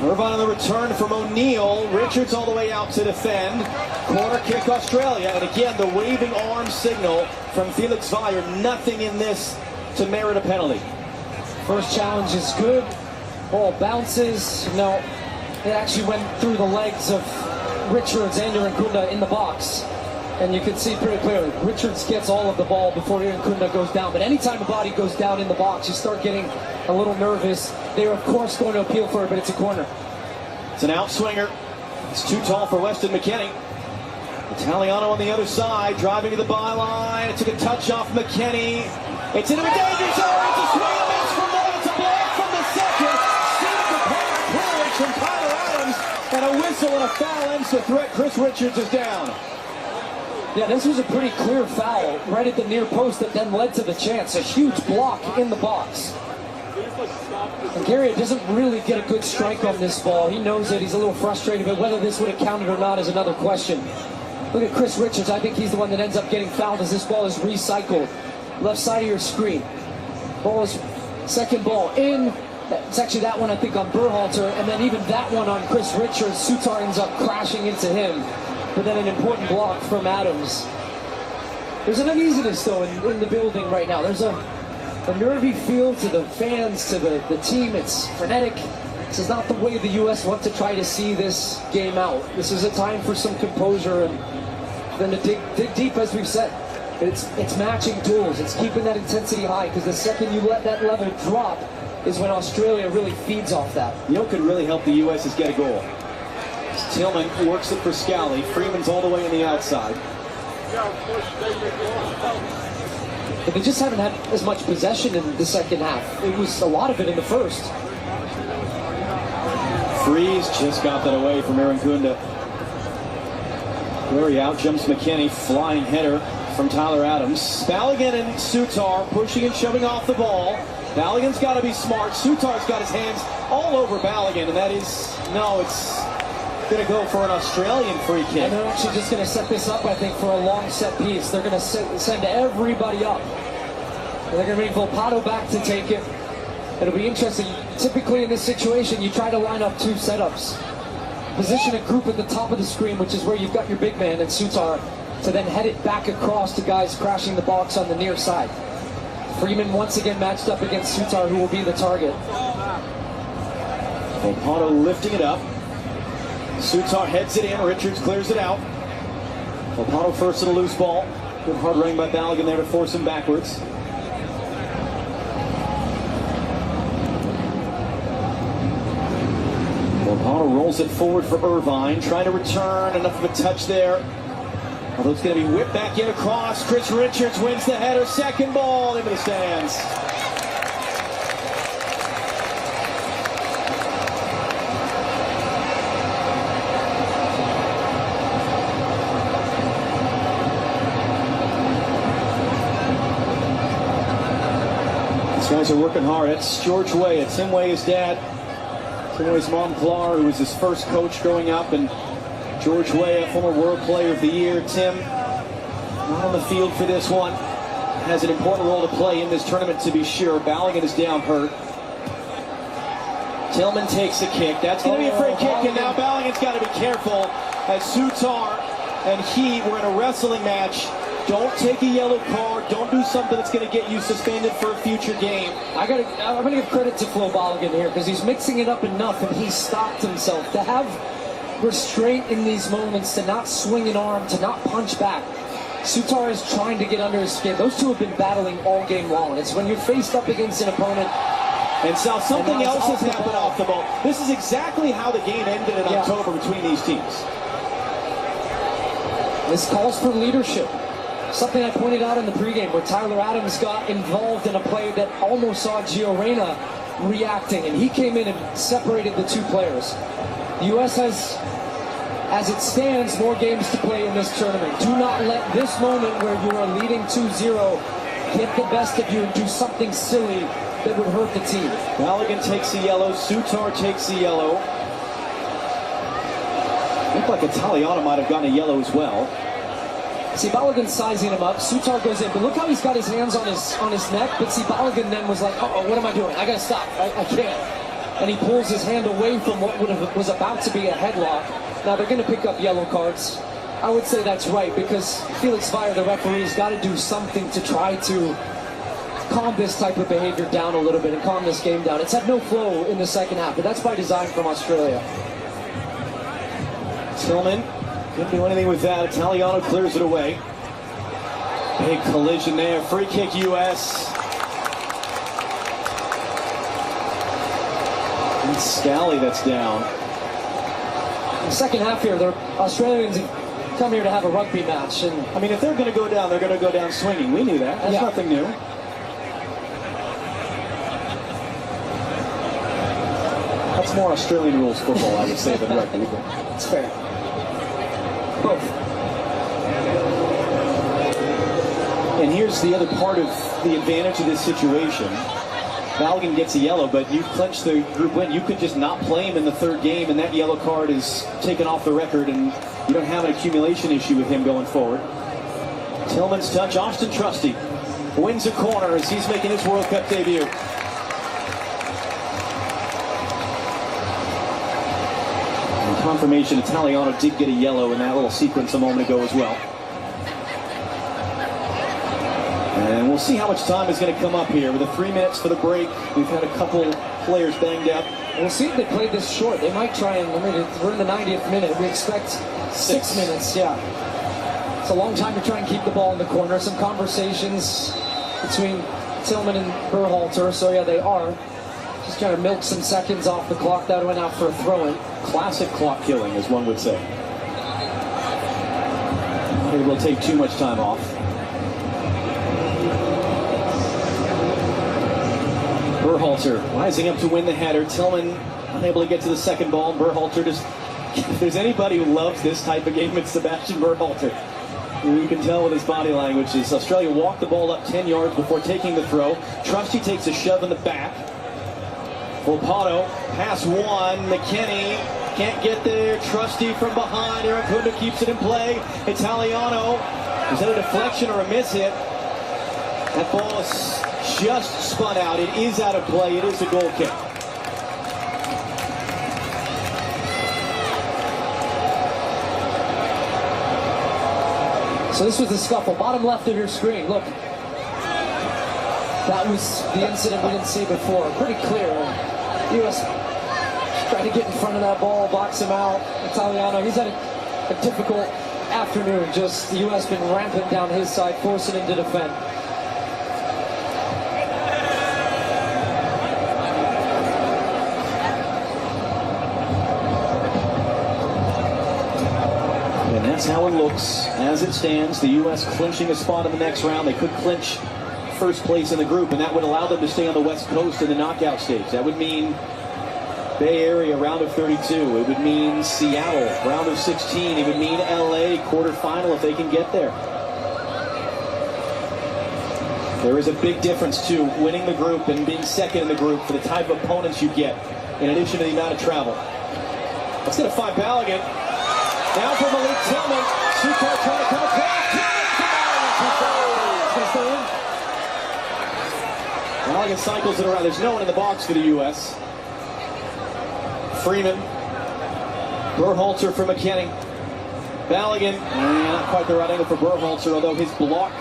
Irvine on the return from O'Neill. Richards all the way out to defend. Corner kick Australia. And again, the waving arm signal from Felix Weyer. Nothing in this to merit a penalty. First challenge is good. Ball bounces. No, it actually went through the legs of Richards and Irankunda in the box. And you can see pretty clearly, Richards gets all of the ball before Irankunda goes down. But anytime a body goes down in the box, you start getting a little nervous. They're, of course, going to appeal for it, but it's a corner. It's an outswinger. It's too tall for Weston McKennie. Italiano on the other side, driving to the byline. It took a touch off McKennie. It's into a danger zone. It's a swing and miss from one. It's a block from the second. Seems to pass clearance from Tyler Adams. And a whistle and a foul ends the threat. Chris Richards is down. Yeah, this was a pretty clear foul right at the near post that then led to the chance. A huge block in the box. And Gary doesn't really get a good strike on this ball. He knows it. He's a little frustrated, but whether this would have counted or not is another question. Look at Chris Richards. I think he's the one that ends up getting fouled as this ball is recycled. Left side of your screen. Ball is second ball in. It's actually that one, I think, on Berhalter. And then even that one on Chris Richards. Sutar ends up crashing into him. But then an important block from Adams. There's an uneasiness, though, in the building right now. There's a nervy feel to the fans, to the team. It's frenetic. This is not the way the U.S. want to try to see this game out. This is a time for some composure and then to dig deep, as we've said. It's matching tools. It's keeping that intensity high, because the second you let that level drop is when Australia really feeds off that. You know what could really help the U.S. is get a goal. Tillman works it for Scally. Freeman's all the way on the outside. But they just haven't had as much possession in the second half. It was a lot of it in the first. Freeze just got that away from Irankunda. Where he out jumps McKennie. Flying header from Tyler Adams. Balogun and Sutar pushing and shoving off the ball. Balogun's got to be smart. Sutar's got his hands all over Balogun, and that is, no, it's going to go for an Australian free kick. And they're actually just going to set this up, I think, for a long set piece. They're going to send everybody up. And they're going to bring Volpato back to take it. It'll be interesting. Typically in this situation, you try to line up two setups. Position a group at the top of the screen, which is where you've got your big man and Sutar, to then head it back across to guys crashing the box on the near side. Freeman once again matched up against Sutar, who will be the target. Volpato lifting it up. Sutar heads it in. Richards clears it out. Volpato first in a loose ball. Good hard running by Balogun there to force him backwards. Volpato rolls it forward for Irvine. Trying to return. Enough of a touch there. Although it's going to be whipped back in across. Chris Richards wins the header. Second ball into the stands. These guys are working hard. It's George Way. It's Tim Way, his dad. Troy's mom, Clar, who was his first coach growing up, and George Weah, former World Player of the Year. Tim, not on the field for this one. Has an important role to play in this tournament, to be sure. Balogun is down hurt. Tillman takes the kick. That's going to be a free kick, and now Balogun's got to be careful as Sutar and he were in a wrestling match. Don't take a yellow card. Don't do something that's going to get you suspended for a future game. I'm going to give credit to Flo Balogun here because he's mixing it up enough and he stopped himself. To have restraint in these moments, to not swing an arm, to not punch back. Sutar is trying to get under his skin. Those two have been battling all game long. It's when you're faced up against an opponent. And so something else has happened off the ball. This is exactly how the game ended in October between these teams. This calls for leadership. Something I pointed out in the pregame where Tyler Adams got involved in a play that almost saw Gio Reyna reacting, and he came in and separated the two players. The U.S. has, as it stands, more games to play in this tournament. Do not let this moment where you are leading 2-0 get the best of you and do something silly that would hurt the team. Balogun takes the yellow. Sutar takes the yellow. Looked like Italiano might have gotten a yellow as well. See, Balogun sizing him up. Sutar goes in, but look how he's got his hands on his neck. But see, Balogun then was like, "Uh-oh, what am I doing? I gotta stop. I can't." And he pulls his hand away from what was about to be a headlock. Now they're going to pick up yellow cards. I would say that's right because Felix Fire, the referee, has got to do something to try to calm this type of behavior down a little bit and calm this game down. It's had no flow in the second half, but that's by design from Australia. Tillman couldn't do anything with that. Italiano clears it away. Big collision there. Free kick U.S. And Scally that's down. In the second half here, the Australians have come here to have a rugby match. And I mean, if they're going to go down, they're going to go down swinging. We knew that. That's nothing new. That's more Australian rules football, I would say, than rugby. It's fair. Both. And here's the other part of the advantage of this situation. Balogun gets a yellow, but you've clinched the group win. You could just not play him in the third game, and that yellow card is taken off the record, and you don't have an accumulation issue with him going forward. Tillman's touch. Austin Trusty wins a corner as he's making his World Cup debut. Confirmation, Italiano did get a yellow in that little sequence a moment ago as well. And we'll see how much time is going to come up here. With the 3 minutes for the break, we've had a couple players banged up. We'll see if they play this short. They might try and, we're in the 90th minute. We expect 6 minutes, yeah. It's a long time to try and keep the ball in the corner. Some conversations between Tillman and Berhalter, so yeah, they are. Just trying to milk some seconds off the clock. That went out for a throw-in. Classic clock killing, as one would say. Not able to take too much time off. Berhalter rising up to win the header. Tillman unable to get to the second ball. Berhalter just, if there's anybody who loves this type of game, it's Sebastian Berhalter. You can tell with his body language is Australia walked the ball up 10 yards before taking the throw. Trusty takes a shove in the back. Volpato, pass one, McKinney can't get there. Trusty from behind. Irankunda keeps it in play. Italiano, is that a deflection or a miss hit? That ball is just spun out. It is out of play. It is a goal kick. So this was the scuffle. Bottom left of your screen. Look. That was the incident we didn't see before. Pretty clear. U.S. trying to get in front of that ball, box him out. Italiano, he's had a difficult afternoon. Just the U.S. been rampant down his side, forcing him to defend. And that's how it looks as it stands. The U.S. clinching a spot in the next round. They could clinch first place in the group, and that would allow them to stay on the West Coast in the knockout stage. That would mean Bay Area round of 32. It would mean Seattle round of 16. It would mean LA quarterfinal if they can get there. There is a big difference too, winning the group and being second in the group for the type of opponents you get. in addition to the amount of travel. Let's get a 5 Balogun. Now for Malik Tillman. Sukar trying to come across. Balogun cycles it around. There's no one in the box for the U.S. Freeman. Berhalter for McKennie. Balogun, not quite the right angle for Berhalter, although his block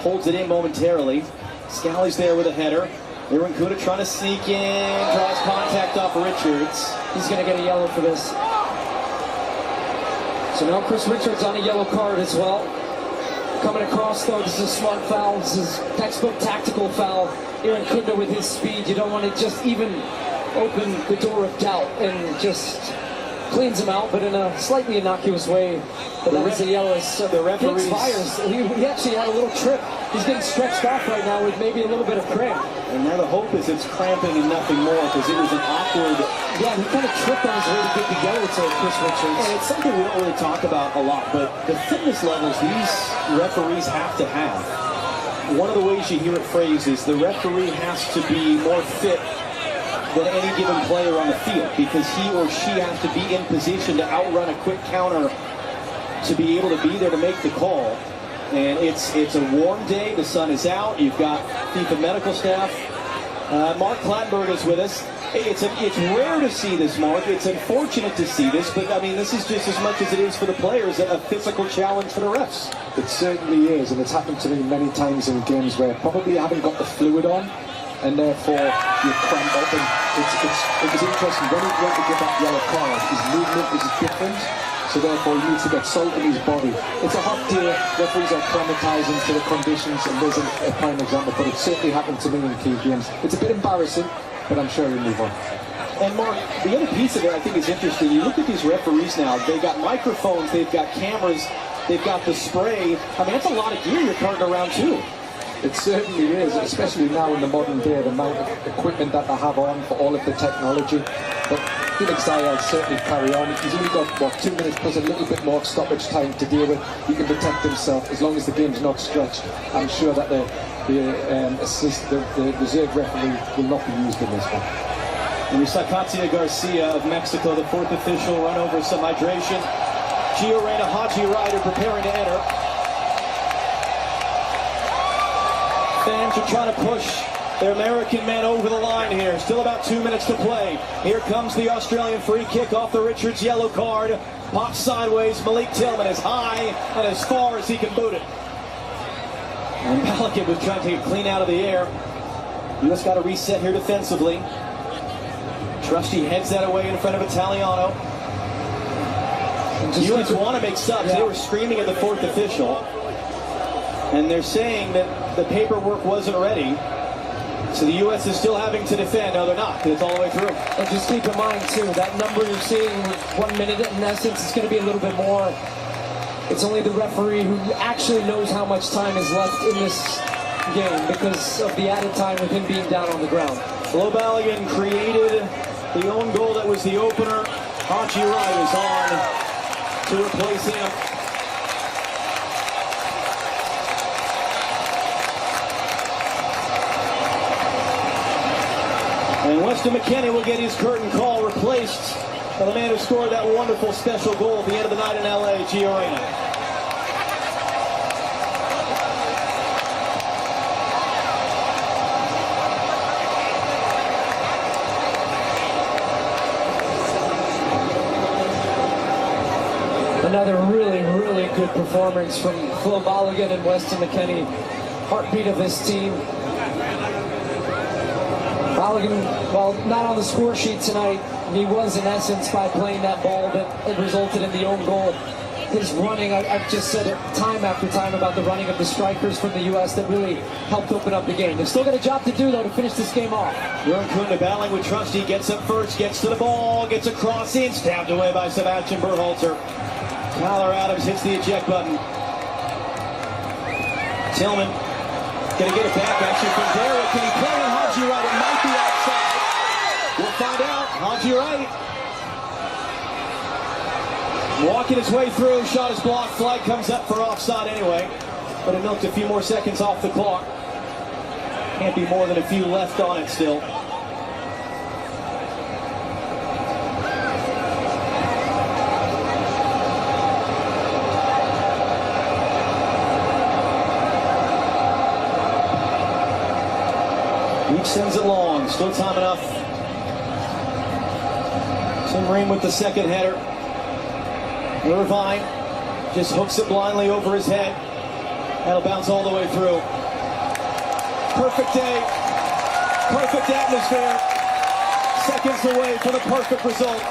holds it in momentarily. Scally's there with a header. Irankunda trying to sneak in, draws contact off Richards. He's going to get a yellow for this. So now Chris Richards on a yellow card as well. Coming across though, this is a smart foul. This is textbook tactical foul. Irankunda with his speed, you don't want to just even open the door of doubt and just cleans him out, but in a slightly innocuous way. But that was a yellow. So the referee fires. He actually had a little trip. He's getting stretched off right now with maybe a little bit of cramp. And now the hope is it's cramping and nothing more, because it was an awkward... Yeah, he kind of tripped on his way to get the yellow to Chris Richards. And it's something we don't really talk about a lot, but the fitness levels these referees have to have. One of the ways you hear it phrased is the referee has to be more fit than any given player on the field, because he or she has to be in position to outrun a quick counter to be able to be there to make the call. And it's a warm day, the sun is out, you've got FIFA medical staff. Mark Klattenberg is with us. It's rare to see this, Mark. It's unfortunate to see this, but I mean, this is just as much as it is for the players, a physical challenge for the refs. It certainly is, and it's happened to me many times in games where probably I haven't got the fluid on, and therefore you cramp up. And it was interesting when he went to get that yellow card, his movement is different, so therefore he needs to get salt in his body. It's a hot day, referees are acclimatizing to the conditions, and there's a prime example, but it certainly happened to me in key games. It's a bit embarrassing, but I'm sure he'll move on. And Mark, the other piece of it I think is interesting. You look at these referees now, they've got microphones, they've got cameras, they've got the spray. I mean, that's a lot of gear you're carting around too. It certainly is, especially now in the modern day, the amount of equipment that they have on for all of the technology. But Felix Zayel certainly carry on. He's only got, 2 minutes plus a little bit more stoppage time to deal with. He can protect himself as long as the game's not stretched. I'm sure that the reserve referee will not be used in this one. And we saw Katia Garcia of Mexico, the fourth official, run over some hydration. Reyna and Haji Wright are preparing to enter. Fans are trying to push their American men over the line here. Still about 2 minutes to play. Here comes the Australian free kick off the Richards yellow card. Pops sideways. Malik Tillman is high and as far as he can boot it. And Balogun was trying to take it clean out of the air. U.S. got to reset here defensively. Trusty heads that away in front of Italiano. U.S. want to make subs. Yeah. They were screaming at the fourth official. And they're saying that the paperwork wasn't ready. So the U.S. is still having to defend. No, they're not, because it's all the way through. And just keep in mind, too, that number you're seeing, 1 minute, in essence, it's going to be a little bit more. It's only the referee who actually knows how much time is left in this game because of the added time with him being down on the ground. Flo Balogun created the own goal that was the opener. Haji Wright is on to replace him. And Weston McKennie will get his curtain call replaced by the man who scored that wonderful special goal at the end of the night in LA, Giovanni Reyna. Another really, really good performance from Flo Balogun and Weston McKennie. Heartbeat of this team. Balogun, well, not on the score sheet tonight. He was, in essence, by playing that ball that it resulted in the own goal. His running, I've just said it time after time about the running of the strikers from the U.S. that really helped open up the game. They've still got a job to do, though, to finish this game off. Irankunda battling with Trusty, gets up first, gets to the ball, gets a cross in, stabbed away by Sebastian Berhalter. Tyler Adams hits the eject button. Tillman gonna get it back actually from Derek. Can he play on Haji Wright? It might be outside. We'll find out. Haji Wright walking his way through. Shot is blocked. Flag comes up for offside anyway. But it milked a few more seconds off the clock. Can't be more than a few left on it still. Each sends it long. Still time enough. Tim Ream with the second header. Irvine just hooks it blindly over his head. That'll bounce all the way through. Perfect day. Perfect atmosphere. Seconds away for the perfect result.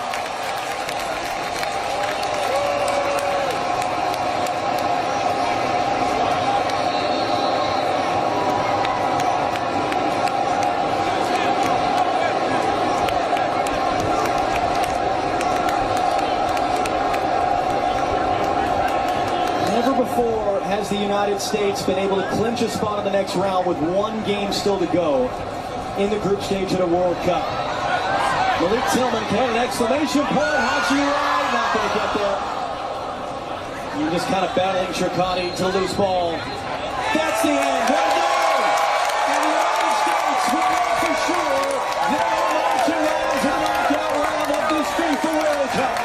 Never before has the United States been able to clinch a spot in the next round with one game still to go in the group stage of the World Cup. Malik Tillman can an exclamation point. Haji Wright not going to get there. You're just kind of battling Shirkani to the loose ball. That's the end. What a goal! And the United States will know for sure they're on to rounds in the knockout round of this FIFA World Cup.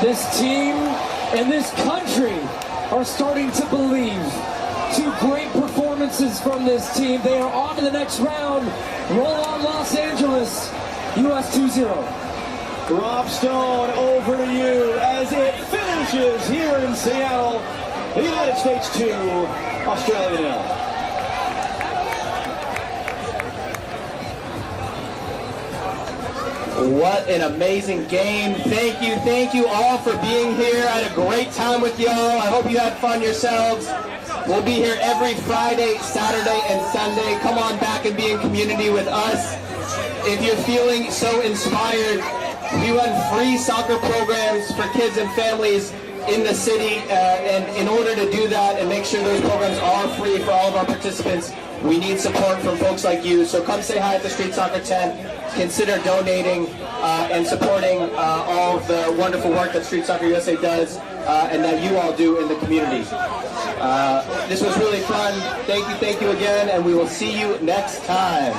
This team and this country are starting to believe. Two great performances from this team. They are on to the next round. Roll on Los Angeles, US 2-0. Rob Stone, over to you as it finishes here in Seattle. The United States 2, Australia 0. What an amazing game. Thank you all for being here. I had a great time with y'all. I hope you had fun yourselves. We'll be here every Friday, Saturday, and Sunday. Come on back and be in community with us. If you're feeling so inspired, we run free soccer programs for kids and families in the city, and in order to do that and make sure those programs are free for all of our participants, we need support from folks like you. So come say hi at the Street Soccer tent. Consider donating and supporting all of the wonderful work that Street Soccer USA does and that you all do in the community. This was really fun. Thank you again, and we will see you next time.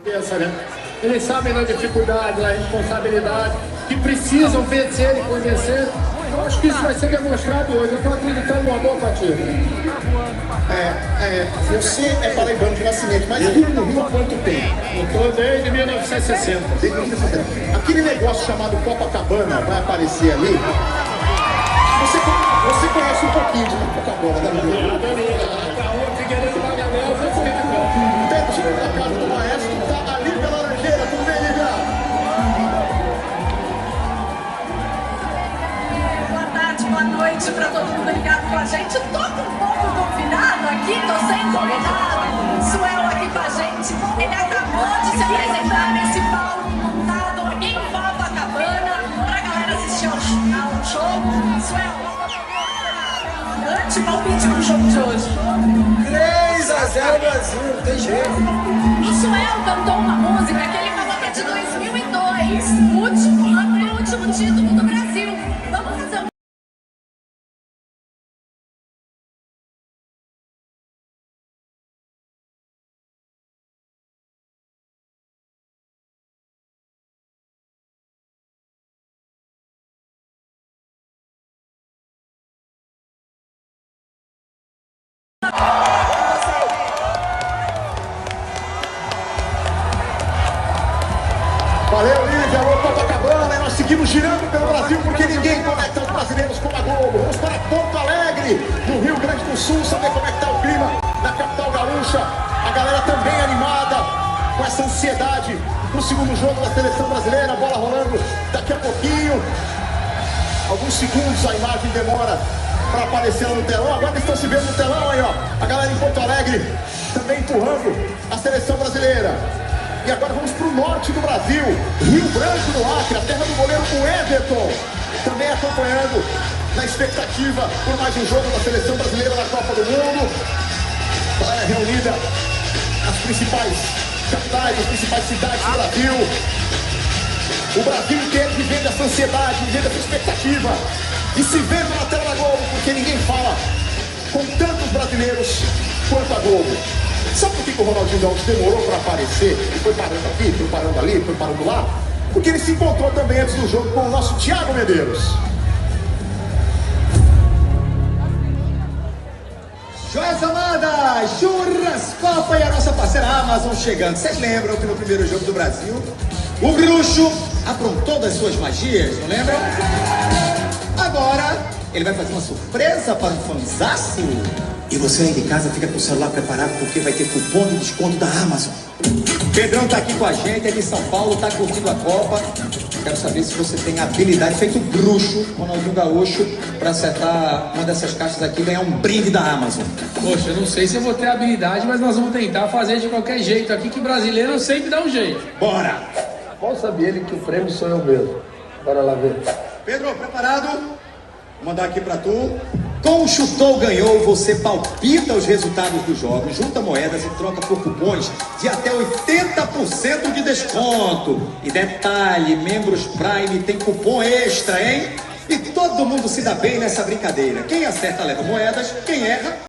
Né? Eles sabem da dificuldade, da responsabilidade, que precisam vencer e conhecer. Eu acho que isso vai ser demonstrado hoje. Eu estou acreditando numa boa partida. Você é paraibano de nascimento, mas vive no Rio há quanto tempo? Eu estou desde 1960. Desde 1960. Aquele negócio chamado Copacabana vai aparecer ali. Você conhece um pouquinho de Copacabana, da Rio? Pertinho da casa do maestro, está ali pela Laranjeira, tudo bem, Lívia? Boa noite para todo mundo ligado com a gente. Todo mundo convidado aqui, tô sem convidado. Suel aqui com a gente. Ele acabou de se apresentar nesse palco montado em Copacabana pra galera assistir ao show. Suel, grande palpite no jogo de hoje. 3-0 Brasil, não tem jeito. O Suel cantou uma música que ele falou que é de 2002, o último ano e o último título do Brasil. Vamos fazer um... Valeu, Lívia, alô Copacabana, e nós seguimos girando pelo Brasil porque ninguém conecta os brasileiros como a Globo. Vamos para Porto Alegre, no Rio Grande do Sul, saber como é que está o clima na capital gaúcha. A galera também animada com essa ansiedade no segundo jogo da seleção brasileira, a bola rolando daqui a pouquinho. Alguns segundos a imagem demora para aparecer no telão, agora eles estão se vendo no telão aí, ó. A galera em Porto Alegre também empurrando a seleção brasileira. E agora vamos para o norte do Brasil, Rio Branco do Acre, a terra do goleiro Everton, também acompanhando na expectativa por mais um jogo da seleção brasileira na Copa do Mundo. Galera reunida nas principais capitais, nas principais cidades do Brasil. O Brasil inteiro vivendo essa ansiedade, vivendo essa expectativa e se vendo na tela da Globo, porque ninguém fala com tantos brasileiros quanto a Globo. Sabe por que o Ronaldinho Gaúcho demorou para aparecer? Ele foi parando aqui, foi parando ali, foi parando lá? Porque ele se encontrou também antes do jogo com o nosso Thiago Medeiros. Joias amadas, Churrascopa e a nossa parceira Amazon chegando. Vocês lembram que no primeiro jogo do Brasil, o Bruxo aprontou das suas magias, não lembram? Agora, ele vai fazer uma surpresa para um fanzaço. E você aí de casa fica com o celular preparado porque vai ter cupom de desconto da Amazon. Pedrão tá aqui com a gente, é de São Paulo, tá curtindo a Copa. Quero saber se você tem habilidade, feito bruxo, Ronaldinho Gaúcho, para acertar uma dessas caixas aqui e ganhar um brinde da Amazon. Poxa, eu não sei se eu vou ter habilidade, mas nós vamos tentar fazer de qualquer jeito aqui, que brasileiro sempre dá um jeito. Bora! Mal sabia ele que o prêmio sou eu mesmo. Bora lá ver. Pedro, preparado? Vou mandar aqui pra tu. Com o Chutou Ganhou, você palpita os resultados dos jogos, junta moedas e troca por cupons de até 80% de desconto. E detalhe, membros Prime tem cupom extra, hein? E todo mundo se dá bem nessa brincadeira. Quem acerta leva moedas, quem erra...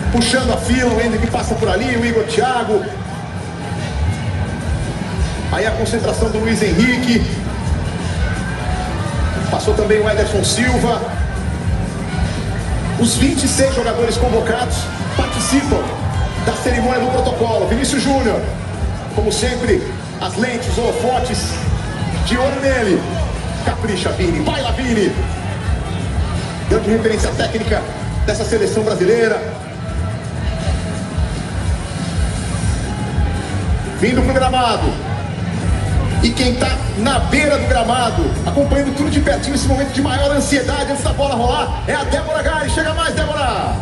Puxando a fila, o Hendrick passa por ali, o Igor Thiago. Aí a concentração do Luiz Henrique. Passou também o Ederson Silva. Os 26 jogadores convocados participam da cerimônia do protocolo. Vinícius Júnior, como sempre, as lentes, os holofotes de olho nele. Capricha, Vini, vai lá, Vini. Grande referência técnica dessa seleção brasileira. Vindo pro gramado. E quem tá na beira do gramado, acompanhando tudo de pertinho, esse momento de maior ansiedade antes da bola rolar, é a Débora Gari. Chega mais, Débora!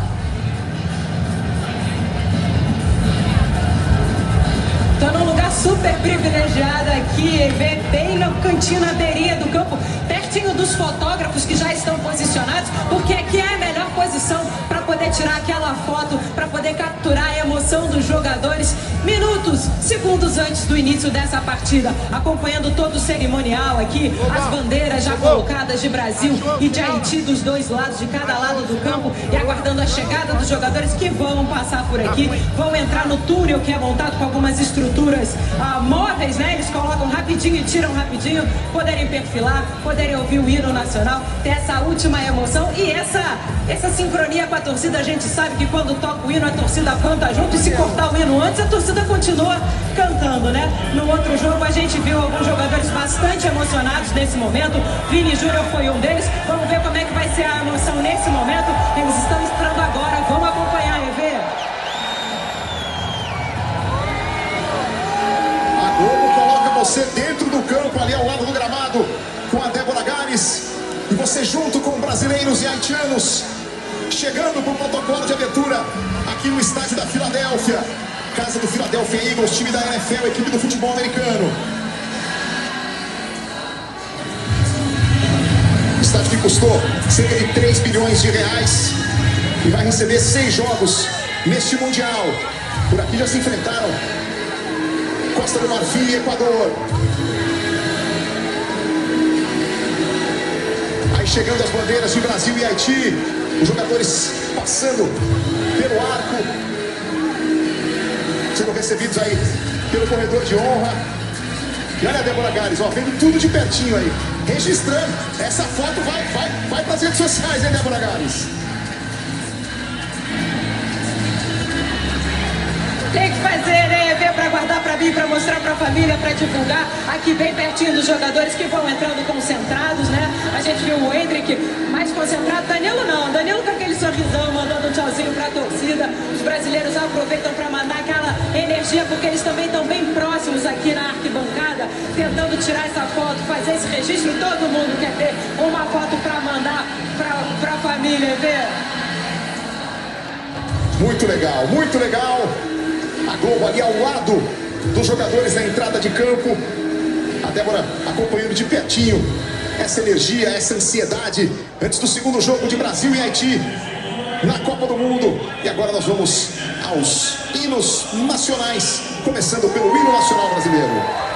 Tô num lugar super privilegiado aqui, bem no cantinho, na beirinha do campo, pertinho dos fotógrafos que já estão posicionados, porque aqui é a melhor posição para poder tirar aquela foto, para poder capturar a emoção dos jogadores, minutos, segundos antes do início dessa partida, acompanhando todo o cerimonial aqui, as bandeiras já colocadas de Brasil e de Haiti dos dois lados, de cada lado do campo, e aguardando a chegada dos jogadores que vão passar por aqui, vão entrar no túnel que é montado com algumas estruturas móveis, né? Eles colocam rapidinho e tiram rapidinho, poderem perfilar, poderem ouvir o hino nacional, ter essa última emoção e essa sincronia com a torcida. A gente sabe que quando toca o hino a torcida canta junto, e se cortar o hino antes a torcida continua cantando, né? No outro jogo a gente viu alguns jogadores bastante emocionados nesse momento. Vini Júnior foi um deles. Vamos ver como é que vai ser a emoção nesse momento. Eles estão entrando agora, vamos acompanhar, Evê. Globo coloca você dentro do campo, ali ao lado do gramado, com a Débora Gares, e você junto com brasileiros e haitianos, chegando para o protocolo de abertura aqui no estádio da Filadélfia, casa do Philadelphia Eagles, time da NFL, equipe do futebol americano. Estádio que custou cerca de 3 bilhões de reais e vai receber 6 jogos neste Mundial. Por aqui já se enfrentaram Costa do Marfim e Equador. Aí chegando as bandeiras de Brasil e Haiti, os jogadores passando pelo arco, sendo recebidos aí pelo corredor de honra. E olha a Débora Gares, ó, vendo tudo de pertinho aí, registrando. Essa foto vai para as redes sociais, hein, Débora Gares? Tem que fazer, né? Ver para guardar para mim, para mostrar para a família, para divulgar. Aqui bem pertinho dos jogadores que vão entrando concentrados, né? A gente viu o Hendrick mais concentrado. Danilo não, Danilo com aquele sorrisão, mandando um tchauzinho para a torcida. Os brasileiros aproveitam para mandar aquela energia, porque eles também estão bem próximos aqui na arquibancada, tentando tirar essa foto, fazer esse registro. Todo mundo quer ter uma foto para mandar para a família, ver. Muito legal, muito legal. A Globo ali ao lado dos jogadores na entrada de campo. A Débora acompanhando de pertinho essa energia, essa ansiedade antes do segundo jogo de Brasil e Haiti na Copa do Mundo. E agora nós vamos aos hinos nacionais, começando pelo hino nacional brasileiro.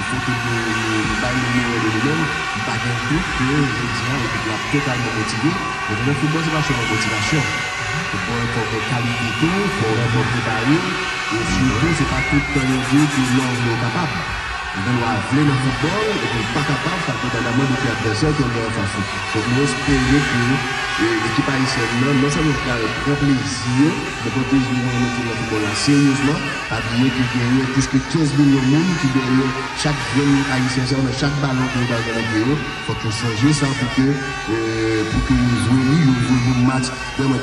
faut que nous baillons de nous-mêmes, pas d'un doute que je dirais l'équipe est totalement motivée. Mais dans le football, c'est pas seulement motivation. Il faut une qualité, il faut être préparé, et surtout, c'est pas tout le temps que l'on est capable. On doit appeler le football et on n'est pas capable parce que dans la main de l'adversaire qui est en face. Donc nous espérons que l'équipe haïtienne, non seulement prend plaisir de protéger le football là sérieusement, à dire qu'il y a plus que 15 millions de monde qui gagnent chaque jeune haïtien, chaque ballon qui est dans le bureau. Il faut que changer ça pour que nous jouions un match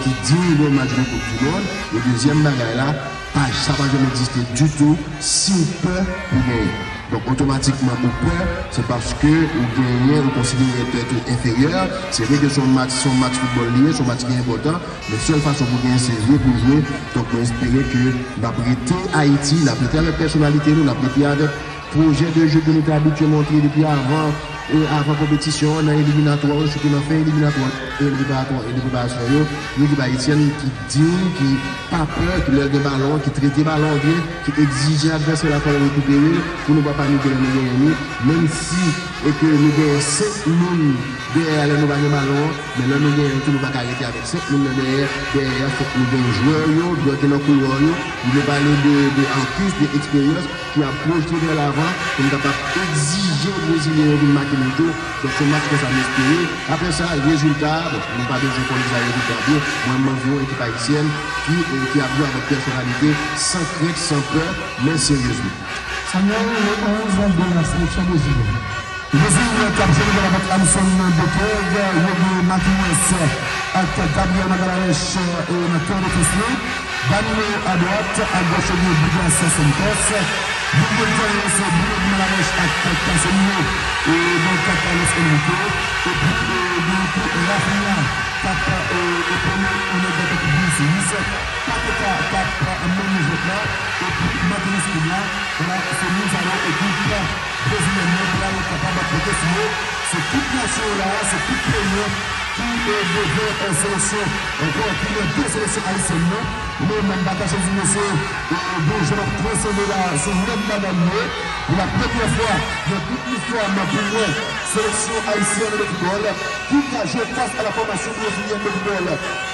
qui digne le match de Coupe du Monde. Le deuxième bagage là, ça ne va jamais exister du tout si on peut pour gagner. Donc automatiquement, au peur, c'est parce que vous gagnez, vous considérez être inférieur. C'est vrai que son match football lié, son match qui est important, mais la seule façon pour gagner, c'est jouer pour jouer. Donc on espère que nous avons prêté Haïti, nous avons prêté avec personnalité, nous avons prêté avec projet de jeu que nous avons habitué à montrer depuis avant compétition, on a éliminatoire, ce qu'on a fait éliminatoire et préparation, l'équipe haïtienne qui dit, qui pas peur, qui lève des ballons, qui traite des ballons bien, qui exige l'adversaire la faire récupérer pour ne pas paniquer les ennemis, même si et que nous avons 5 personnes derrière les nouveaux ballons, mais là nous avons tout, nous ne pouvons pas arrêter avec 5 personnes derrière, il faut que nous avons joueurs, nous avons couloir, nous devons parler d'artistes, d'expérience qui a projeté vers l'avant, qui est capable d'exiger aux Brésiliens de marquer le tour. Donc ce match que ça m'inspire. Après ça, résultat, nous pas besoin pour les résultats bien. Moi, je vois une équipe haïtienne qui a joué avec personnalité, sans crainte, sans peur, mais sérieusement. Samuel, le 11 de la sélection brésilienne. Le Brésil capturé avec Alison Bekov, Yogi Martinez, avec Gabriel Magalhaes et Nathan de Tesla. Danilo à droite, à gauche de Douglas Santos. Bruno Torres, Bruno Magalhaes avec Casemiro et donc Carlos Enrique. Et puis Rafinha, tape au premier honnête de l'équipe suisse. Tape à Monique là. Et puis Martinez Cunha. Voilà, c'est nous allons équipe brésilienne là, capable de progresser. C'est toute nation là, c'est toute pays qui devrait une sélection, encore qu'il y a 2 sélections haïtiennes. Mais même Batache du monsieur, dont je vais précéder là, c'est une madame. Pour la première fois, de toute l'histoire, ma première sélection haïtienne de football, qui a joué face à la formation brésilienne de football.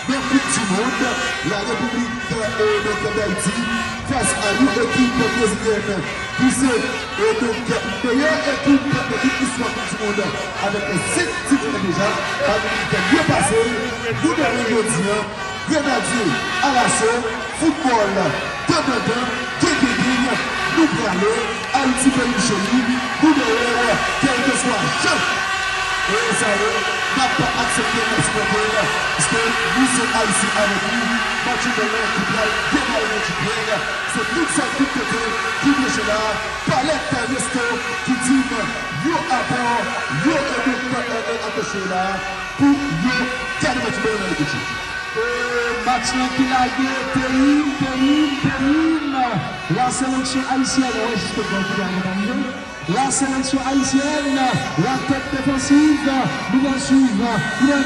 Dans tout le monde, la République d'Haïti, face à une équipe brésilienne, qui c'est donc la meilleure équipe de toute l'histoire du monde, avec 7 titres déjà, avec bien passé, nous devons le dire, Grenadier à l'assaut, football, nous prenons Haïti pays chez nous, nous devons, quel que soit chaque. Et ça n'a pas accepté notre supporter, parce que nous sommes Haïti avec nous, Mathieu Bellin qui doit démarrer notre plaie, c'est toute cette toute côté qui est là, Palette Resto qui dit, yo apport, yo attaché là, pour yo garder notre plaie dans le petit. Match qui l'a terrible. La sélection haïtienne, la sélection haïtienne, la tête défensive, nous allons suivre,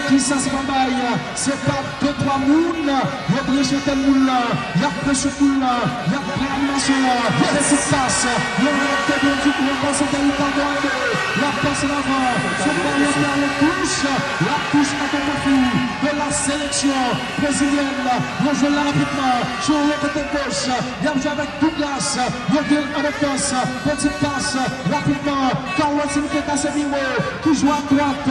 qui ça se bataille, c'est pas 2-3 moules, il y a prêché tel moule, il y a prêché moule, il y a préanimation, il y a des passes, il y a des têtes de passe dans le temps la passe en avant, c'est pas le faire la touche à ton profil de la sélection brésilienne, on joue là rapidement, sur le côté gauche, il y a joué avec Douglas, il y a deux avec Dos, petite passe, rapidement, Carlos Enrique Casemiro qui joue à droite.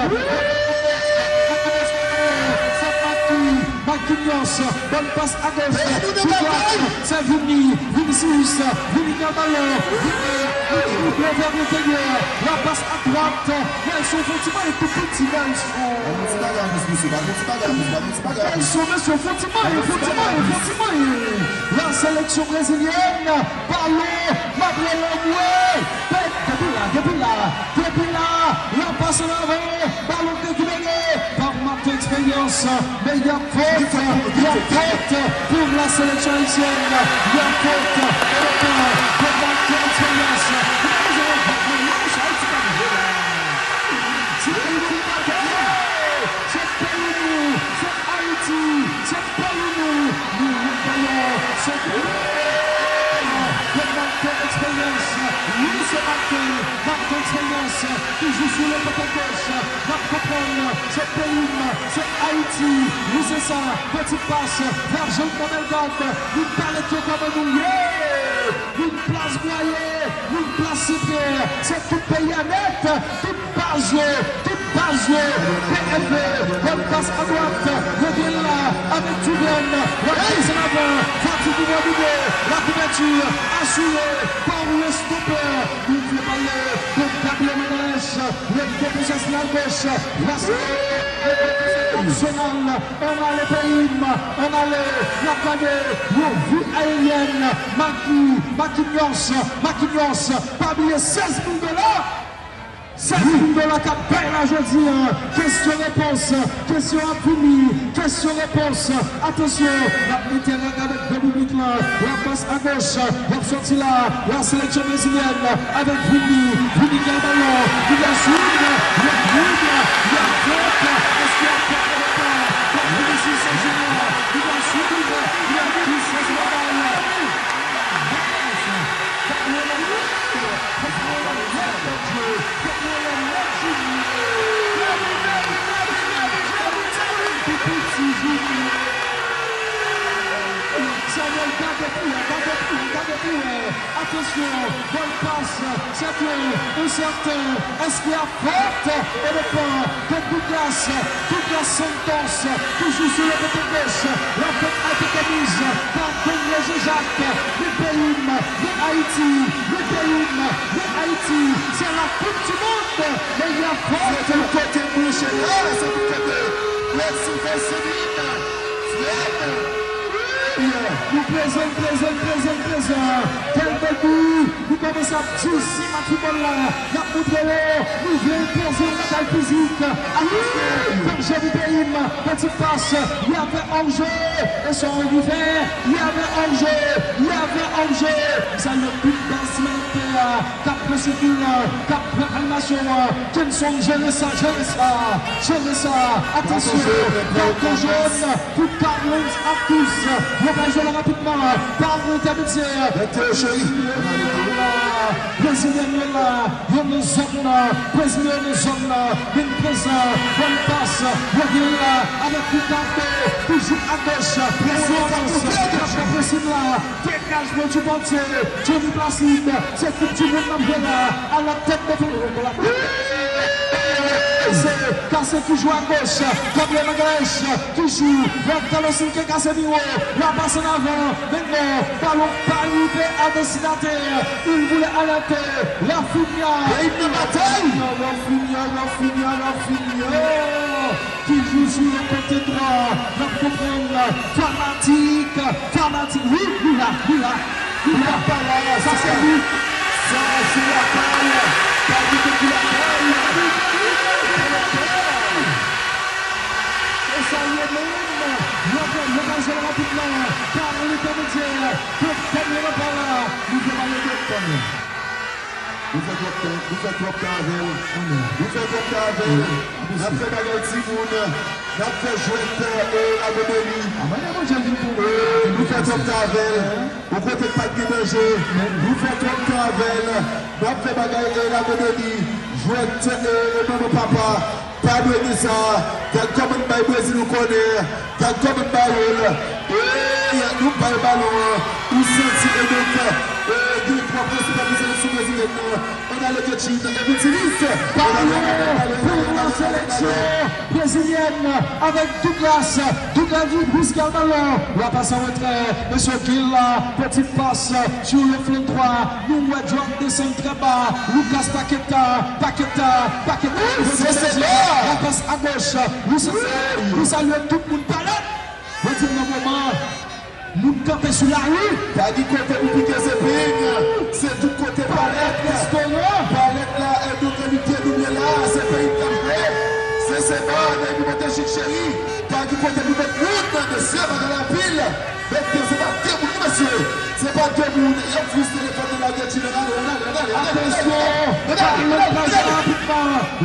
Marquinhos, bonne passe à gauche, c'est Vinicius, Vini dans le ballon, vers l'intérieur, la passe à droite, mais son Fatima est tout petit là, ils sont Fatima, la sélection brésilienne, ballon, depuis là, la passe en avant, ballon récupéré par Martin Expérience, mais il y a faute pour la sélection haïtienne, il y a faute pour Martin Expérience. C'est Haïti, c'est pas nous, c'est expérience, oui c'est marqué, l'expérience qui joue sur le côté gauche. Va comprendre, c'est Pélim, c'est Haïti. Oui, c'est ça, petite passe, l'argent comme elle donne. Une palette comme nous, une place Boyer, une place Cyprien. C'est tout pays à net, toute page jouée, toute page jouée. PMB, bonne passe à droite, revient là, avec Tuven, la prise en avant, Fatih Boudoué, la couverture, assurée par le stopper. Il fait baller, donc Gabriel Mendes, le dépêchage de la gauche, la national, on a le pays, on a la cadet, le vue aérienne, Maquignos, pas oublier 16 000 $. 7 000 $, qu'a payé la jeudi. Question-réponse, question à punir, question-réponse. Attention, la interact avec Popovic là, la passe à gauche, la sortie là, la sélection brésilienne avec Vini qui a le ballon, il a suivi, il a dribble, il a faute, est-ce qu'il a fait le temps? Vinicius Saint-Gilles, il a suivi, il a pris ses balles. Attention, bonne passe, c'est bien, un certain, est-ce qu'il y a faute? Et le point de Douglas Santos, toujours sur le côté gauche, la faute a été commise par Daniel Jacques, le pays de Haïti, c'est la Coupe du Monde, mais il y a faute. C'est le côté bouche, c'est le côté, merci Vaseline, nous présent. Quel bel but. Nous commençons à dire si ma football là. La football, nous voulons poser une bataille physique. Comme j'ai dit, petite passe. Il y avait hors-jeu. Et son hiver, il y avait hors-jeu. Ça le but basement. Cap procédure, cap animation. Kenson, gérez ça. Attention, carton jaune pour Carlos à tous. On va jouer rapidement par l'intermédiaire. Brésilien là, bonne zone, une présent, bonne passe, revient là, avec Ricardo, toujours à gauche, possible là, dégagement du banquier, Johnny Placide, c'est tout du monde là, à la tête de Cassé qui joue à gauche, Gabriel Magalhães qui joue, Carlos Cinque Casemiro, la passe en avant, maintenant, ballon pas arrivé à destinataire, il voulait arrêter, la Funia, qui joue sur le côté droit, va comprendre, fanatique, oui, là, ça c'est lui, ça c'est la balle, pas du tout la balle. Et ça y est même, l'occasion rapidement, car l'intermédiaire peut prendre la balle, nous devons aller de temps. Vous faites trop avec vous fait bagarre Timoun, vous fait jouer la Godonie, vous faites trop avec vous comptez pas de danger, vous faites trop avec vous fait bagarre la Godonie, jouer le papa, pas de ça, tel comme une balle Brésil nous connaît, tel comme une balle, et nous pas le ballon, nous sentir donc, on a le coaching pour la sélection brésilienne avec Douglas Busque le ballon, la passe en retrait, monsieur Gilla, petite passe sur le flanc droit, nous Joan descend très bas, Lucas Paqueta, la passe à gauche, nous saluons tout le monde par là, petit moment. Nous campons sur la rue, t'as dit côté où piquer ses pignes, c'est tout côté palette là, et donc éviter d'oublier là, c'est pas une campée, c'est bon, mais vous mettez chéri, t'as dit côté où mettre route, de sèvres dans la pile, mais c'est pas terminé, C'est pas que vous, il y a plus de téléphone de la tête. Attention,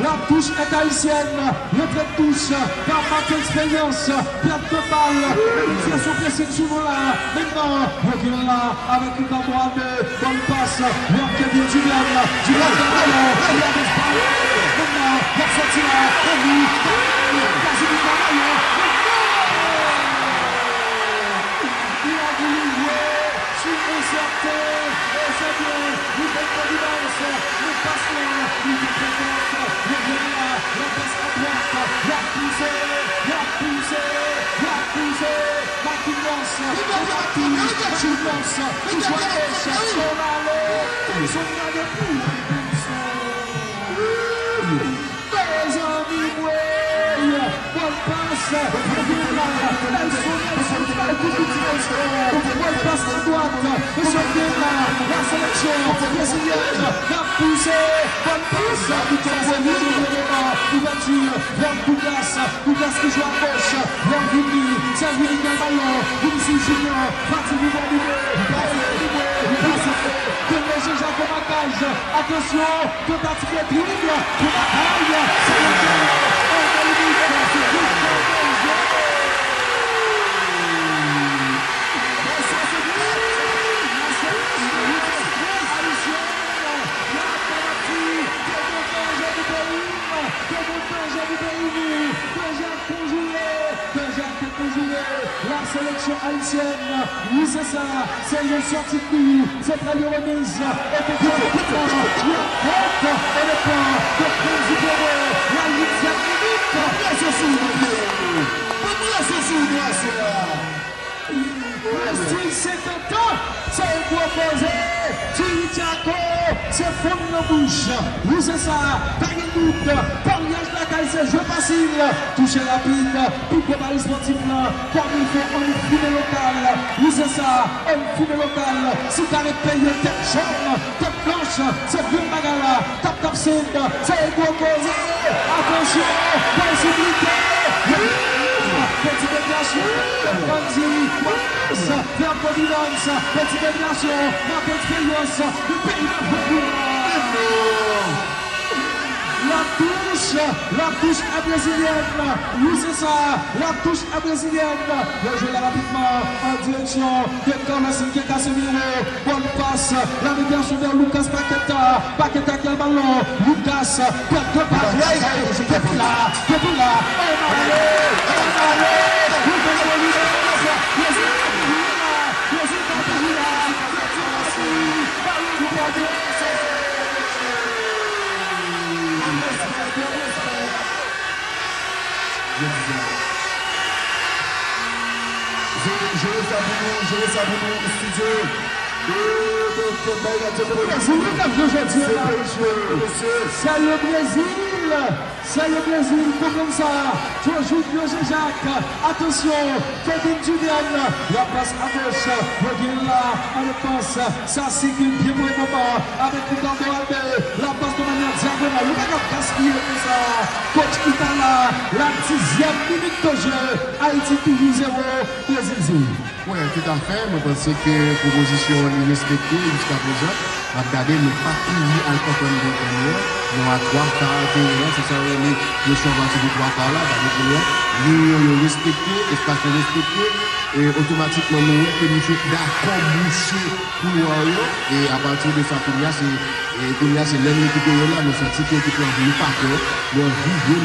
la touche est haïtienne, le trait de touche, par manque d'expérience, perte de balle, il fait son pied, c'est toujours là. Maintenant, il est là avec une endroit de bonne passe, Kevin Julian, il a disparu. Maintenant, il a sorti là, il a voulu jouer sur un certain, et c'est bien, il fait pas du balance, il passe là, il fait présence, il vient là, la passe à droite, il a poussé, Marquinhos, il joue à gauche, on a les amis, bonne passe, elle passe à droite, la sélection brésilienne, la poussée, bonne passe, ouverture, vers Douglas qui joue à gauche, vers Vini, c'est Vini qui a le ballon, Vinicius Junior, parti du bon niveau, Jacques Macage, attention, tentative de dribble, pour la taille, c'est le la sélection haïtienne, oui c'est ça, c'est une sortie de coup, c'est la remise, et puis la faute, et le point de Président, la 8e minute, c'est un temps, c'est proposé, Titiako, c'est fond de bouche, oui c'est ça, pas de doute, pariage la caille, c'est jeu facile, toucher rapide, tout le bal sportif là, comme il faut un fumé local, oui c'est ça, un fumé local, si t'as les payés tête jaune, tête blanche, c'est vieux bagala, tap sud, c'est proposé, attention, possibilité, petite déviation, vers Providence, petite déviation, marque expérience, le pays de la touche est brésilienne, oui c'est ça, la touche est brésilienne, le jeu là rapidement en direction de Carlos Casemiro, bonne passe, la médiation vers Lucas Paqueta qui a le ballon, Lucas, perte de balle, depuis là, Je vais savoir au studio c'est le Brésil, pour comme ça, toujours Jacques, attention, Kevin Julian, la passe à gauche, Revient là, à la passe, ça circule bien pour le moment, avec Ricardo Albert, la passe de manière diagonale, le bagarre gaspillé comme ça, coach Itala, la 10e minute de jeu, Haïti toujours 0, Brésil 0. Oui, tout à fait. Je pense que la proposition est respectée jusqu'à présent. Regardez, nous pas toujours à comprendre de première. Nous à 3 quarts, c'est ça, le champ de 3 quarts là, nous respecter, espace respecté, et automatiquement nous que nous sommes d'accord boucher pour nous. Et à partir de ça, c'est l'année qui est là, nous sommes qui est en pas que nous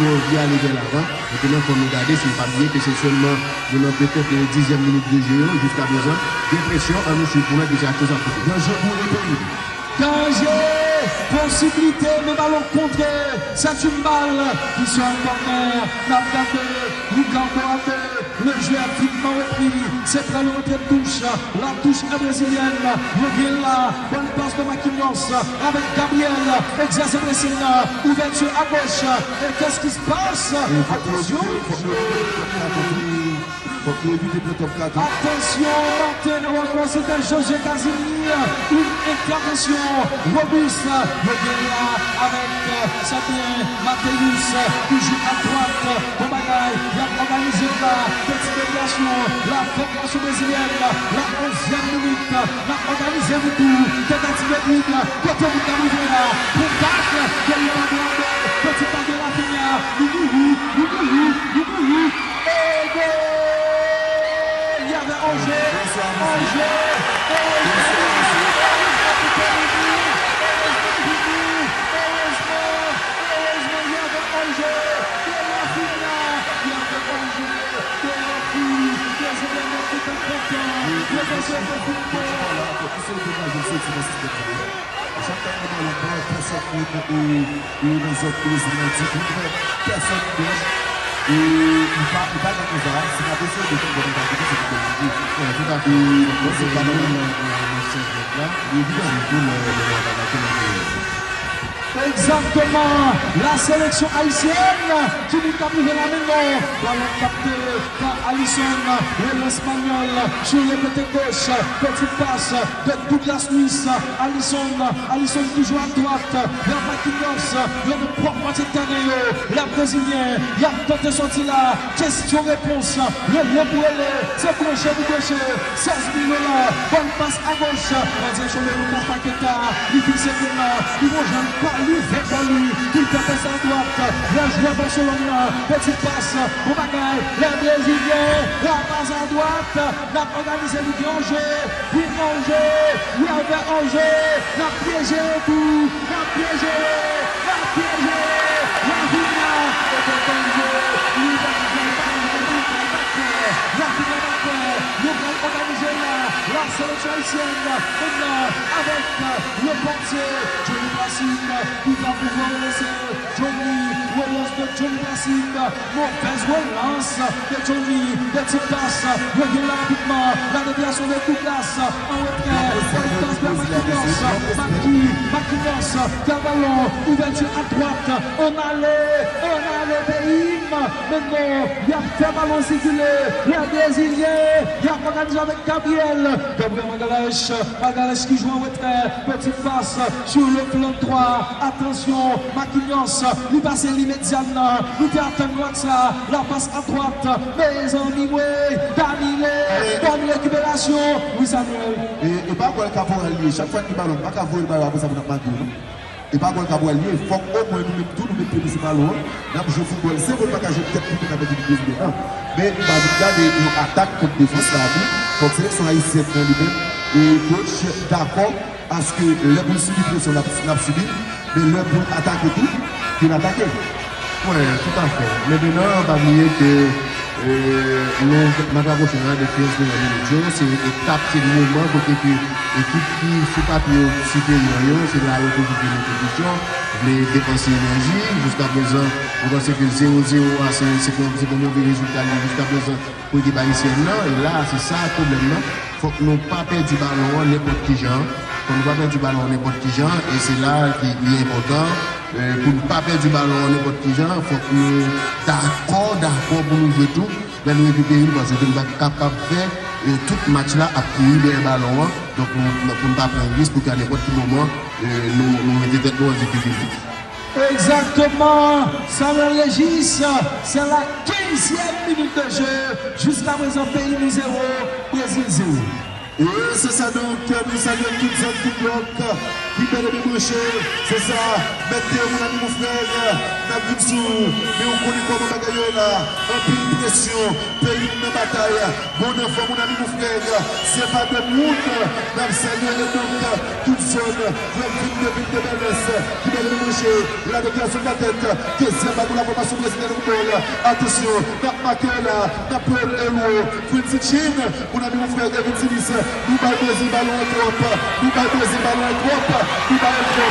envie aller vers l'avant. Et puis il faut nous garder, si pas bien que c'est seulement dans peut-être les 10e minute de jeu jusqu'à présent. Dépression, à nous pour mettre déjà tout ça. Danger, possibilité, mais ballon contré, c'est une balle qui sont en corner, le jeu a finement repris, c'est très le retrait de touche, la touche est brésilienne, revient là, bonne passe de Marquinhos, avec Gabriel, exerce Brésilien, ouverture à gauche, et qu'est-ce qui se passe? Attention! Attention, Martin, c'est un José Casimir, une intervention robuste, le là avec Sabien Mathéus, qui joue à droite, Bombagaï, il a organisé là, petite déviation attention, la formation brésilienne, la 11e minute, la organisée du tout, tentative de dribble, côté de Camivera, contact, de l'Irlande, petit pas de la Fénia, et goal! Il y avait Angers, exactement, la sélection haïtienne qui nous a pris la main, ballon capté par Alisson, l'Espagnol sur le côté gauche, petite passe de Douglas Luiz, Alisson qui joue à droite, vers Marquinhos, le propre moitié de terrain, la Brésilien, il a tenté sortir là, question-réponse, le brûlé, c'est crochet du gauche, 16 minutes, bonne passe à gauche, on dit sur le Lucas Paqueta, il fixe pour là, il va jouer par lui, il fait passer à droite, la joie Barcelone, petite passe, au bagaille, les Brésiliens, la passe à droite, la organisé le Angers, il y avait Angers, la piégé tout, la piégé, la Vina, la sélection haïtienne, maintenant avec le portier Johnny Plastic qui va pouvoir laisser relance de Johnny Plastic, mauvaise relance de Johnny, petite passe, revient rapidement, la déviation de Douglas en retrait, bonne passe vers Marquinhos, Cavallon, ouverture à droite, on allait Béhim, maintenant il y a fait ballon circuler, les Brésiliens, il y a organisé avec Gabriel Magalhães qui joue en retrait, petite passe sur le flanc droit, attention, Marquinhos, lui passe l'immédiatement, lui fait attendre ça, la passe à droite, mes amis, bonne récupération, oui Samuel. Et pas quoi le caporal lié, chaque fois qu'il ballon, pas qu'à voir le ballon, ça va pas mal. Et pas quoi le caporal lié, il faut au moins nous mettre tout, nous mettre ce ballon, là pour jouer football, c'est pour pas qu'à jouer tête pour avec une deuxième. Mais il va regarder une attaque contre défense là, donc sélection haïtienne lui-même, et coach d'accord à ce que les boules subissent pression n'a subi, mais les boules attaquent tout, qu'il attaque. Oui, tout à fait. Mais maintenant, on va oublier que le prochaine de 15 minutes, c'est l'étape, c'est le moment pour que l'équipe qui sous papier supérieur, c'est là où il faut une compétition, les dépenser l'énergie. Jusqu'à présent, on pense que le 0-0, c'est un mauvais résultat jusqu'à présent pour l'équipe haïtienne. Et là, c'est ça le problème. Il faut que nous ne pas perdre du ballon n'importe qui genre. Qu'on ne va pas perdre du ballon n'importe qui genre. Et c'est là qui est important. Pour ne pas perdre du ballon n'importe qui genre, il faut que nous d'accord pour nous jouer tout, mais nous récupérer parce que nous sommes capables de faire tout match là à plier les ballons. Donc pour ne pas prendre risque pour qu'à n'importe quel moment nous mettions tête en difficulté. Exactement, Samuel Régis, c'est la 15e minute de jeu, jusqu'à présent pays 0, Brésil 0. Et c'est ça donc, nous saluons toutes ces petits blocs qui peuvent les brancher. C'est ça, mettez mon ami mon frère, n'a vu sous, mais on connaît comment bagaille là. Un peu de pression, pays de bataille. Bon enfant, mon ami mon frère, c'est pas de monde. Nous saluons donc toute zone, comme ville de Bellès, qui peuvent les brancher. La déclaration de la tête, deuxième pour la formation brésilienne de football. Attention, n'a marqué là, n'a pas le héros. Quincy Chin, mon ami mon frère, David Silis. Nous baillons Brésil ballon en trop, nous baillons Brésil ballon en trop, nous baillons trop,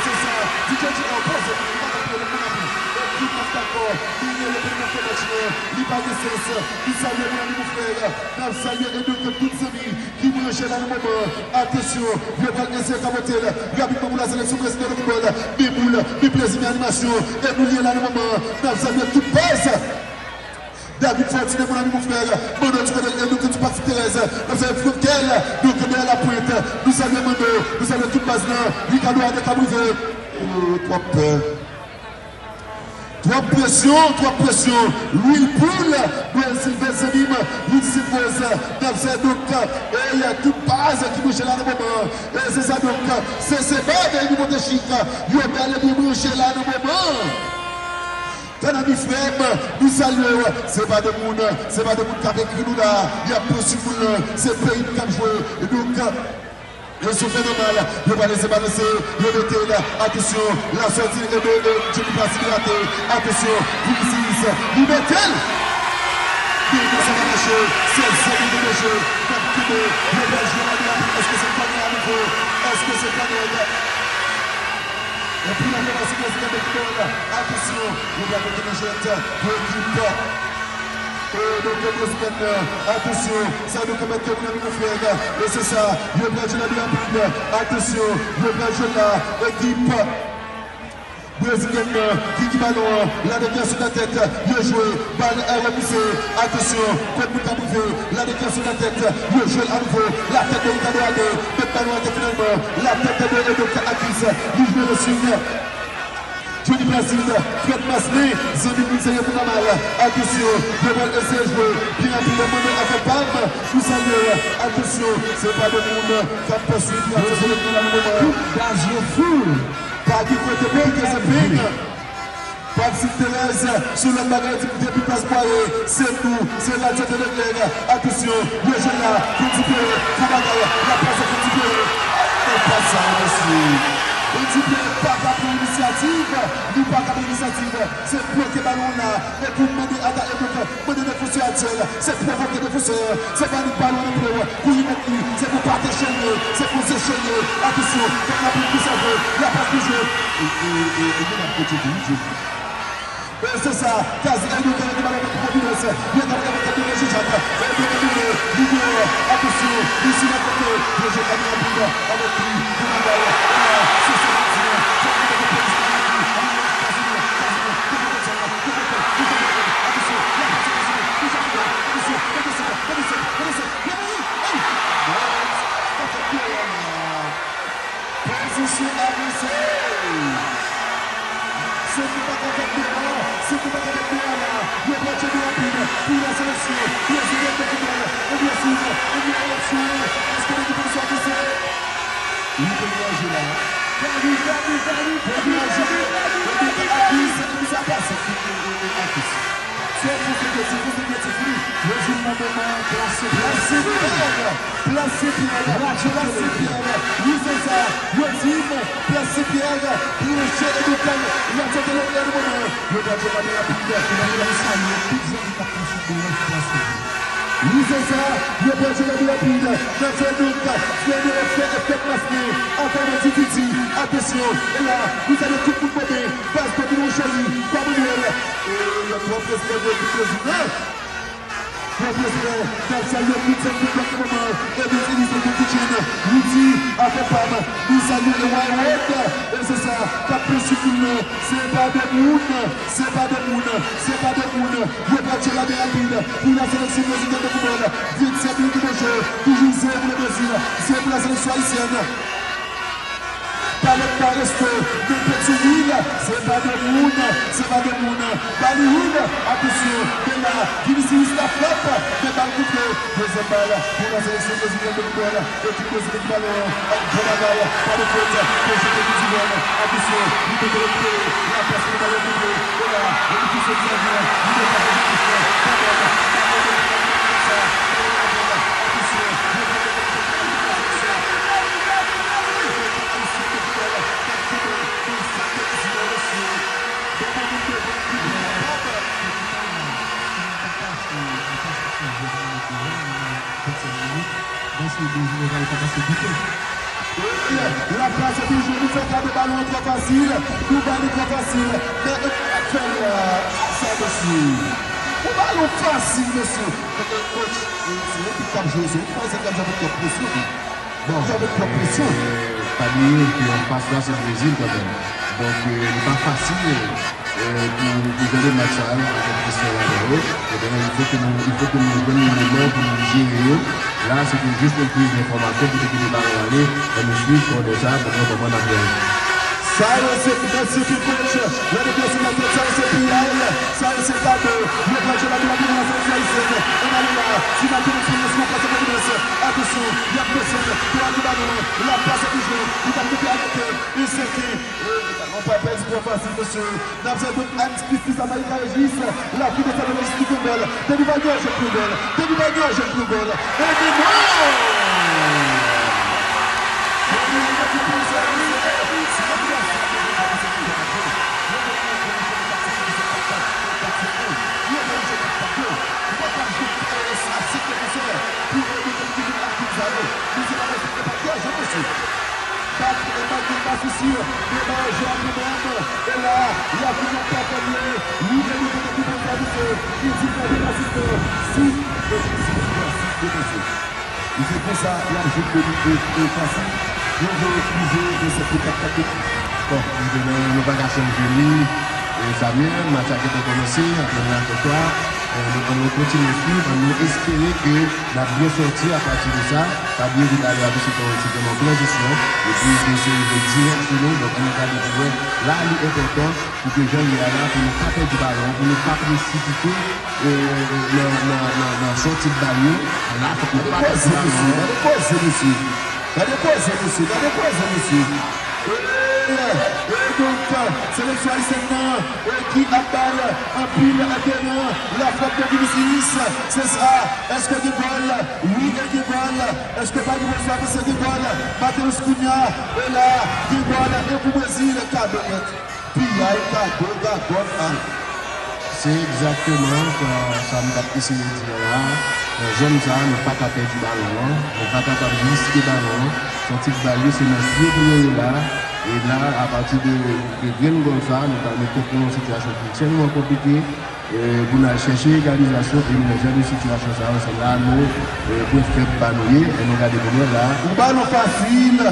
c'est ça, du coup tu imposes, il pas de sens, il salue mon ami mon frère, nous saluons et toutes ces amis qui branchent dans le moment, attention, je vais pas laisser capoter, rapidement pour la sélection brésilienne de football, mes boules, mes plaisirs d'animation, et nous lions dans le moment, nous saluons toute base. David Fortinet, mon ami, mon frère, Mano, tu connais le nom de Parti Thérèse, nous avons Frontel, nous connaissons la pointe, nous saluons Mano, nous saluons toute base là, Ricardo a des cabrivé, trop peur. Trop pression. Will Pool, Sylvain Selim, il s'impose dans ce donc, et il y a toute base qui bouge là dans le moment. Et c'est ça donc, c'est pas des niveaux de chic, il y a bien les bouger là dans le moment. Dans la frère, nous saluons, c'est pas de monde qui a vécu nous là, il y a possible, c'est pays qui a joué, et donc, le souffle de mal, le va laisser balancer, le mettez là, attention, la sortie de Johnny Placigraté, attention, Vinicius, il mettez il va se lâcher, c'est le seul de jeu, le Belge de la droite, est-ce que c'est pas à nouveau, est-ce que c'est pas bien? Et puis la menace de la attention, le va mettre le jet, le équipe. Et donc le président, attention, ça nous permet de terminer mon frère, et c'est ça, le Belge l'a bien pris, attention, le Belge là, équipe brésilienne, qui ballon, la déclaration de la tête, il joué, balle repoussée, attention, comme nous avons fait, la déclaration de la tête, il joué à nouveau, la tête de Italie, le ballon était finalement, la tête de Acquis, il joue le signe. Johnny Placide, Fred Masné, Zoni Moussaïe pour la mal. Attention, devant le CSV, bien appris le monde avec Pam. Nous saluons, attention, c'est pas de monde qui a poursuivi à ce moment. D'agir fou, pas du côté bien que c'est bien. Patrick Thérèse, sur le bagage du début Paspoiré, c'est nous, c'est la tête de l'éclair. Attention, le jeu là, continuez, pour bagaille, la passe est continuée. Et pas ça, monsieur. Et tu peux pas capter l'initiative, nous pas capter l'initiative, c'est bloquer le ballon là, et pour mener à la mener les défenseurs actuels, c'est provoquer les défenseurs, c'est pas le ballon pour y mettre, c'est pour pas déchaîner, c'est pour s'échaîner, attention, comme la plus de cerveau, la passe du jeu, et la côté du jeu. Et c'est ça, quasi un nouveau qui va avec Popovic, il y a un nouveau qui va avec Jacques, et il y a attention, ici la côté, le jeu va bien avec lui, c'est ça. Attention, et là, vous allez tout vous donner, parce que nous choisissons, comme nous, et le professeur de président. Le président, dans sa lieu, nous sommes dans ce moment, et nous utilisons le kitchen, nous dit à Papa, nous saluons le Wild, et c'est ça, qu'a pu suffire, c'est pas de monde, c'est pas de monde, c'est pas de monde, le match la rapide, pour la sélection brésilienne de football, 27 minutes de jeu, toujours c'est pour le Brésil, c'est pour la sélection haïtienne. Palette par resto, de Pétionville, c'est pas de monde, c'est pas de monde. Ballywood, attention, de là, Vinicius la flotte, de balle couplée, deuxième balle pour la sélection brésilienne de football, équipe brésilienne de ballon, pour la balle, pas de faute, pour jeter du Zidane, attention, il peut le pied, la passe de ballon couplé, de là, l'équipe se tient bien, il peut pas de position, pas de balle, la place du jeu nous fait pas de ballon trop facile, nous ballon trop facile, mais ça dessus. Un ballon facile, monsieur. Coach, c'est un peu comme jouer, c'est pas ça que j'avais trop pression. Bon, j'avais trop pression. Pas dire qu'en face là c'est le Brésil quand même. Donc c'est pas facile pour jouer le match avec Christian Pulisic. Il faut que nous donnions le moment pour nous gérer. Là, c'était juste une prise d'information pour que les ballons aller et nous suivre pour déjà pour nous comprendre la Merci coach. La déplacement de ça, c'est Pierre. Ça, c'est cadeau. Le match de la nation haïtienne. On a là. Si la connexion passe à la attention, il y a personne. Pour aller ballon. La passe est toujours. Il va couper avec eux. Il sait qui. On peut pas être trop facile, monsieur. N'a pas de Hans Christi, ça va y réagir. La qui est à la logistique de balle. Denis Bagnon, j'ai plus balle. Denis Bagnon, j'ai plus balle. Et des c'est pour ça la joute est facile. Je veux utiliser de cette étape tactique. Bon, nous va changer Samuel, match qui a commencé, on continue à suivre, on espérer que la bien sorti à partir de ça, pas bien d'aller avec cette transition, et puis d'essayer de direct sur nous, donc on a des joueurs là, l'important, pour que les gens y aillent, pour ne pas perdre du ballon, pour ne pas précipiter la sortie de ballon, là, il faut ne pas perdre du ballon. Et donc, sélection haïtienne qui aballe un pile à terrain, la frappe de Vinicius, c'est ça. Est-ce que du bol? Oui, il y a du bol. Est-ce que pas du bol? C'est du bol. Mateus Cunha, et là, du bol, et pour Brésil, cadeau. Puis il y a un cadeau d'accord. C'est exactement ça me tape ici le dire là. J'aime ça, ne pas taper du ballon, ne pas taper du ballon. Son petit ballon, c'est notre vieux là. Et là, à partir de bien comme ça, nous avons une situation tellement compliquée. Nous avons cherché l'égalisation et nous avons une situation c'est là, nous pour faire banouiller et nous avons là. Un ballon facile,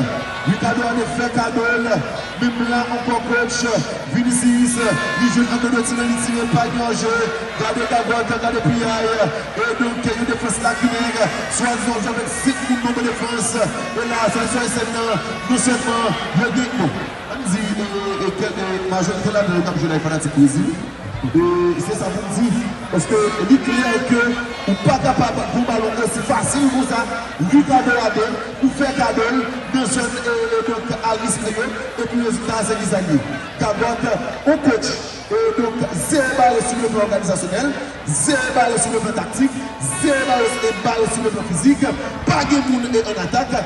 il cadeau en effet cadeau. Même là, encore coach, Vinicius, il joue un peu de tir, il tire pas en jeu. Gardez ta boîte, gardez Piaille. Et donc, il y a une défense là qui nègre. Soit avec 6 minutes de défense. Et là, ça c'est non seulement le déco. On dit, et majorité là, de je l'ai fanatique cuisine. Et c'est ça vous dit. Parce que il est clair que vous n'êtes pas capable de ballon aussi facile comme ça. Vous cadeau à deux, vous faites cadeau, deux jeunes à risque. Et puis le résultat, c'est les alliés. Cabote, on coach. Et donc, 0 balle sur le plan organisationnel, 0 balle sur le plan tactique, 0 balle sur le plan physique, pas de monde en attaque.